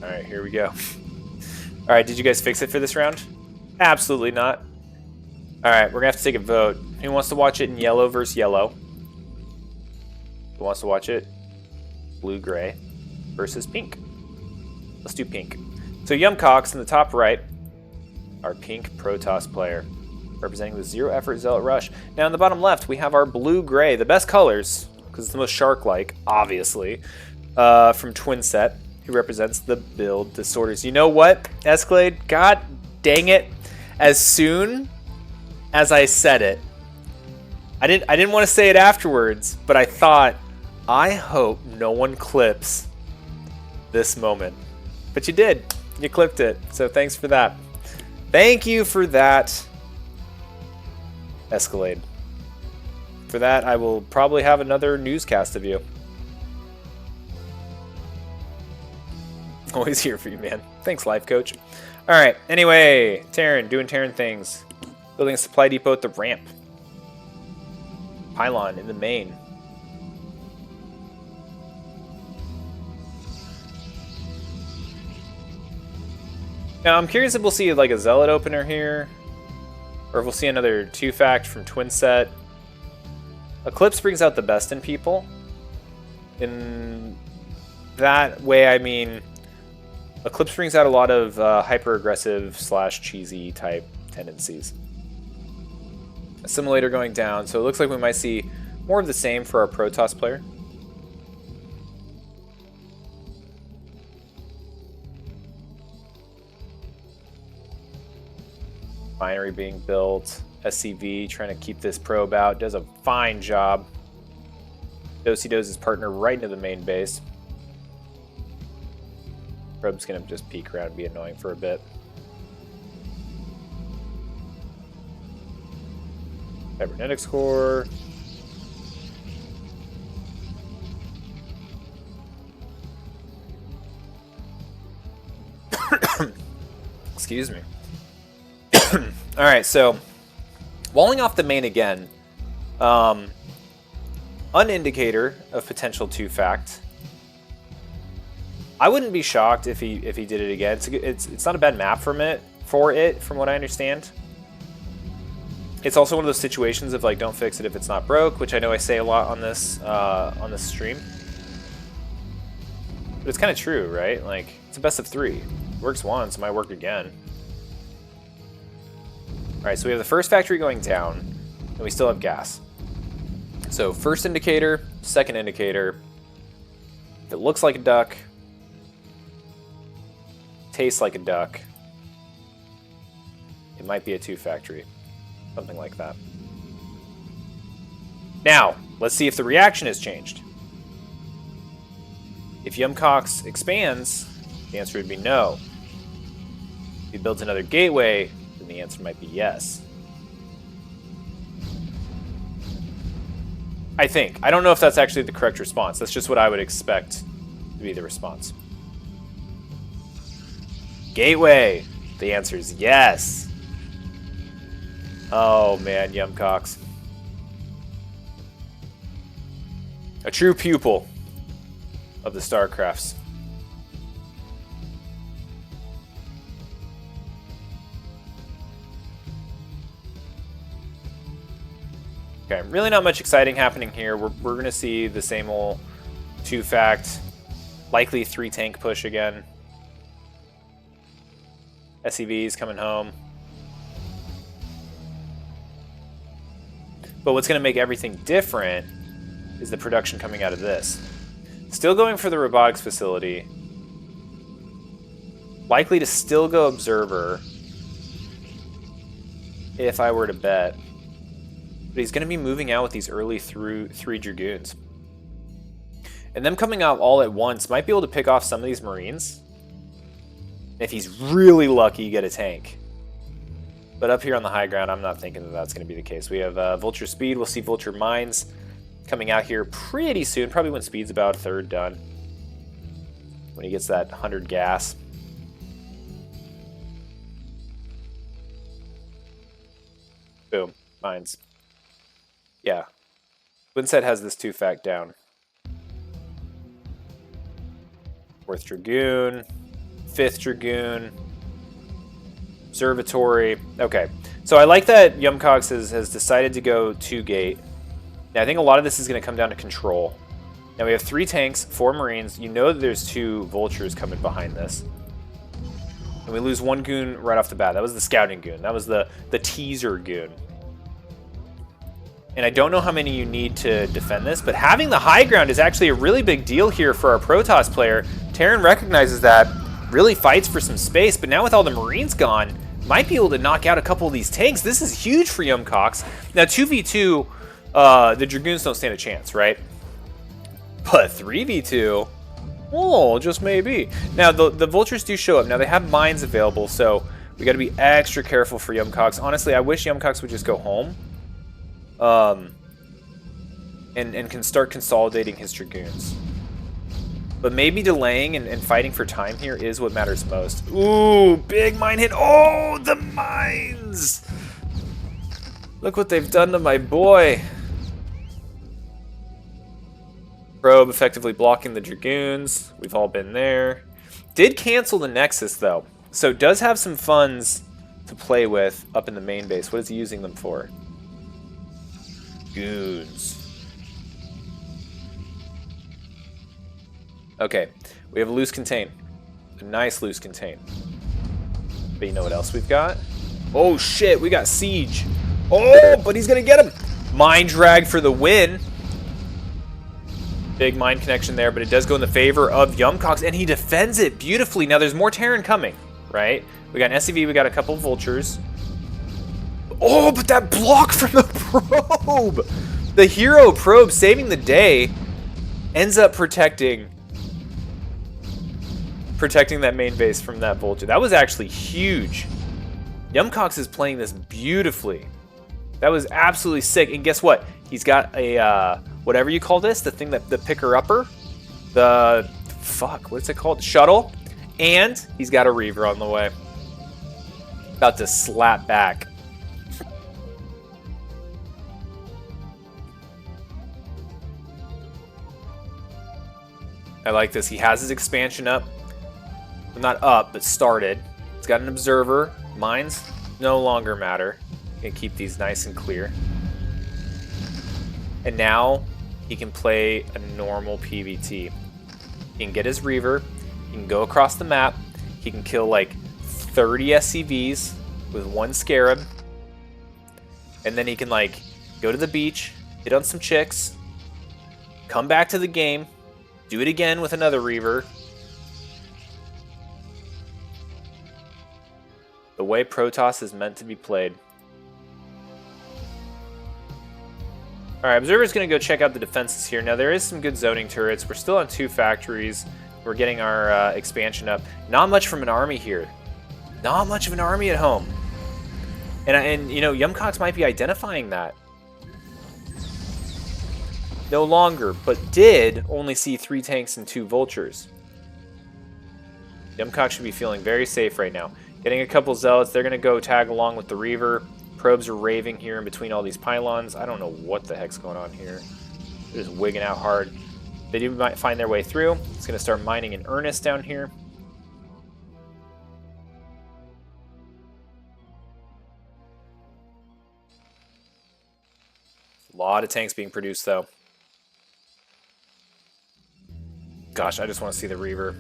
Speaker 1: All right, here we go. All right, did you guys fix it for this round? Absolutely not. All right, we're gonna have to take a vote. Who wants to watch it in yellow versus yellow? Who wants to watch it blue-gray versus pink? Let's do pink. So YumKaax in the top right, our pink Protoss player, representing the Zero Effort Zealot Rush. Now in the bottom left, we have our blue-gray, the best colors, because it's the most shark-like, obviously, from Twinset, who represents the build disorders. You know what, Escalade? God dang it! As soon as I said it, I didn't want to say it afterwards, but I thought, I hope no one clips this moment. But you did. You clipped it. So thanks for that. Thank you for that, Escalade. For that, I will probably have another newscast of you. Always here for you, man. Thanks, life coach. All right. Anyway, Terran, doing Terran things. Building a supply depot at the ramp. Pylon in the main. Now, I'm curious if we'll see like a Zealot opener here, or if we'll see another 2-fact from Twinset. Eclipse brings out the best in people. In that way, I mean, Eclipse brings out a lot of hyper-aggressive / cheesy type tendencies. Assimilator going down, so it looks like we might see more of the same for our Protoss player. Binary being built. SCV trying to keep this probe out. Does a fine job. Dosey does his partner right into the main base. Probe's going to just peek around and be annoying for a bit. Cybernetics core. Excuse me. Alright, so walling off the main again. An indicator of potential 2-fact. I wouldn't be shocked if he did it again. It's not a bad map from what I understand. It's also one of those situations of like, don't fix it if it's not broke, which I know I say a lot on this stream. But it's kind of true, right? Like, it's a best of 3. It works once, it might work again. Alright, so we have the first factory going down, and we still have gas. So first indicator, second indicator. If it looks like a duck, tastes like a duck, it might be a 2-factory. Something like that. Now, let's see if the reaction has changed. If YumKaax expands, the answer would be no. If he builds another gateway, then the answer might be yes. I think. I don't know if that's actually the correct response. That's just what I would expect to be the response. Gateway. The answer is yes. Oh man, YumKaax. A true pupil of the Starcrafts. Okay, really not much exciting happening here. We're going to see the same old 2-fact, likely 3-tank push again. SEV's coming home. But what's going to make everything different is the production coming out of this. Still going for the robotics facility. Likely to still go observer if I were to bet. But he's going to be moving out with these early 3 Dragoons. And them coming out all at once might be able to pick off some of these Marines. If he's really lucky, get a tank. But up here on the high ground, I'm not thinking that that's going to be the case. We have Vulture Speed. We'll see Vulture Mines coming out here pretty soon. Probably when Speed's about a third done. When he gets that 100 gas. Boom. Mines. Yeah. Twinset has this 2-fact down. 4th Dragoon. 5th Dragoon. Observatory. Okay. So I like that YumKaax has decided to go 2-gate. Now I think a lot of this is going to come down to control. Now we have 3 tanks, 4 Marines. You know that there's 2 Vultures coming behind this. And we lose 1 goon right off the bat. That was the scouting goon. That was the teaser goon. And I don't know how many you need to defend this, but having the high ground is actually a really big deal here for our Protoss player. Terran recognizes that, really fights for some space, but now with all the Marines gone, might be able to knock out a couple of these tanks. This is huge for YumKaax. Now 2v2, the Dragoons don't stand a chance, right? But 3v2, oh, just maybe. Now the Vultures do show up. Now they have mines available, so we got to be extra careful for YumKaax. Honestly, I wish YumKaax would just go home. And can start consolidating his Dragoons. But maybe delaying and fighting for time here is what matters most. Ooh, big mine hit. Oh, the mines! Look what they've done to my boy. Probe effectively blocking the Dragoons. We've all been there. Did cancel the Nexus, though. So does have some funds to play with up in the main base. What is he using them for? Goons. Okay, we have a loose contain. A nice loose contain. But you know what else we've got? Oh shit, we got siege. Oh, but he's gonna get him. Mine drag for the win. Big mine connection there, but it does go in the favor of YumKaax, and he defends it beautifully. Now there's more Terran coming, right? We got an SCV, we got a couple of Vultures. Oh, but that block from the probe! The hero probe saving the day ends up protecting that main base from that Vulture. That was actually huge. YumKaax is playing this beautifully. That was absolutely sick. And guess what? He's got a, whatever you call this, the thing that, the picker-upper. The, fuck, what's it called? Shuttle. And he's got a Reaver on the way. About to slap back. I like this. He has his expansion up. Not up, but started. He's got an observer. Mines no longer matter. Can keep these nice and clear. And now he can play a normal PvT. He can get his Reaver. He can go across the map. He can kill like 30 SCVs with 1 Scarab. And then he can like go to the beach, hit on some chicks, come back to the game, do it again with another Reaver. The way Protoss is meant to be played. Alright, Observer's going to go check out the defenses here. Now, there is some good zoning turrets. We're still on 2 factories. We're getting our expansion up. Not much from an army here. Not much of an army at home. And you know, YumKaax might be identifying that. No longer, but did only see 3 tanks and 2 vultures. YumKaax should be feeling very safe right now. Getting a couple zealots. They're going to go tag along with the Reaver. Probes are raving here in between all these pylons. I don't know what the heck's going on here. They're just wigging out hard. They do might find their way through. It's going to start mining in earnest down here. A lot of tanks being produced, though. Gosh, I just want to see the Reaver.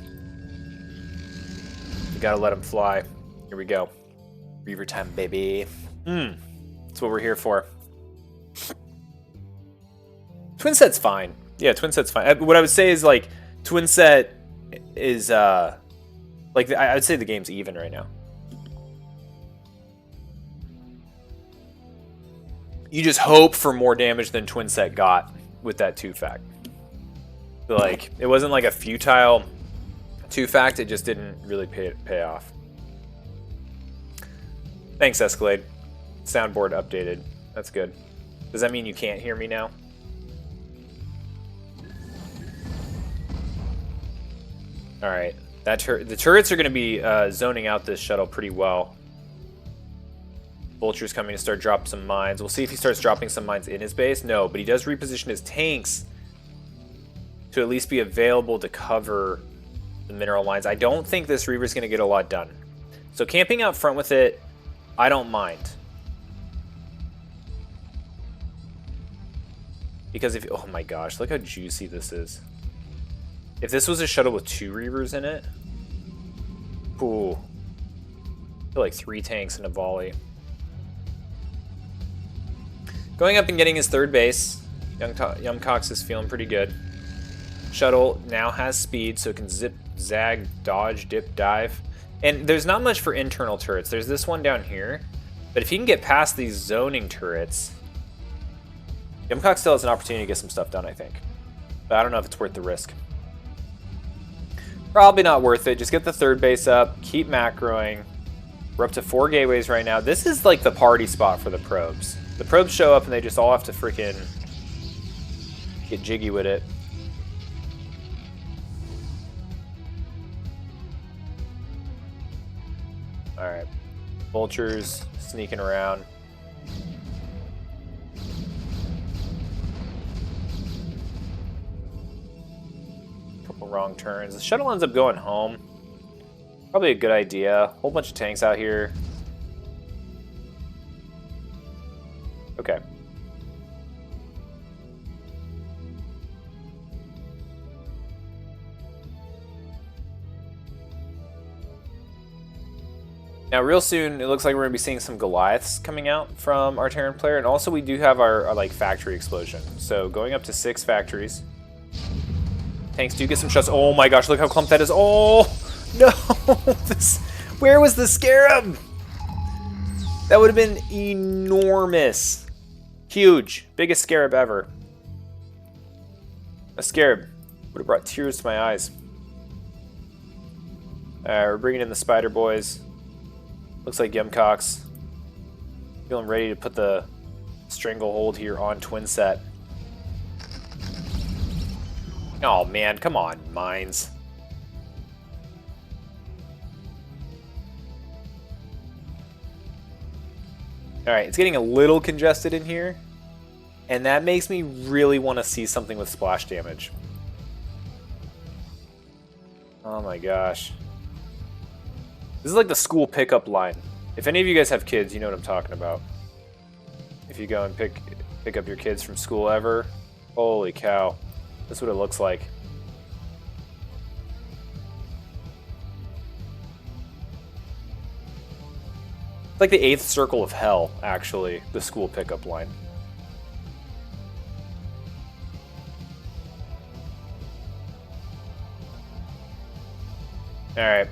Speaker 1: You gotta let him fly. Here we go. Reaver time, baby. That's what we're here for. Twinset's fine. Yeah, Twinset's fine. What I would say is, like, Twinset is, like, I would say the game's even right now. You just hope for more damage than Twinset got with that 2-fact. Like, it wasn't like a futile 2-fact, it just didn't really pay off. Thanks, Escalade. Soundboard updated. That's good. Does that mean you can't hear me now? Alright. The turrets are going to be zoning out this shuttle pretty well. Vulture's coming to start dropping some mines. We'll see if he starts dropping some mines in his base. No, but he does reposition his tanks to at least be available to cover the mineral lines. I don't think this Reaver's going to get a lot done. So camping out front with it, I don't mind. Because if... Oh my gosh, look how juicy this is. If this was a shuttle with 2 Reavers in it... Ooh. I feel like 3 tanks and a volley. Going up and getting his 3rd base. YumKaax is feeling pretty good. Shuttle now has speed, so it can zip, zag, dodge, dip, dive. And there's not much for internal turrets. There's this one down here. But if he can get past these zoning turrets, YumKaax still has an opportunity to get some stuff done, I think. But I don't know if it's worth the risk. Probably not worth it. Just get the 3rd base up. Keep macroing. We're up to 4 gateways right now. This is like the party spot for the probes. The probes show up and they just all have to freaking get jiggy with it. Alright. Vultures sneaking around. Couple wrong turns. The shuttle ends up going home. Probably a good idea. Whole bunch of tanks out here. Okay. Now, real soon, it looks like we're going to be seeing some Goliaths coming out from our Terran player, and also we do have our like factory explosion. So going up to 6 factories. Tanks do get some shots. Oh my gosh, look how clumped that is. Oh no! Where was the Scarab? That would have been enormous. Huge. Biggest Scarab ever. A Scarab would have brought tears to my eyes. We're bringing in the Spider Boys. Looks like YumKaax feeling ready to put the stranglehold here on Twinset. Oh man, come on, mines. Alright, it's getting a little congested in here, and that makes me really want to see something with splash damage. Oh my gosh. This is like the school pickup line. If any of you guys have kids, you know what I'm talking about. If you go and pick up your kids from school ever, holy cow. That's what it looks like. It's like the 8th circle of hell, actually, the school pickup line. Alright.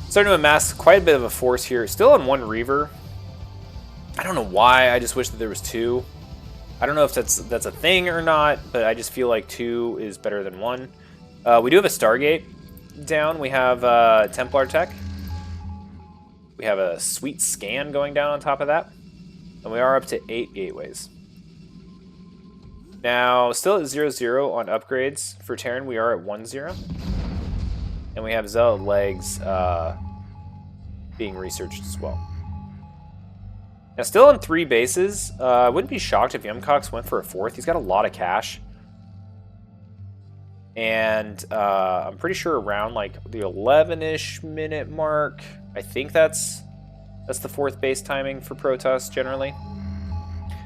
Speaker 1: Starting to amass quite a bit of a force here. Still on 1 Reaver. I don't know why, I just wish that there was 2. I don't know if that's a thing or not, but I just feel like 2 is better than 1. We do have a Stargate down. We have Templar Tech. We have a sweet scan going down on top of that. And we are up to 8 gateways. Now, still at 0-0 on upgrades for Terran. We are at 1-0. And we have Zealot legs being researched as well. Now, still on 3 bases. I wouldn't be shocked if YumKaax went for a 4th. He's got a lot of cash. And I'm pretty sure around like the 11-ish minute mark, I think that's the 4th base timing for Protoss generally.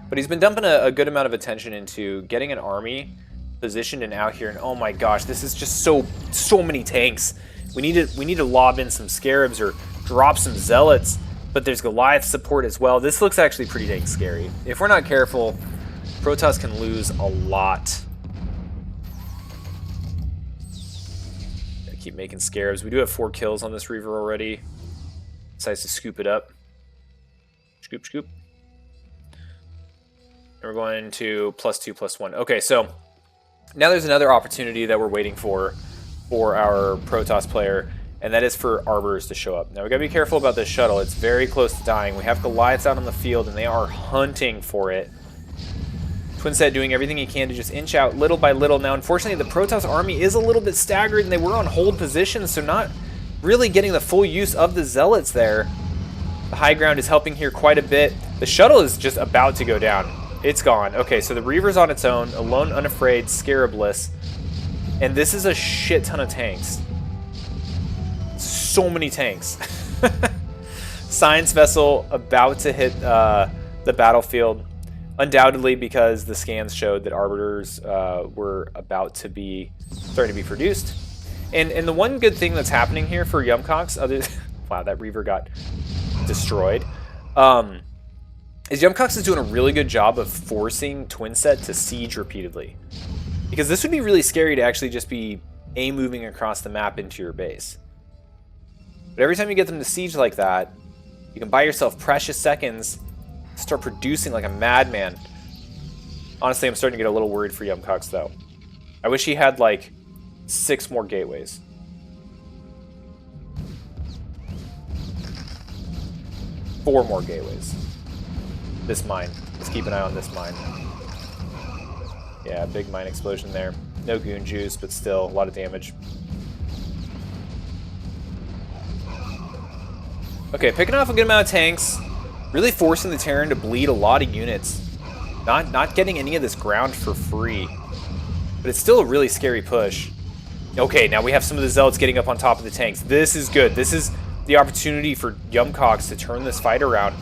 Speaker 1: But he's been dumping a good amount of attention into getting an army positioned and out here. And oh my gosh, this is just so many tanks. We need to lob in some Scarabs or drop some Zealots. But there's Goliath support as well. This looks actually pretty dang scary. If we're not careful, Protoss can lose a lot. Gotta keep making Scarabs. We do have 4 kills on this Reaver already. Decides to scoop it up. Scoop, scoop. And we're going to +2/+1. Okay, so now there's another opportunity that we're waiting for our Protoss player, and that is for Arbiters to show up. Now we gotta be careful about this shuttle. It's very close to dying. We have Goliaths out on the field, and they are hunting for it. Twinset doing everything he can to just inch out little by little. Now, unfortunately, the Protoss army is a little bit staggered, and they were on hold positions, so not really getting the full use of the Zealots there. The high ground is helping here quite a bit. The shuttle is just about to go down. It's gone. Okay, so the Reaver's on its own, alone, unafraid, Scarabless, and this is a shit ton of tanks. So many tanks. Science vessel about to hit the battlefield, undoubtedly because the scans showed that Arbiters were about to be starting to be produced. And the one good thing that's happening here for YumKaax, wow, that Reaver got destroyed, is YumKaax is doing a really good job of forcing Twinset to siege repeatedly. Because this would be really scary to actually just be moving across the map into your base. But every time you get them to siege like that, you can buy yourself precious seconds, start producing like a madman. Honestly, I'm starting to get a little worried for YumKaax though. I wish he had like 6 more gateways. Four more gateways. This mine. Let's keep an eye on this mine. Yeah, big mine explosion there. No goon juice, but still a lot of damage. Okay, picking off a good amount of tanks. Really forcing the Terran to bleed a lot of units. Not getting any of this ground for free. But it's still a really scary push. Okay, now we have some of the Zealots getting up on top of the tanks. This is good. This is the opportunity for YumKaax to turn this fight around.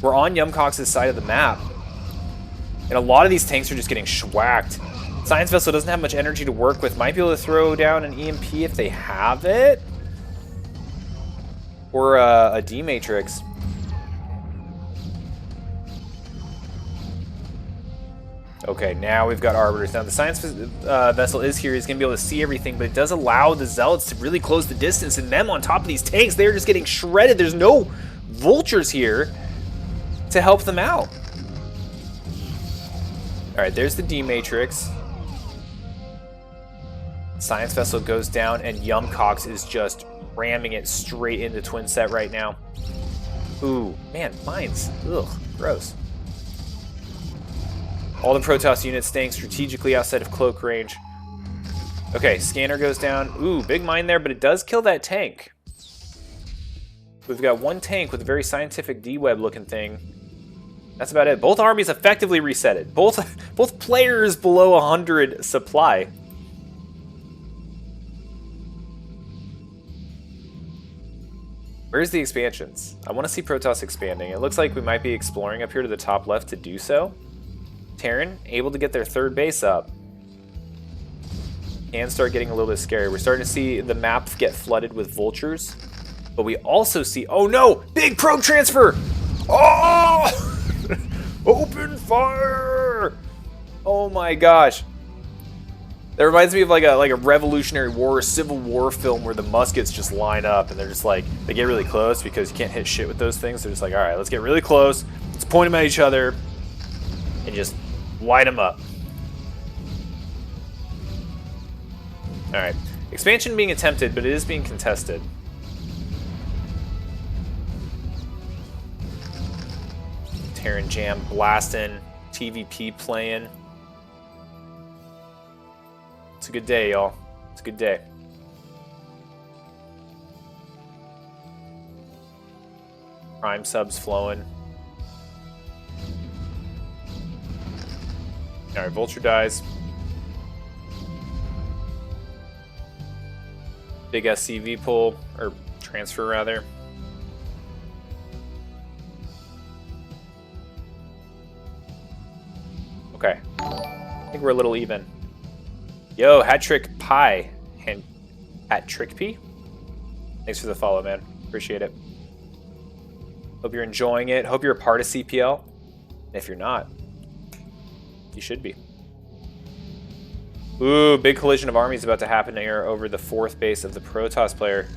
Speaker 1: We're on YumKaax's side of the map. And a lot of these tanks are just getting schwacked. Science Vessel doesn't have much energy to work with. Might be able to throw down an EMP if they have it. Or a D-Matrix. Okay, now we've got Arbiters. Now the Science Vessel is here. He's going to be able to see everything, but it does allow the Zealots to really close the distance. And them on top of these tanks, they're just getting shredded. There's no vultures here to help them out. Alright, there's the D-Matrix. Science Vessel goes down, and YumKaax is just ramming it straight into Twinset right now. Ooh, man, mines. Ugh, gross. All the Protoss units staying strategically outside of cloak range. Okay, scanner goes down. Ooh, big mine there, but it does kill that tank. We've got one tank with a very scientific D-web looking thing. That's about it. Both armies effectively reset it. Both players below 100 supply. Where's the expansions? I want to see Protoss expanding. It looks like we might be exploring up here to the top left to do so. Terran, able to get their third base up. And start getting a little bit scary. We're starting to see the map get flooded with vultures. But we also see, oh no, big probe transfer! Oh! Open fire! Oh my gosh. That reminds me of like a Revolutionary War or Civil War film where the muskets just line up and they're just like, they get really close because you can't hit shit with those things. They're just like, alright, let's get really close. Let's point them at each other and just Light them up. Alright. Expansion being attempted, but it is being contested. Terran Jam blasting. TVP playing. It's a good day, y'all. It's a good day. Prime subs flowing. Alright, Vulture dies. Big SCV pull, or transfer rather. Okay. I think we're a little even. Yo, Hat Trick Pie. And Hat Trick P? Thanks for the follow, man. Appreciate it. Hope you're enjoying it. Hope you're a part of CPL. And if you're not, you should be. Ooh, big collision of armies about to happen here over the 4th base of the Protoss player.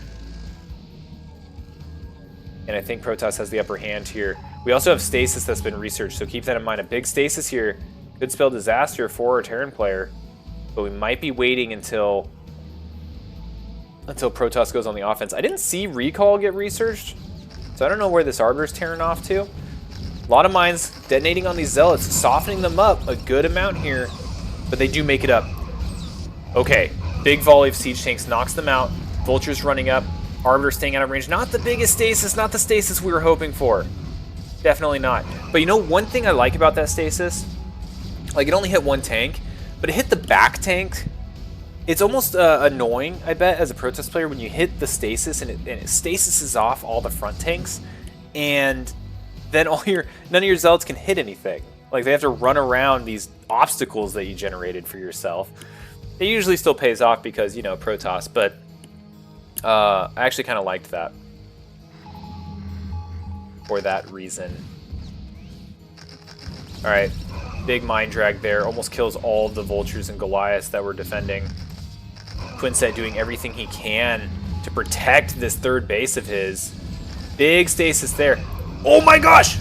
Speaker 1: And I think Protoss has the upper hand here. We also have stasis that's been researched, so keep that in mind. A big stasis here could spell disaster for our Terran player. But we might be waiting until Protoss goes on the offense. I didn't see Recall get researched, so I don't know where this Arbiter's tearing off to. A lot of mines detonating on these Zealots, softening them up a good amount here, but they do make it up. Okay, big volley of siege tanks knocks them out. Vultures running up. Arbiter staying out of range. Not the biggest stasis, not the stasis we were hoping for. Definitely not. But you know, one thing I like about that stasis, like it only hit one tank, but it hit the back tank. It's almost annoying, I bet, as a Protoss player when you hit the stasis and it stasises off all the front tanks, and then none of your Zealots can hit anything. Like they have to run around these obstacles that you generated for yourself. It usually still pays off because, you know, Protoss, but I actually kind of liked that for that reason. Alright, big mine drag there. Almost kills all of the Vultures and Goliaths that were defending. Twinset doing everything he can to protect this 3rd base of his. Big stasis there. Oh my gosh!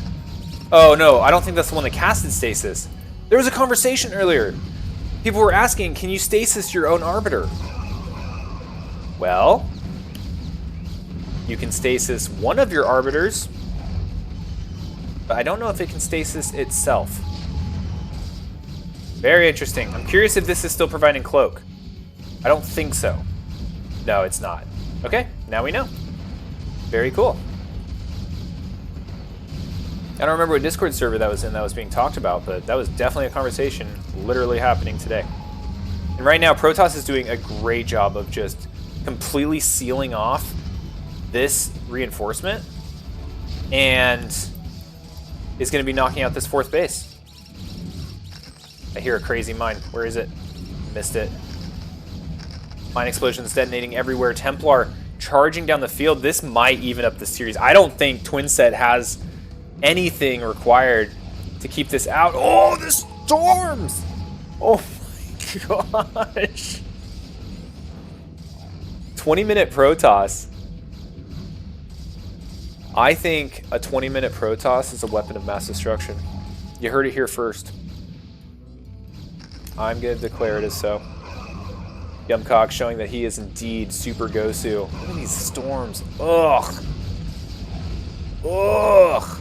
Speaker 1: Oh no, I don't think that's the one that casted stasis. There was a conversation earlier. People were asking, can you stasis your own Arbiter? Well, you can stasis one of your Arbiters, but I don't know if it can stasis itself. Very interesting. I'm curious if this is still providing cloak. I don't think so. No, it's not. Okay, now we know. Very cool. I don't remember what Discord server that was in that was being talked about, but that was definitely a conversation literally happening today. And right now, Protoss is doing a great job of just completely sealing off this reinforcement and is going to be knocking out this 4th base. I hear a crazy mine. Where is it? Missed it. Mine explosions detonating everywhere. Templar charging down the field. This might even up the series. I don't think Twinset has anything required to keep this out. Oh, the storms! Oh my gosh. 20-minute Protoss. I think a 20-minute Protoss is a weapon of mass destruction. You heard it here first. I'm going to declare it as so. YumKaax showing that he is indeed Super Gosu. Look at these storms. Ugh. Ugh.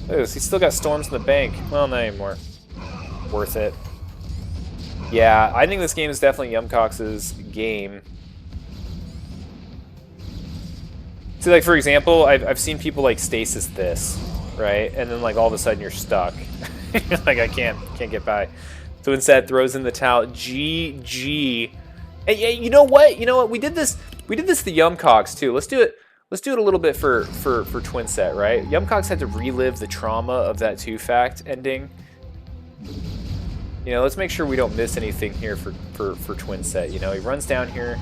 Speaker 1: Oh, he's still got storms in the bank. Well, not anymore. Worth it. Yeah, I think this game is definitely YumKaax's game. See, like, for example, I've seen people, like, stasis this, right? And then, like, all of a sudden you're stuck. Like, I can't get by. Twinset throws in the towel. GG. Hey, you know what? You know what? We did this to YumKaax, too. Let's do it a little bit for Twinset, right? YumKaax had to relive the trauma of that 2-fact ending. You know, let's make sure we don't miss anything here for Twinset. You know, he runs down here.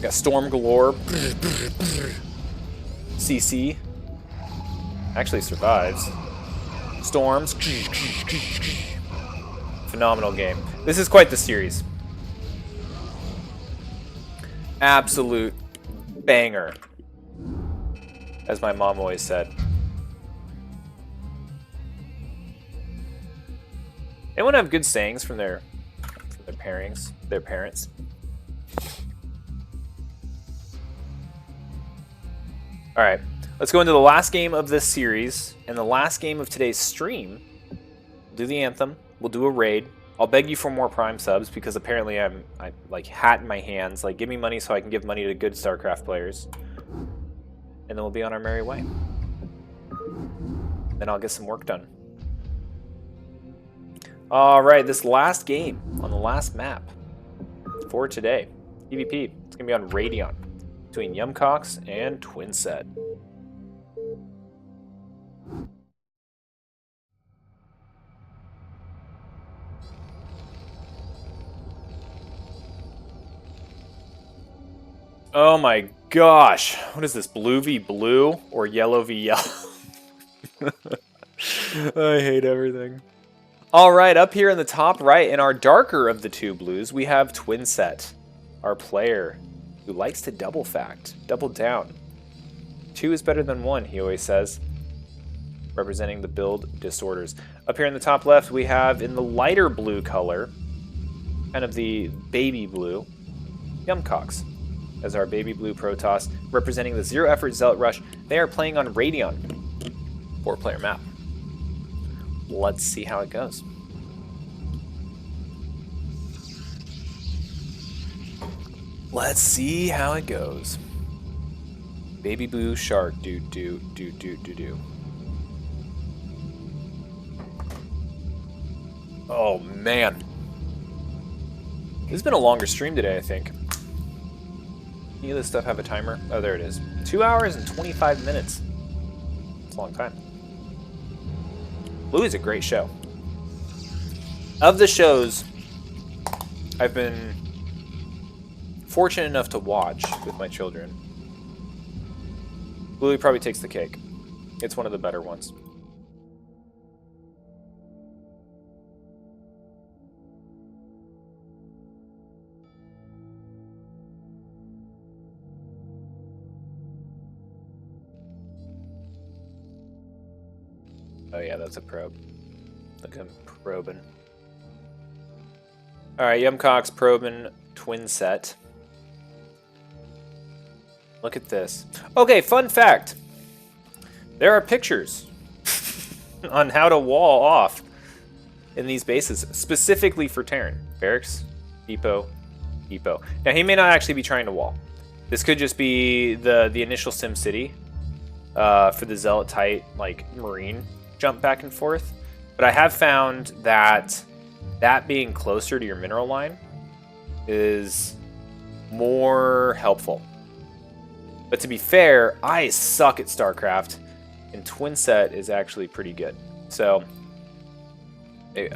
Speaker 1: Got storm galore. CC actually survives. Storms. Phenomenal game. This is quite the series. Absolute banger, as my mom always said. Anyone have good sayings from their parents? All right, let's go into the last game of this series and the last game of today's stream. We'll do the anthem. We'll do a raid. I'll beg you for more Prime subs because apparently I like hat in my hands. Like, give me money so I can give money to good Starcraft players, and then we'll be on our merry way. Then I'll get some work done. All right, this last game on the last map for today, PvP. It's gonna be on Radion between YumKaax and Twinset. Oh my gosh, what is this, blue v blue or yellow v yellow? I hate everything. All right, up here in the top right, in our darker of the two blues, we have Twinset, our player who likes to double down. 2 is better than 1, he always says, representing the build disorders. Up here in the top left, we have in the lighter blue color, kind of the baby blue, YumKaax as our baby blue Protoss, representing the Zero Effort Zealot Rush. They are playing on Radion, 4-player map. Let's see how it goes. Let's see how it goes. Baby blue shark, do. Oh man, this has been a longer stream today, I think. Any of this stuff have a timer? Oh, there it is. 2 hours and 25 minutes. It's a long time. Blue is a great show. Of the shows I've been fortunate enough to watch with my children, Bluey probably takes the cake. It's one of the better ones. Oh yeah, that's a probe. Look at him probing. Alright, YumKaax probing Twinset. Look at this. Okay, fun fact. There are pictures on how to wall off in these bases, specifically for Terran. Barracks, depot. Now, he may not actually be trying to wall. This could just be the initial Sim City for the Zealot Tight, like, Marine jump back and forth. But I have found that being closer to your mineral line is more helpful. But to be fair, I suck at StarCraft, and Twinset is actually pretty good. So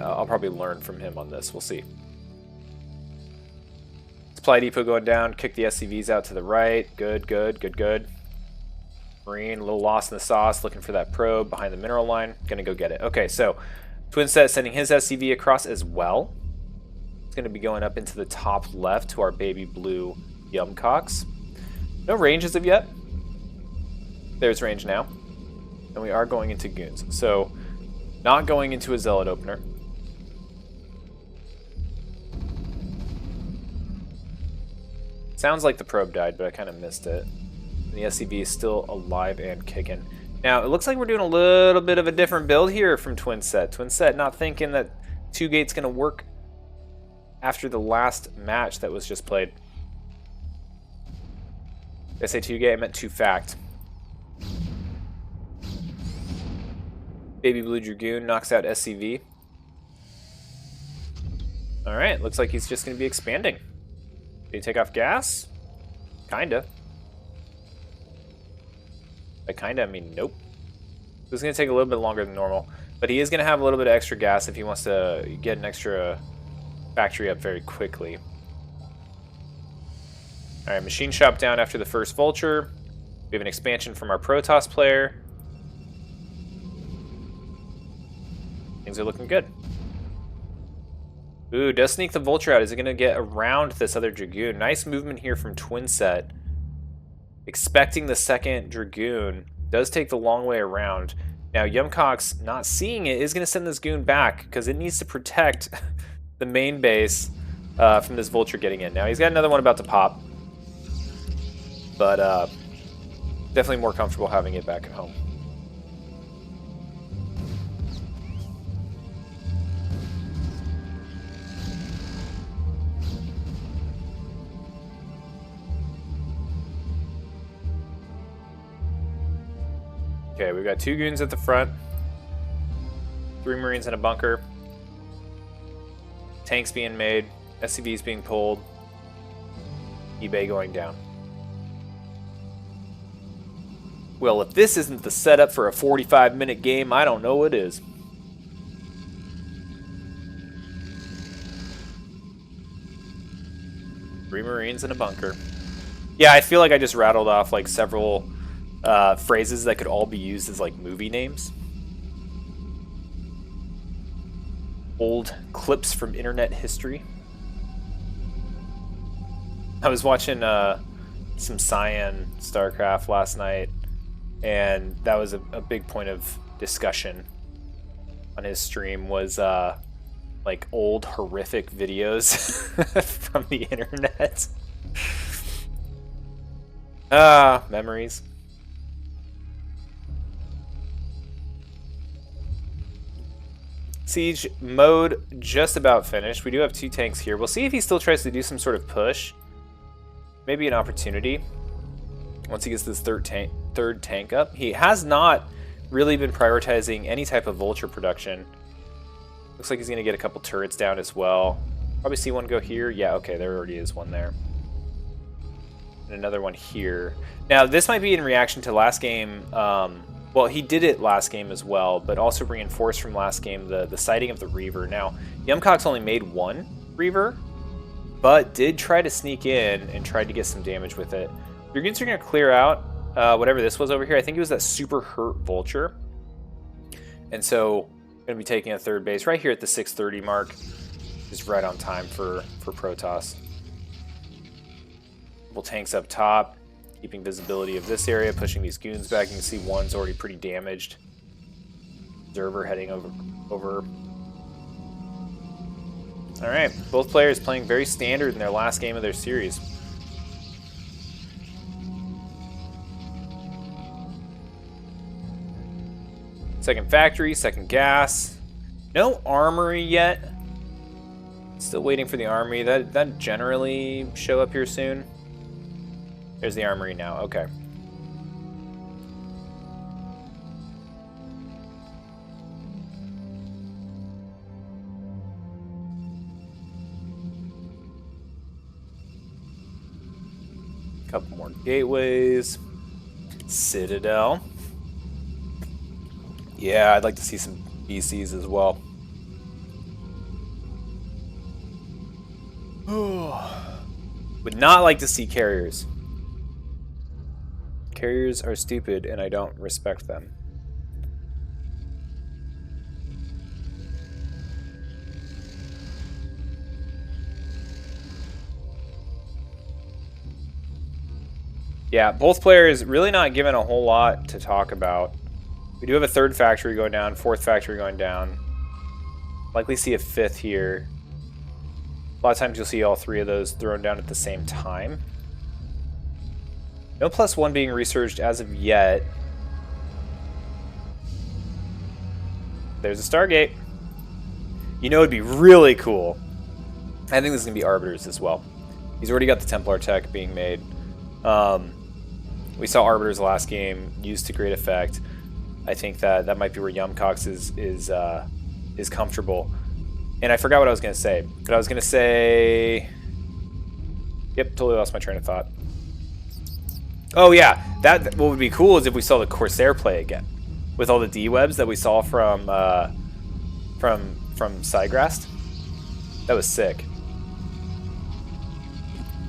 Speaker 1: I'll probably learn from him on this. We'll see. Supply depot going down. Kick the SCVs out to the right. Good. Marine, a little lost in the sauce, looking for that probe behind the mineral line. Gonna go get it. Okay, so Twinset sending his SCV across as well. It's gonna be going up into the top left to our baby blue YumKaax. No range as of yet. There's range now. And we are going into goons. So, not going into a Zealot opener. Sounds like the probe died, but I kind of missed it. And the SCV is still alive and kicking. Now, it looks like we're doing a little bit of a different build here from Twinset. Twinset not thinking that 2-gate's going to work after the last match that was just played. Did I say 2-gate? I meant 2-fact. Baby Blue Dragoon knocks out SCV. Alright, looks like he's just going to be expanding. Did he take off gas? Kinda. By kinda, I mean nope. This is going to take a little bit longer than normal. But he is going to have a little bit of extra gas if he wants to get an extra factory up very quickly. Alright, machine shop down after the first vulture. We have an expansion from our Protoss player. Things are looking good. Ooh, does sneak the vulture out. Is it going to get around this other Dragoon? Nice movement here from Twinset. expecting the second Dragoon. Does take the long way around. Now, YumKaax, not seeing it, is going to send this Goon back because it needs to protect the main base from this Vulture getting in. Now, he's got another one about to pop. But definitely more comfortable having it back at home. Okay, we've got 2 Goons at the front, 3 Marines in a bunker, tanks being made, SCVs being pulled, eBay going down. Well, if this isn't the setup for a 45-minute game, I don't know what is. Three Marines in a bunker. Yeah, I feel like I just rattled off like several phrases that could all be used as like movie names. Old clips from internet history. I was watching some Cyan Starcraft last night, and that was a big point of discussion on his stream was like old horrific videos from the internet. Memories. Siege mode just about finished. We do have 2 tanks here. We'll see if he still tries to do some sort of push. Maybe an opportunity once he gets this third tank up. He has not really been prioritizing any type of Vulture production. Looks like he's going to get a couple turrets down as well. Probably see one go here. Yeah, okay, there already is one there. And another one here. Now, this might be in reaction to last game. Well, he did it last game as well, but also reinforced from last game the sighting of the Reaver. Now, YumKaax only made 1 Reaver, but did try to sneak in and tried to get some damage with it. Dragoons are going to clear out whatever this was over here. I think it was that super hurt Vulture. And so, going to be taking a third base right here at the 6:30 mark. Just right on time for Protoss. Couple tanks up top. Keeping visibility of this area, pushing these Goons back. You can see one's already pretty damaged. Observer heading over. Alright, both players playing very standard in their last game of their series. Second factory, second gas. No armory yet. Still waiting for the armory. That generally show up here soon. There's the armory now, okay. Couple more gateways. Citadel. Yeah, I'd like to see some BCs as well. Would not like to see carriers. Carriers are stupid, and I don't respect them. Yeah, both players really not given a whole lot to talk about. We do have a third factory going down, fourth factory going down. Likely see a fifth here. A lot of times you'll see all 3 of those thrown down at the same time. No +1 being researched as of yet. There's a Stargate. You know, it'd be really cool. I think this is going to be Arbiters as well. He's already got the Templar tech being made. We saw Arbiters last game, used to great effect. I think that might be where YumKaax is comfortable. And I forgot what I was going to say. But I was going to say... Yep, totally lost my train of thought. Oh yeah, what would be cool is if we saw the Corsair play again, with all the D-webs that we saw from Grast. That was sick.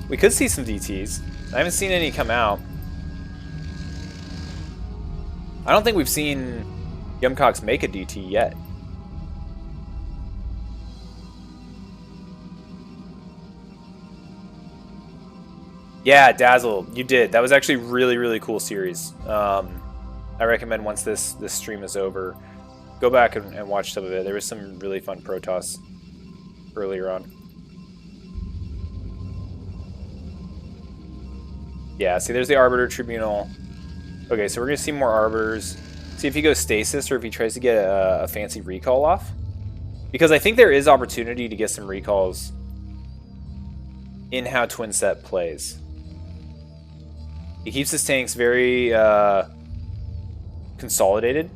Speaker 1: We could see some DTs. I haven't seen any come out. I don't think we've seen YumKaax make a DT yet. Yeah, Dazzle, you did. That was actually really, really cool series. I recommend once this stream is over, go back and watch some of it. There was some really fun Protoss earlier on. Yeah, see, there's the Arbiter Tribunal. Okay, so we're going to see more Arbiters. See if he goes Stasis or if he tries to get a fancy recall off. Because I think there is opportunity to get some recalls in how Twinset plays. He keeps his tanks very consolidated.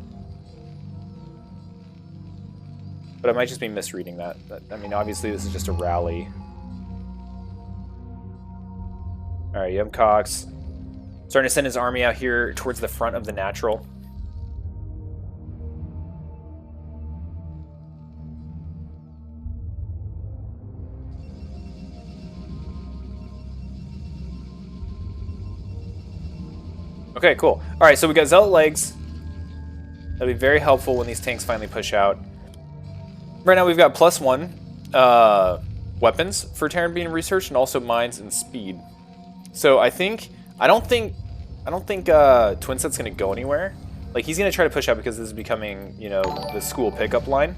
Speaker 1: But I might just be misreading that. I mean, obviously this is just a rally. Alright, YumKaax. Starting to send his army out here towards the front of the natural. Okay, cool. Alright, so we got Zealot legs. That'll be very helpful when these tanks finally push out. Right now we've got +1 weapons for Terran being researched, and also mines and speed. So I don't think Twinset's gonna go anywhere. Like, he's gonna try to push out because this is becoming, you know, the school pickup line.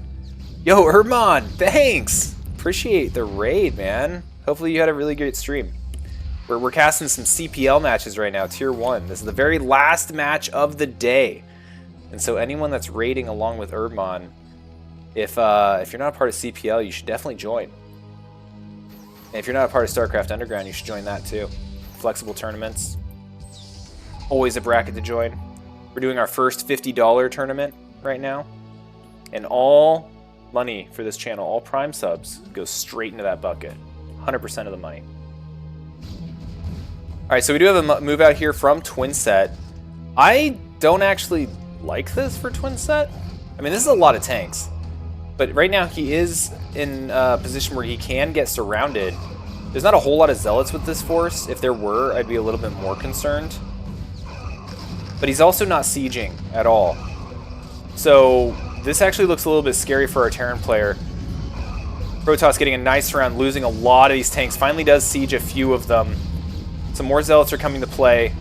Speaker 1: Yo, Herman, thanks! Appreciate the raid, man. Hopefully you had a really great stream. We're casting some CPL matches right now, Tier 1. This is the very last match of the day. And so anyone that's raiding along with Erdman, if you're not a part of CPL, you should definitely join. And if you're not a part of Starcraft Underground, you should join that too. Flexible tournaments. Always a bracket to join. We're doing our first $50 tournament right now. And all money for this channel, all Prime subs, goes straight into that bucket. 100% of the money. Alright, so we do have a move out here from Twinset. I don't actually like this for Twinset. I mean, this is a lot of tanks. But right now he is in a position where he can get surrounded. There's not a whole lot of Zealots with this force. If there were, I'd be a little bit more concerned. But he's also not sieging at all. So this actually looks a little bit scary for our Terran player. Protoss getting a nice round, losing a lot of these tanks. Finally does siege a few of them. Some more Zealots are coming to play.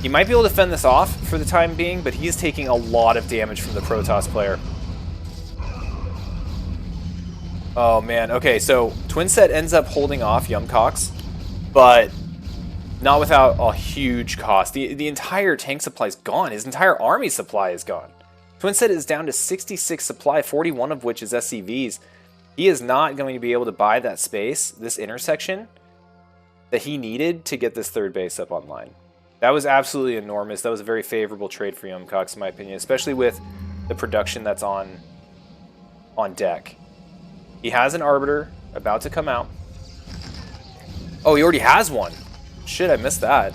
Speaker 1: He might be able to fend this off for the time being, but he's taking a lot of damage from the Protoss player. Oh man, okay, so Twinset ends up holding off YumKaax, but not without a huge cost. The entire tank supply is gone. His entire army supply is gone. Twinset is down to 66 supply, 41 of which is SCVs. He is not going to be able to buy that space, this intersection, that he needed to get this third base up online. That was absolutely enormous. That was a very favorable trade for YumKaax, in my opinion, especially with the production that's on deck. He has an Arbiter about to come out. Oh, he already has one. Shit, I missed that.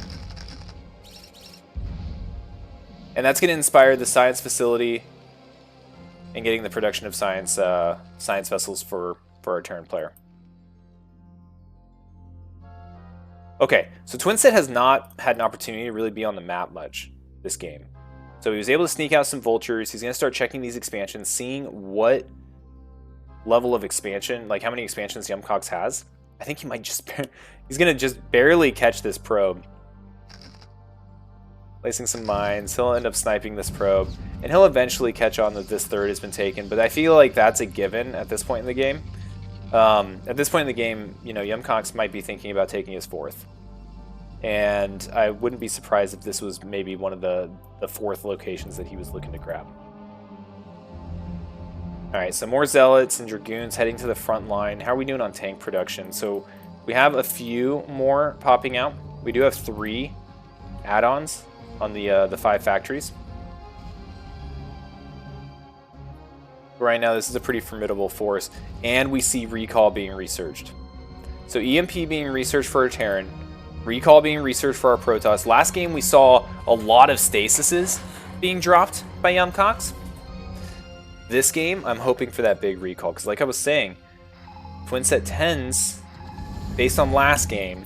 Speaker 1: And that's going to inspire the science facility and getting the production of science vessels for our Terran player. Okay, so Twinset has not had an opportunity to really be on the map much this game. So he was able to sneak out some vultures. He's going to start checking these expansions, seeing what level of expansion, like how many expansions YumKaax has. I think he might just, he's going to just barely catch this probe. Placing some mines, he'll end up sniping this probe, and he'll eventually catch on that this third has been taken, but I feel like that's a given at this point in the game. At this point in the game, you know, YumKaax might be thinking about taking his fourth. And I wouldn't be surprised if this was maybe one of the fourth locations that he was looking to grab. Alright, so more Zealots and Dragoons heading to the front line. How are we doing on tank production? So we have a few more popping out. We do have 3 add-ons on the 5 factories. Right now, this is a pretty formidable force, and we see Recall being researched. So EMP being researched for our Terran, Recall being researched for our Protoss. Last game, we saw a lot of Stasises being dropped by YumKaax. This game, I'm hoping for that big Recall, because like I was saying, Twinset tends, based on last game,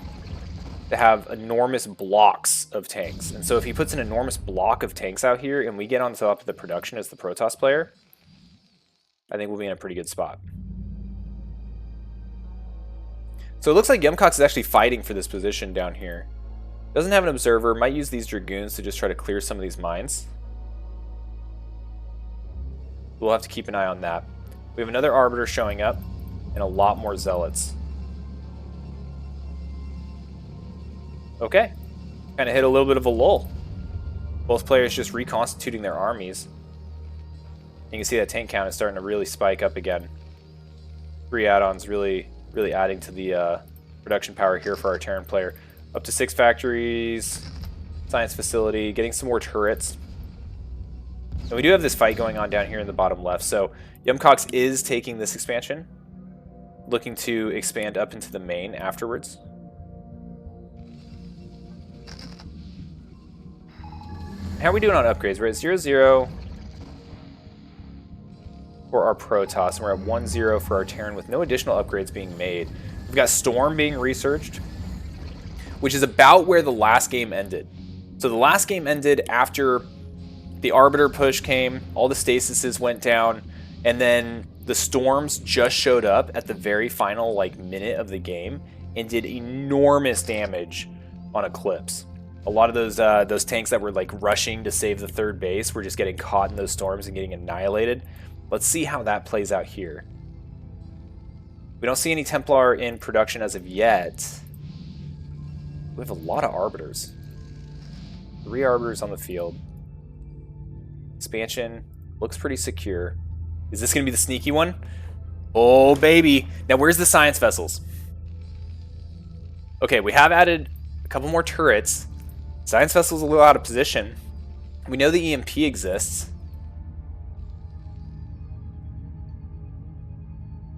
Speaker 1: to have enormous blocks of tanks. And so if he puts an enormous block of tanks out here, and we get on top of the production as the Protoss player, I think we'll be in a pretty good spot. So it looks like YumKaax is actually fighting for this position down here. Doesn't have an observer, might use these Dragoons to just try to clear some of these mines. We'll have to keep an eye on that. We have another Arbiter showing up, and a lot more Zealots. Okay. Kind of hit a little bit of a lull. Both players just reconstituting their armies. You can see that tank count is starting to really spike up again. 3 add-ons really adding to the production power here for our Terran player. Up to 6 factories, science facility, getting some more turrets. And we do have this fight going on down here in the bottom left. So YumKaax is taking this expansion, looking to expand up into the main afterwards. How are we doing on upgrades? We're at 0-0 for our Protoss, and we're at 1-0 for our Terran with no additional upgrades being made. We've got Storm being researched, which is about where the last game ended. So the last game ended after the Arbiter push came, all the stasises went down, and then the Storms just showed up at the very final minute of the game and did enormous damage on Eclipse. A lot of those tanks that were rushing to save the third base were just getting caught in those storms and getting annihilated. Let's see how that plays out here. We don't see any Templar in production as of yet. We have a lot of Arbiters. 3 Arbiters on the field. Expansion looks pretty secure. Is this going to be the sneaky one? Oh, baby. Now, where's the science vessels? Okay, we have added a couple more turrets. Science vessel's a little out of position. We know the EMP exists.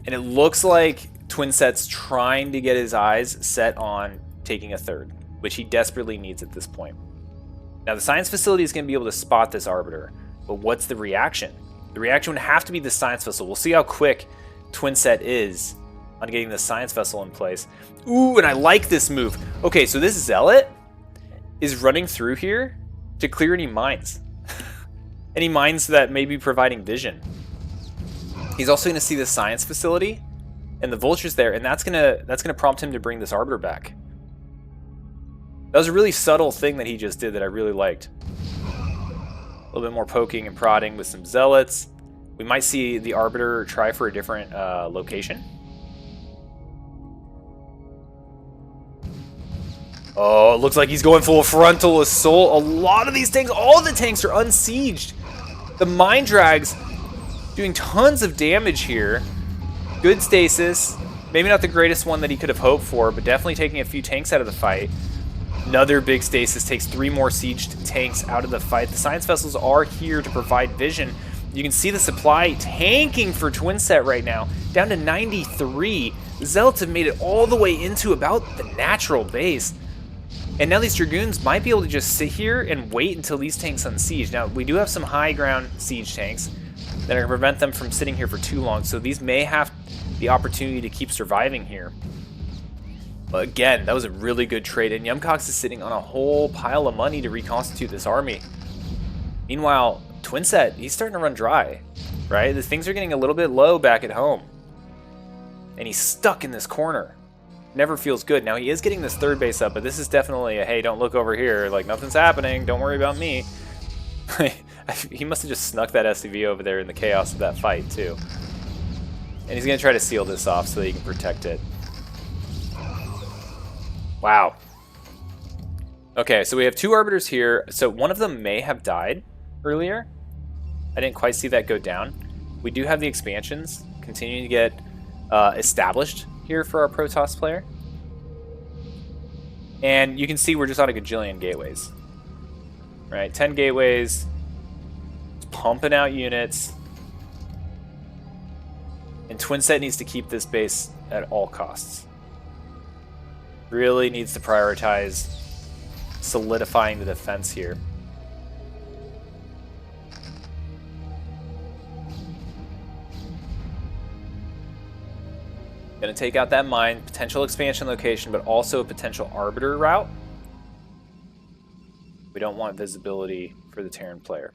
Speaker 1: And it looks like Twinset's trying to get his eyes set on taking a third, which he desperately needs at this point. Now, the science facility is going to be able to spot this Arbiter, but what's the reaction? The reaction would have to be the science vessel. We'll see how quick Twinset is on getting the science vessel in place. Ooh, and I like this move. Okay, so this Zealot is running through here to clear any mines. Any mines that may be providing vision. He's also going to see the science facility and the vultures there, and that's gonna prompt him to bring this Arbiter back. That was a really subtle thing that he just did that I really liked. A little bit more poking and prodding with some Zealots. We might see the Arbiter try for a different location. Oh, it looks like he's going full frontal assault. A lot of these tanks, all the tanks are unsieged. The Mine Drags doing tons of damage here. Good stasis. Maybe not the greatest one that he could have hoped for, but definitely taking a few tanks out of the fight. Another big stasis takes 3 more sieged tanks out of the fight. The science vessels are here to provide vision. You can see the supply tanking for Twinset right now, down to 93. The Zealots have made it all the way into about the natural base. And now these Dragoons might be able to just sit here and wait until these tanks unsiege. Now, we do have some high ground siege tanks that are going to prevent them from sitting here for too long, so these may have the opportunity to keep surviving here. But again, that was a really good trade, and YumKaax is sitting on a whole pile of money to reconstitute this army. Meanwhile, Twinset, he's starting to run dry, right? The things are getting a little bit low back at home. And he's stuck in this corner. Never feels good. Now, he is getting this third base up, but this is definitely a, hey, don't look over here. Like, nothing's happening. Don't worry about me. He must have just snuck that SCV over there in the chaos of that fight, too. And he's going to try to seal this off so that he can protect it. Wow. Okay, so we have 2 Arbiters here. So one of them may have died earlier. I didn't quite see that go down. We do have the expansions continuing to get established here for our Protoss player. And you can see we're just on a gajillion gateways. Right, 10 gateways. It's pumping out units. And Twinset needs to keep this base at all costs. Really needs to prioritize solidifying the defense here. Going to take out that mine, potential expansion location, but also a potential Arbiter route. We don't want visibility for the Terran player.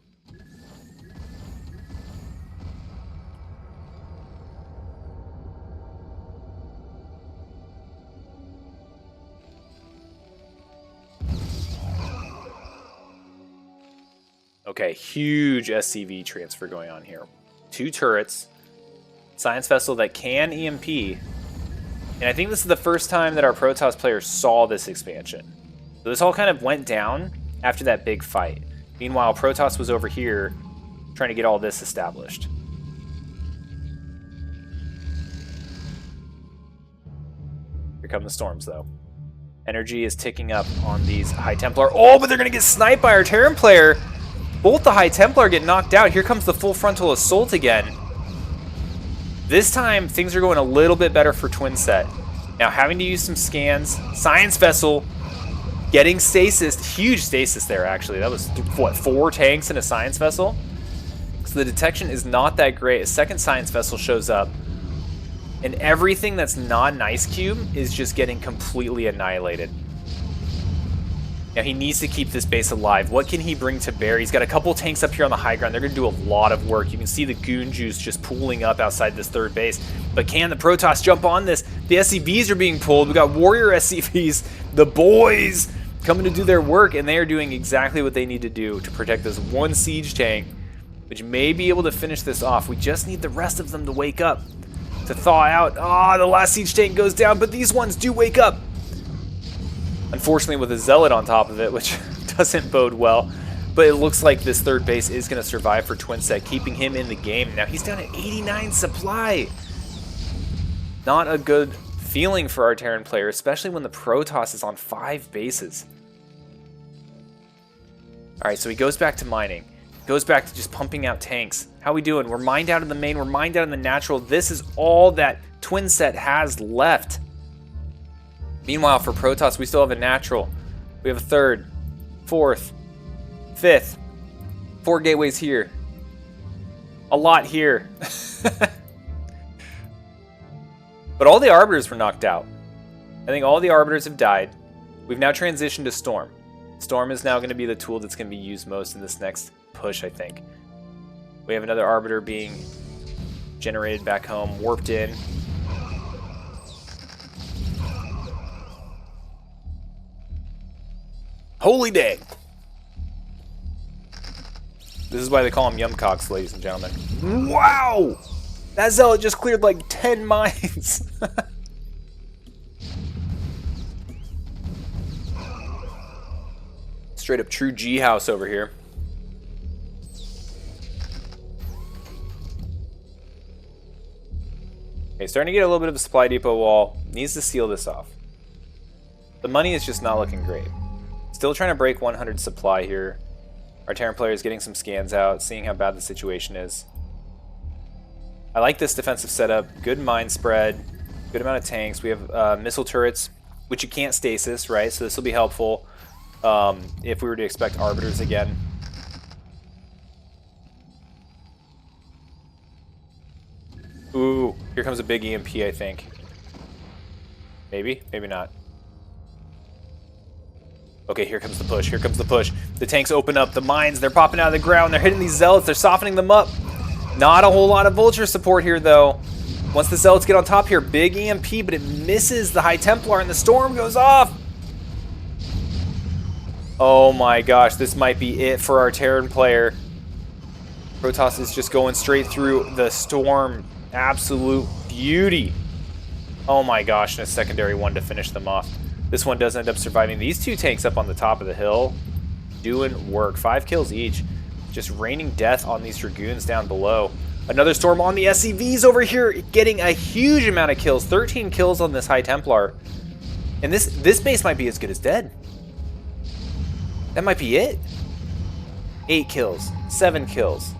Speaker 1: Okay, huge SCV transfer going on here. 2 turrets. Science Vessel that can EMP. And I think this is the first time that our Protoss players saw this expansion. So this all kind of went down after that big fight. Meanwhile, Protoss was over here trying to get all this established. Here come the storms, though. Energy is ticking up on these High Templar. Oh, but they're going to get sniped by our Terran player. Both the High Templar get knocked out. Here comes the full frontal assault again. This time, things are going a little bit better for Twinset. Now, having to use some scans. Science Vessel getting stasis. Huge stasis there, actually. That was, what, 4 tanks in a Science Vessel? So the detection is not that great. A second Science Vessel shows up. And everything that's not an Ice Cube is just getting completely annihilated. Now, he needs to keep this base alive. What can he bring to bear? He's got a couple tanks up here on the high ground. They're going to do a lot of work. You can see the goon juice just pooling up outside this third base. But can the Protoss jump on this? The SCVs are being pulled. We got warrior SCVs, the boys, coming to do their work, and they are doing exactly what they need to do to protect this one siege tank, which may be able to finish this off. We just need the rest of them to wake up, to thaw out. Ah, the last siege tank goes down, but these ones do wake up. Unfortunately, with a Zealot on top of it, which doesn't bode well. But it looks like this third base is going to survive for Twinset, keeping him in the game. Now, he's down at 89 supply. Not a good feeling for our Terran player, especially when the Protoss is on 5 bases. Alright, so he goes back to mining. Goes back to just pumping out tanks. How we doing? We're mined out in the main. We're mined out in the natural. This is all that Twinset has left. Meanwhile, for Protoss, we still have a natural. We have a 3rd, 4th, 5th. 4 gateways here. A lot here. But all the Arbiters were knocked out. I think all the Arbiters have died. We've now transitioned to Storm. Storm is now going to be the tool that's going to be used most in this next push, I think. We have another Arbiter being generated back home, warped in. Holy dang! This is why they call him YumKaax, ladies and gentlemen. Wow! That Zealot just cleared like 10 mines. Straight up true G house over here. Okay, starting to get a little bit of a supply depot wall. Needs to seal this off. The money is just not looking great. Still trying to break 100 supply here. Our Terran player is getting some scans out, seeing how bad the situation is. I like this defensive setup. Good mine spread. Good amount of tanks. We have missile turrets, which you can't stasis, right? So this will be helpful if we were to expect Arbiters again. Ooh, here comes a big EMP, I think. Maybe? Maybe not. Okay, here comes the push. Here comes the push. The tanks open up. The mines, they're popping out of the ground. They're hitting these Zealots. They're softening them up. Not a whole lot of Vulture support here, though. Once the Zealots get on top here, big EMP, but it misses the High Templar, and the storm goes off. Oh my gosh, this might be it for our Terran player. Protoss is just going straight through the storm. Absolute beauty. Oh my gosh, and a secondary one to finish them off. This one does end up surviving. These 2 tanks up on the top of the hill doing work. 5 kills each. Just raining death on these Dragoons down below. Another storm on the SCVs over here, getting a huge amount of kills. 13 kills on this High Templar. And this base might be as good as dead. That might be it. 8 kills. 7 kills.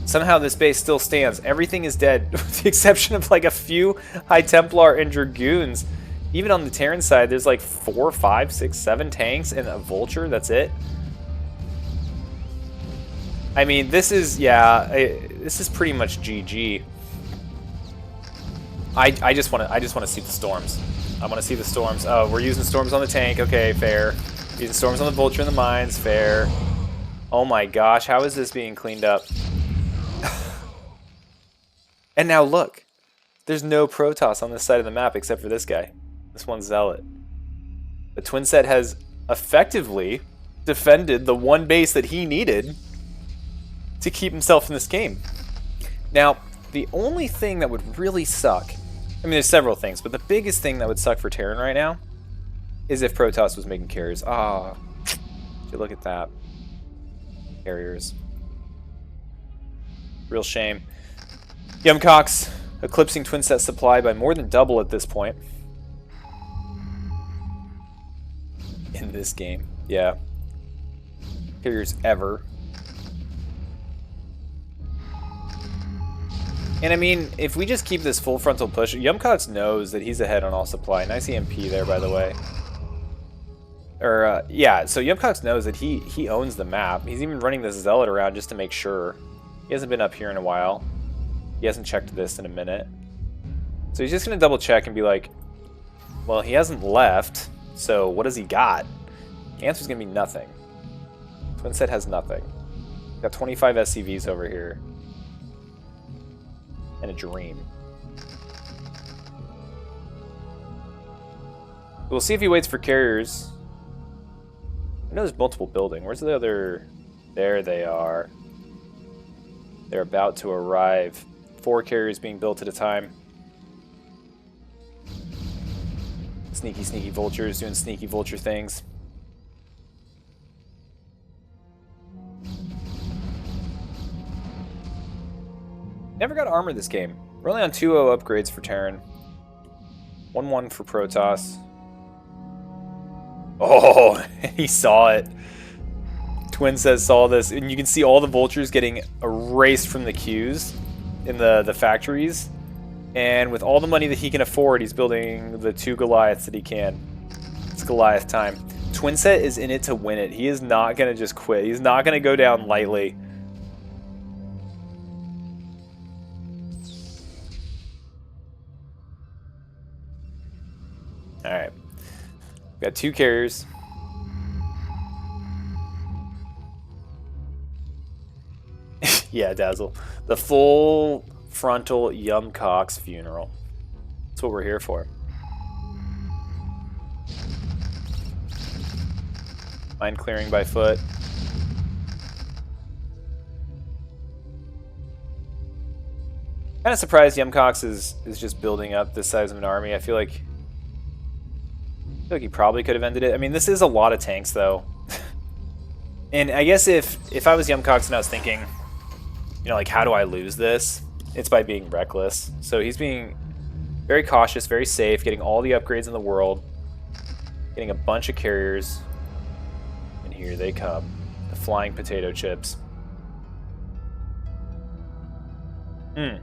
Speaker 1: Somehow this base still stands. Everything is dead, with the exception of like a few High Templar and Dragoons. Even on the Terran side, there's like 4, 5, 6, 7 tanks and a Vulture. That's it. I mean, this is, yeah, this is pretty much GG. I just want to see the storms. I want to see the storms. Oh, we're using storms on the tank. Okay, fair. Using storms on the Vulture and the mines. Fair. Oh my gosh, how is this being cleaned up? And now look, there's no Protoss on this side of the map except for this guy. This one's Zealot. The Twinset has effectively defended the one base that he needed to keep himself in this game. Now, the only thing that would really suck, I mean, there's several things, but the biggest thing that would suck for Terran right now is if Protoss was making carriers. Ah, look at that. Carriers. Real shame. YumKaax eclipsing twinset supply by more than double at this point. In this game, yeah. Carriers ever. And I mean, if we just keep this full frontal push, YumKaax knows that he's ahead on all supply. Nice EMP there, by the way. Or, yeah, so YumKaax knows that he owns the map. He's even running this Zealot around just to make sure. He hasn't been up here in a while. He hasn't checked this in a minute. So he's just going to double check and be like, well, he hasn't left, so what does he got? The answer's going to be nothing. Twinset has nothing. Got 25 SCVs over here. And a dream. We'll see if he waits for carriers. I know there's multiple buildings. Where's the other? There they are. They're about to arrive. 4 carriers being built at a time. Sneaky, sneaky vultures doing sneaky vulture things. Never got armor this game. We're only on 2-0 upgrades for Terran. 1-1 for Protoss. Oh, he saw it. Twinset saw this, and you can see all the vultures getting erased from the queues in the factories. And with all the money that he can afford, he's building the 2 Goliaths that he can. It's Goliath time. Twinset is in it to win it. He is not going to just quit. He's not going to go down lightly. Alright. Got 2 carriers. Yeah, Dazzle. The full frontal YumKaax funeral. That's what we're here for. Mine clearing by foot. Kind of surprised YumKaax is just building up this size of an army. I feel like he probably could have ended it. I mean, this is a lot of tanks, though. And I guess if I was YumKaax and I was thinking, you know, like, how do I lose this? It's by being reckless. So he's being very cautious, very safe, getting all the upgrades in the world, getting a bunch of carriers. And here they come, the flying potato chips. I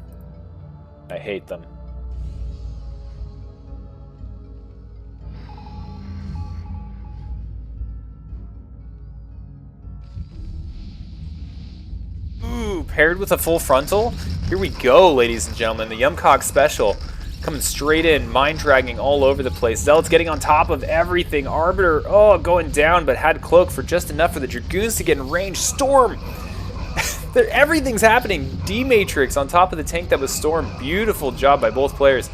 Speaker 1: hate them. Ooh, paired with a full frontal? Here we go, ladies and gentlemen. The YumKaax special. Coming straight in, mind dragging all over the place. Zealot's getting on top of everything. Arbiter, oh, going down, but had cloak for just enough for the Dragoons to get in range. Storm! Everything's happening. D-Matrix on top of the tank that was Storm. Beautiful job by both players.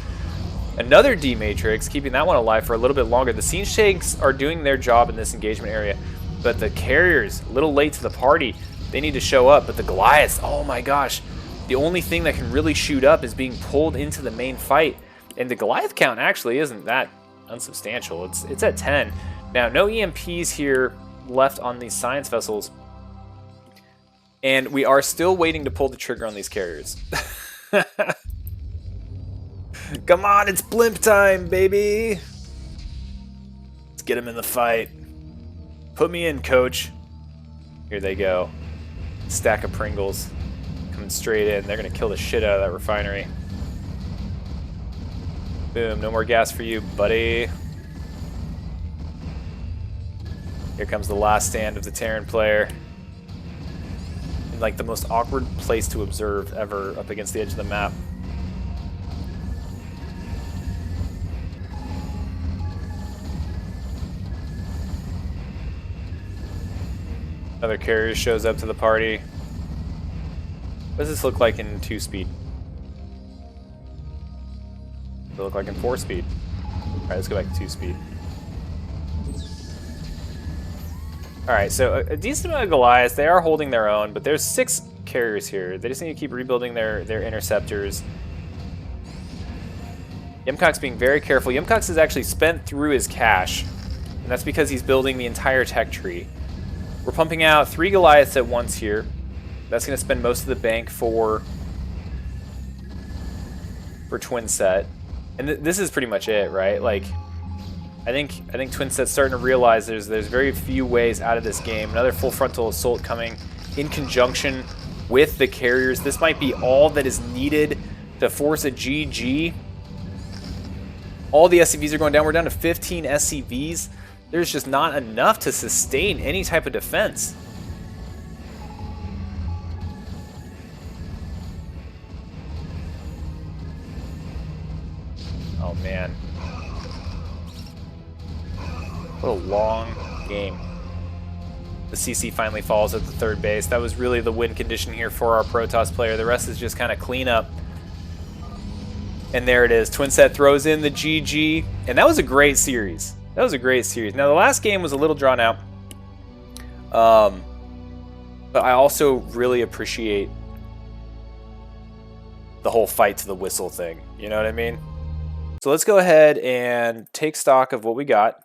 Speaker 1: Another D-Matrix, keeping that one alive for a little bit longer. The siege tanks are doing their job in this engagement area, but the carriers, a little late to the party. They need to show up, but the Goliaths, oh my gosh. The only thing that can really shoot up is being pulled into the main fight. And the Goliath count actually isn't that unsubstantial. It's at 10. Now, no EMPs here left on these science vessels. And we are still waiting to pull the trigger on these carriers. Come on, it's blimp time, baby. Let's get him in the fight. Put me in, coach. Here they go. Stack of Pringles coming straight in. They're going to kill the shit out of that refinery. Boom, no more gas for you, buddy. Here comes the last stand of the Terran player. In like the most awkward place to observe ever, up against the edge of the map. Another carrier shows up to the party. What does this look like in 2-speed? Does it look like in 4-speed? Alright, let's go back to 2-speed. Alright, so a decent amount of Goliaths. They are holding their own, but there's 6 carriers here. They just need to keep rebuilding their interceptors. YumKaax being very careful. YumKaax has actually spent through his cash, and that's because he's building the entire tech tree. We're pumping out 3 Goliaths at once here. That's going to spend most of the bank for twinset. And this is pretty much it, right? Like, I think twinset's starting to realize there's very few ways out of this game. Another full frontal assault coming in conjunction with the carriers. This might be all that is needed to force a GG. All the SCVs are going down. We're down to 15 SCVs. There's just not enough to sustain any type of defense. Oh, man. What a long game. The CC finally falls at the third base. That was really the win condition here for our Protoss player. The rest is just kind of cleanup. And there it is. Twinset throws in the GG. And that was a great series. That was a great series. Now, the last game was a little drawn out. But I also really appreciate the whole fight to the whistle thing. You know what I mean? So let's go ahead and take stock of what we got.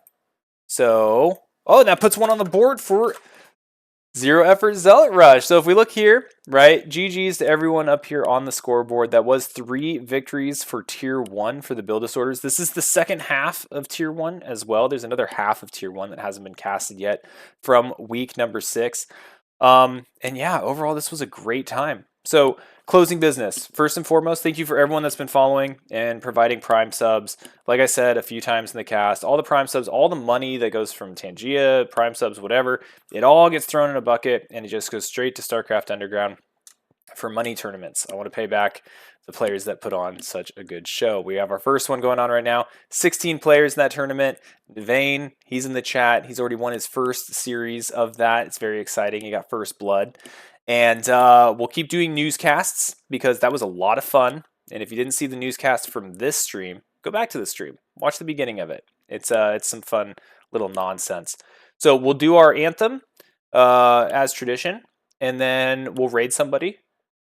Speaker 1: So, oh, that puts one on the board for Zero Effort Zealot Rush. So if we look here, right, GG's to everyone up here on the scoreboard. That was 3 victories for Tier 1 for the build disorders. This is the second half of Tier 1 as well. There's another half of Tier 1 that hasn't been casted yet from week number 6. And yeah, overall, this was a great time. So, closing business. First and foremost, thank you for everyone that's been following and providing Prime subs. Like I said a few times in the cast, all the Prime subs, all the money that goes from Tangia, Prime subs, whatever, it all gets thrown in a bucket and it just goes straight to Starcraft Underground for money tournaments. I want to pay back the players that put on such a good show. We have our first one going on right now. 16 players in that tournament. Vane, he's in the chat. He's already won his first series of that. It's very exciting. He got first blood. And we'll keep doing newscasts because that was a lot of fun. And if you didn't see the newscast from this stream, go back to the stream. Watch the beginning of it. It's some fun little nonsense. So we'll do our anthem as tradition, and then we'll raid somebody,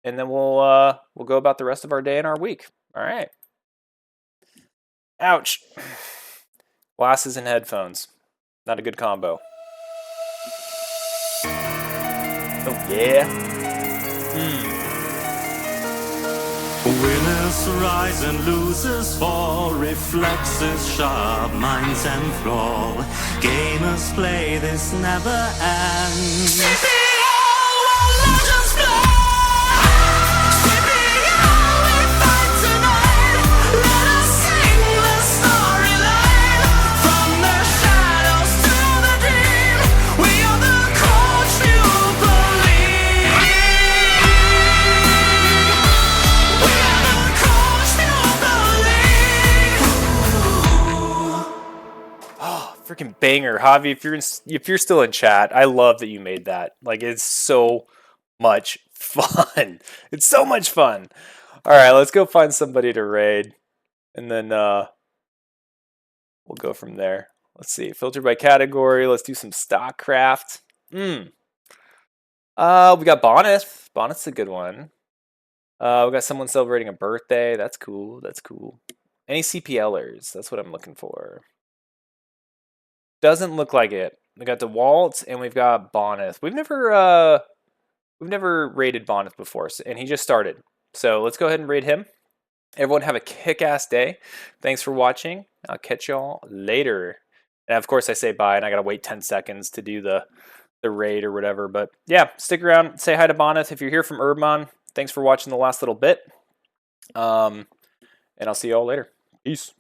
Speaker 1: and then we'll go about the rest of our day and our week. All right. Ouch. Glasses and headphones. Not a good combo. Oh, yeah.
Speaker 2: Winners rise and losers fall, reflexes sharp, minds enthrall. Gamers play, this never ends. CPL, legends play! CPL, we fight tonight. Let us sing the storyline. From the shadows to the dream, we are the Coach-Pupil League. We are the Coach-Pupil League.
Speaker 1: Oh, freaking banger. Javi, if you're still in chat, I love that you made that. Like, it's so much fun. It's so much fun. All right, let's go find somebody to raid. And then we'll go from there. Let's see. Filter by category. Let's do some Starcraft. We got Bonnet. Bonnet's a good one. We got someone celebrating a birthday. That's cool. That's cool. Any CPLers? That's what I'm looking for. Doesn't look like it. We got DeWalt and we've got Bonnet. We've never raided Bonnet before, and he just started. So let's go ahead and raid him. Everyone have a kick-ass day. Thanks for watching. I'll catch y'all later. And of course I say bye, and I gotta wait 10 seconds to do the raid or whatever. But yeah, stick around. Say hi to Bonnet if you're here from Urbmon. Thanks for watching the last little bit. And I'll see y'all later. Peace.